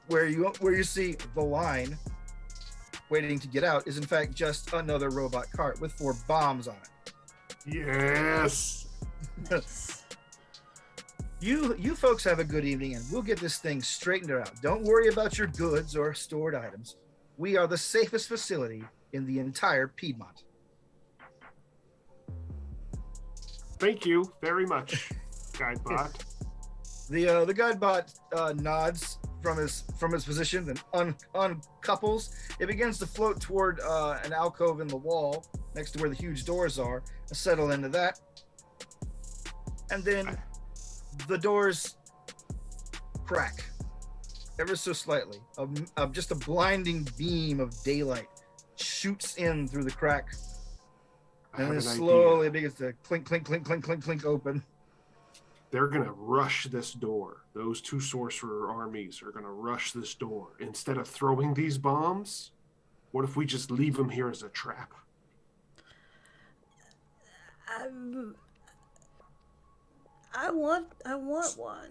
where you see the line waiting to get out is in fact just another robot cart with 4 bombs on it. Yes. You folks have a good evening, and we'll get this thing straightened out. Don't worry about your goods or stored items. We are the safest facility in the entire Piedmont. Thank you very much, Guidebot. The Guidebot nods from his position and uncouples. It begins to float toward an alcove in the wall next to where the huge doors are, and settle into that. And then the doors crack ever so slightly. Just a blinding beam of daylight shoots in through the crack, and then slowly begins to clink, clink, clink, clink, clink, clink open. They're gonna rush this door. Those 2 sorcerer armies are gonna rush this door. Instead of throwing these bombs, what if we just leave them here as a trap? I want one.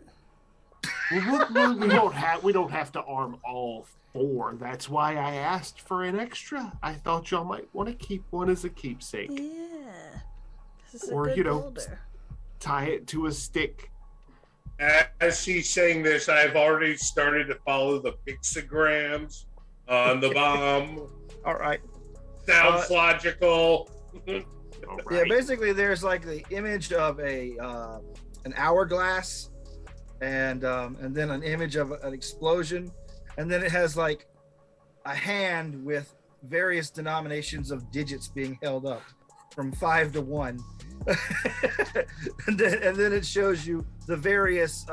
We don't have to arm all 4. That's why I asked for an extra. I thought y'all might want to keep one as a keepsake. Yeah. This is Or, a good holder. Tie it to a stick. As she's saying this, I've already started to follow the pixograms on the bomb. All right. Sounds logical. All right. Yeah, basically there's like the image of an hourglass, and then an image of an explosion, and then it has like a hand with various denominations of digits being held up from 5 to 1. and then it shows you the various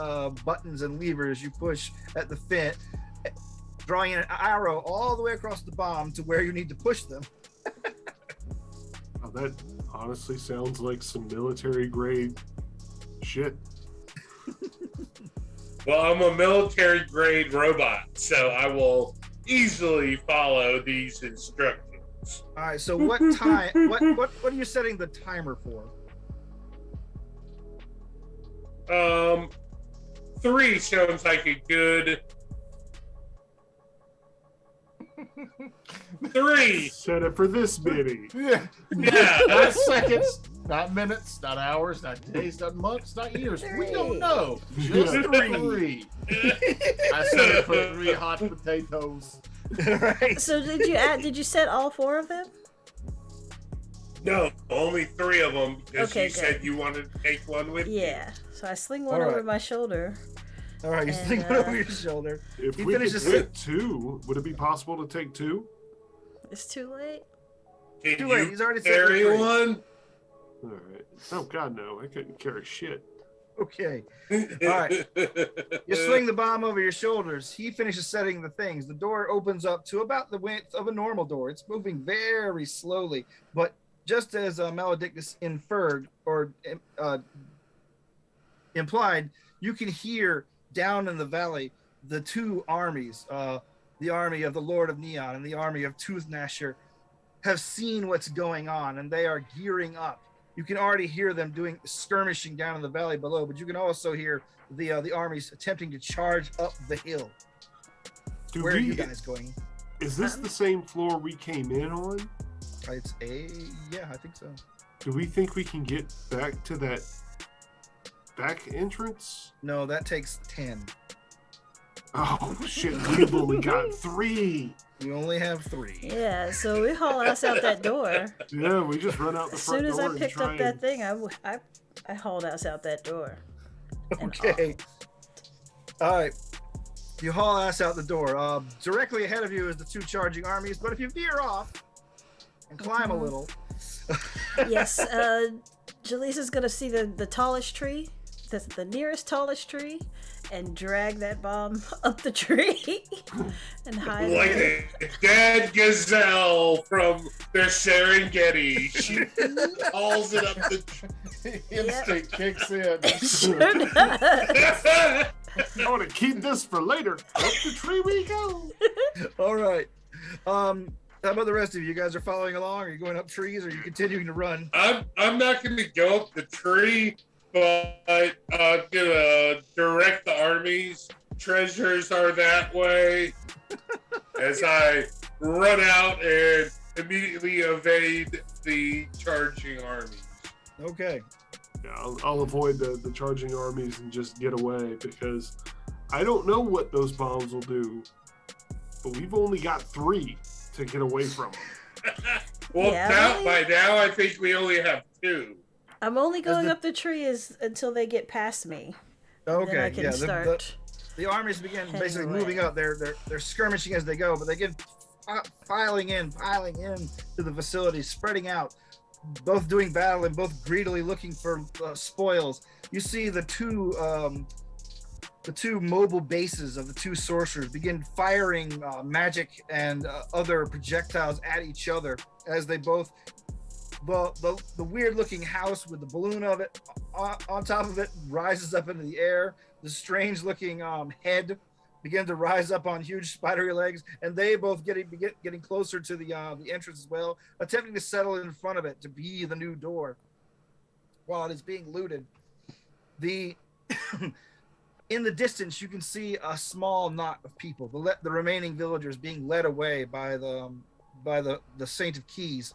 buttons and levers you push at the fin, drawing an arrow all the way across the bomb to where you need to push them. Oh, that honestly sounds like some military grade shit. Well, I'm a military grade robot, so I will easily follow these instructions. All right, so what time what are you setting the timer for? 3 sounds like a good 3. Set it for this many. Yeah. Yeah. Not seconds, not minutes, not hours, not days, not months, not years. We don't know. Just Yeah. 3. I set it for 3 hot potatoes. Right. So did you set all 4 of them? No, only 3 of them because Okay, you said you wanted to take one with you. Yeah. So I sling one All right. over my shoulder. All right, you And, sling one over your shoulder. If He we could finishes fit 2, would it be possible to take 2? It's too late. Can Too late. you He's already said carry 3. one? All right. Oh God, no! I couldn't carry shit. Okay. right. You swing the bomb over your shoulders. He finishes setting the things. The door opens up to about the width of a normal door. It's moving very slowly, but just as Maledictus inferred or implied, you can hear down in the valley the 2 armies, the army of the Lord of Neon and the army of Tooth Gnasher, have seen what's going on, and they are gearing up. You can already hear them doing skirmishing down in the valley below, but you can also hear the armies attempting to charge up the hill. Where are you guys going? Is this the same floor we came in on? Yeah, I think so. Do we think we can get back to that back entrance? No, that takes 10. Oh shit! We've only got 3. You only have 3. Yeah, so we haul ass out that door. Yeah, we just run out the As front soon as door I and picked try up that and- thing, I hauled ass out that door. And Okay. All right. You haul ass out the door. Directly ahead of you is the 2 charging armies, but if you veer off and climb a little. Yes, Jaleesa's gonna see the tallest tree, the nearest tallest tree, and drag that bomb up the tree and hide Like it. a dead gazelle from the Serengeti. She hauls it up the Instinct kicks in. Sure does. I want to keep this for later. Up the tree we go. All right. How about the rest of you? You guys are following along? Are you going up trees? Or are you continuing to run? I'm not going to go up the tree, but I'm gonna direct the armies. Treasures are that way. As I run out and immediately evade the charging armies. Okay. Yeah, I'll avoid the charging armies and just get away because I don't know what those bombs will do. But we've only got 3 to get away from them. Well, Yeah, by now I think we only have 2. I'm only going up the tree until they get past me. Okay. Then I can yeah. start. The armies begin heading basically away. moving up. They're skirmishing as they go, but they get piling in to the facility, spreading out, both doing battle and both greedily looking for spoils. You see the 2 mobile bases of the 2 sorcerers begin firing magic and other projectiles at each other as they both. The weird looking house with the balloon of it on top of it rises up into the air. The strange looking head begins to rise up on huge spidery legs, and they both getting closer to the entrance as well, attempting to settle in front of it to be the new door while it is being looted. In the distance, you can see a small knot of people, the remaining villagers being led away by the Saint of Keys,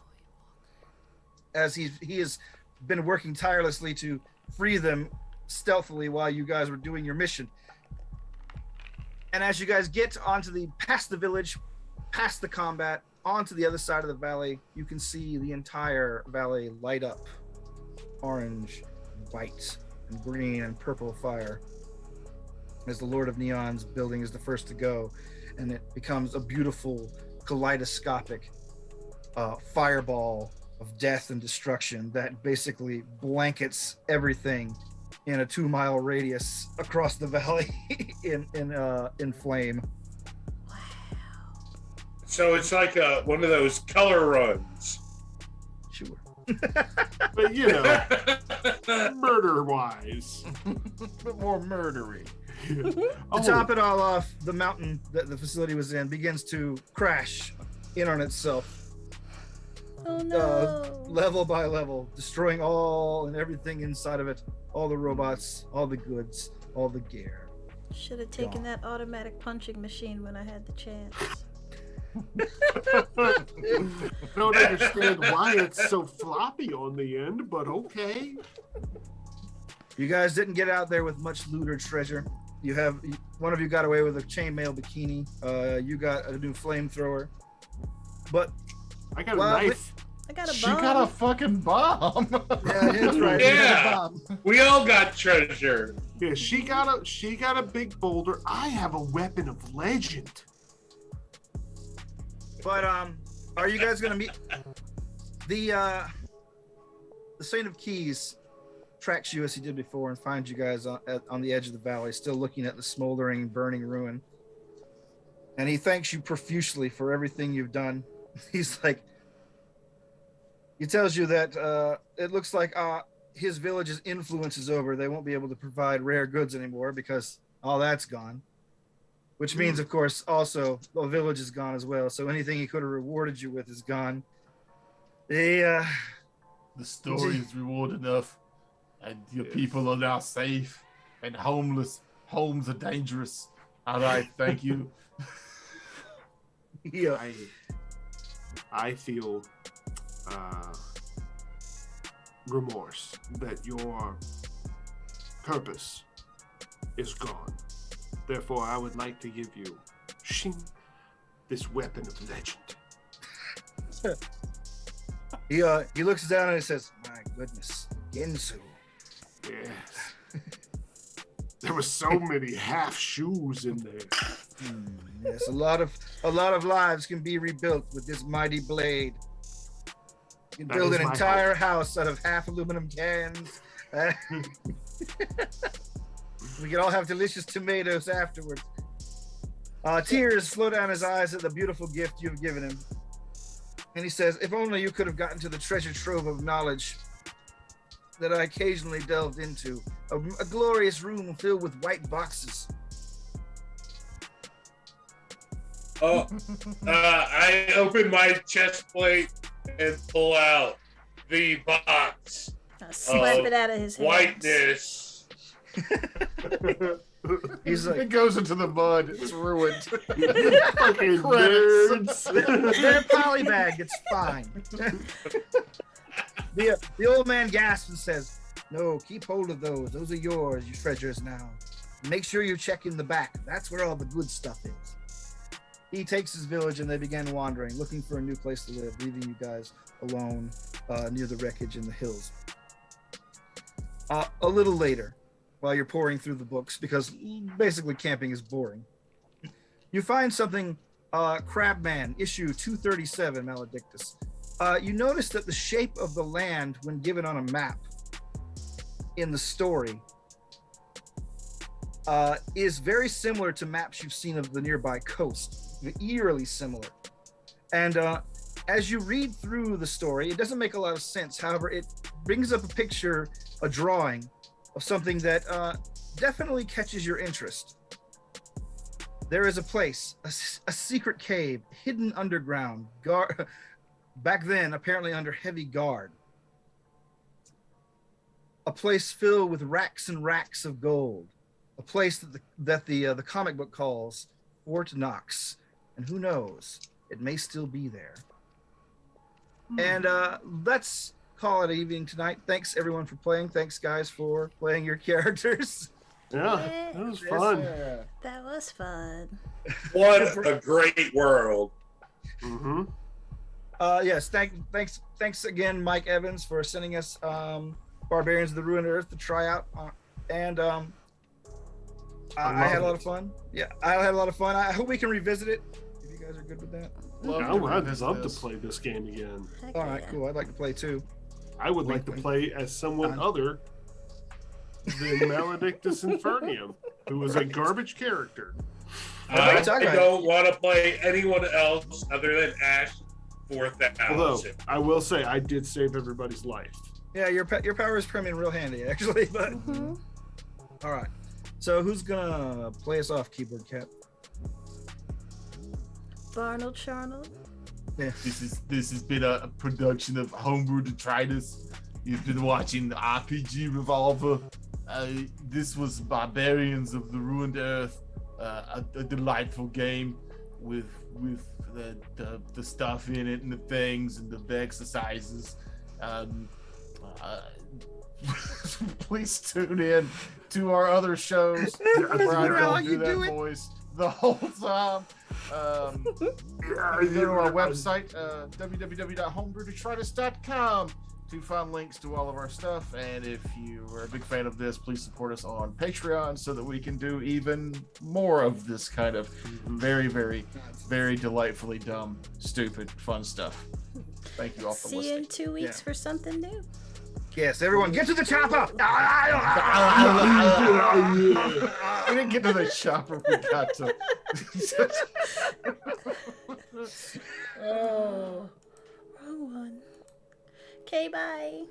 as he has been working tirelessly to free them stealthily while you guys were doing your mission. And as you guys get past the village, past the combat, onto the other side of the valley, you can see the entire valley light up. Orange, white, and green, and purple fire. As the Lord of Neon's building is the first to go, and it becomes a beautiful kaleidoscopic fireball of death and destruction that basically blankets everything in a 2-mile radius across the valley in flame. So it's like one of those color runs. Sure. But you know, murder-wise. But more murdery. To top it all off, the mountain that the facility was in begins to crash in on itself. Oh no! Level by level, destroying all and everything inside of it. All the robots, all the goods, all the gear. Should have taken that automatic punching machine when I had the chance. Don't understand why it's so floppy on the end, but okay. You guys didn't get out there with much loot or treasure. One of you got away with a chainmail bikini. You got a new flamethrower. But I got a knife. I got a She bomb. got a fucking bomb. Yeah, that's right. Yeah. We all got treasure. Yeah, she got a big boulder. I have a weapon of legend. But are you guys gonna meet the Saint of Keys? Tracks you as he did before and finds you guys on the edge of the valley, still looking at the smoldering, burning ruin. And he thanks you profusely for everything you've done. He's like, he tells you that it looks like his village's influence is over. They won't be able to provide rare goods anymore because all that's gone. Which means, of course, also the village is gone as well. So anything he could have rewarded you with is gone. The story is reward enough. And your people are now safe and homeless. Homes are dangerous. All right, thank you. Yeah. I feel remorse that your purpose is gone. Therefore, I would like to give you this weapon of legend. He looks down and he says, "My goodness, Ginsu." Yes. There were so many half shoes in there. Yes, a lot of lives can be rebuilt with this mighty blade. You can That build is an my entire house out of half aluminum cans. We can all have delicious tomatoes afterwards. Tears flow down his eyes at the beautiful gift you've given him. And he says, if only you could have gotten to the treasure trove of knowledge that I occasionally delved into. A glorious room filled with white boxes. I open my chest plate and pull out the box. I'll slap it out of his hands. Whiteness. He's like, It goes into the mud. It's ruined. Fucking Credits. nerds. they're polybag, it's fine. The old man gasps and says, no, keep hold of those. Those are yours, you treasures now. Make sure you check in the back. That's where all the good stuff is. He takes his village and they begin wandering, looking for a new place to live, leaving you guys alone near the wreckage in the hills. A little later, while you're pouring through the books, because basically camping is boring, you find something, Crabman, issue 237, Maledictus. You notice that the shape of the land, when given on a map in the story, is very similar to maps you've seen of the nearby coast, eerily similar. And as you read through the story, it doesn't make a lot of sense. However, it brings up a picture, a drawing of something that definitely catches your interest. There is a place, a secret cave, hidden underground, back then apparently under heavy guard. A place filled with racks and racks of gold. A place that the comic book calls Fort Knox. And who knows, it may still be there. And let's call it evening tonight. Thanks everyone for playing. Thanks guys for playing your characters. Yeah, it was fun. That was fun. What a great world. Mm-hmm. Yes, thanks again, Mike Evans, for sending us Barbarians of the Ruined Earth to try out. And I had a lot of fun. Yeah, I had a lot of fun. I hope we can revisit it if you guys are good with that. I'd love to play this game again. Heck All right, yeah. cool. I'd like to play too. I would like to play as someone other than Maledictus Infernium, who was a garbage character. I don't want to play anyone else other than Ash 4000. Although, I will say, I did save everybody's life. Yeah, your powers come in real handy, actually. But all right. So who's gonna play us off, Keyboard Cat? Barnard Charnel. Yeah. This has been a production of Homebrew Detritus. You've been watching RPG Revolver. This was Barbarians of the Ruined Earth, a delightful game with the stuff in it and the things and the exercises. Please tune in to our other shows where I don't do that voice. the whole time. You can go to our website, www.homebrewdetritus.com, to find links to all of our stuff. And if you are a big fan of this, please support us on Patreon so that we can do even more of this kind of very, very, very delightfully dumb, stupid, fun stuff. Thank you all for See you listening. in 2 weeks for something new. Yes, everyone, get to the chopper! We didn't get to the chopper. We got to. Oh, wrong one. Okay, bye.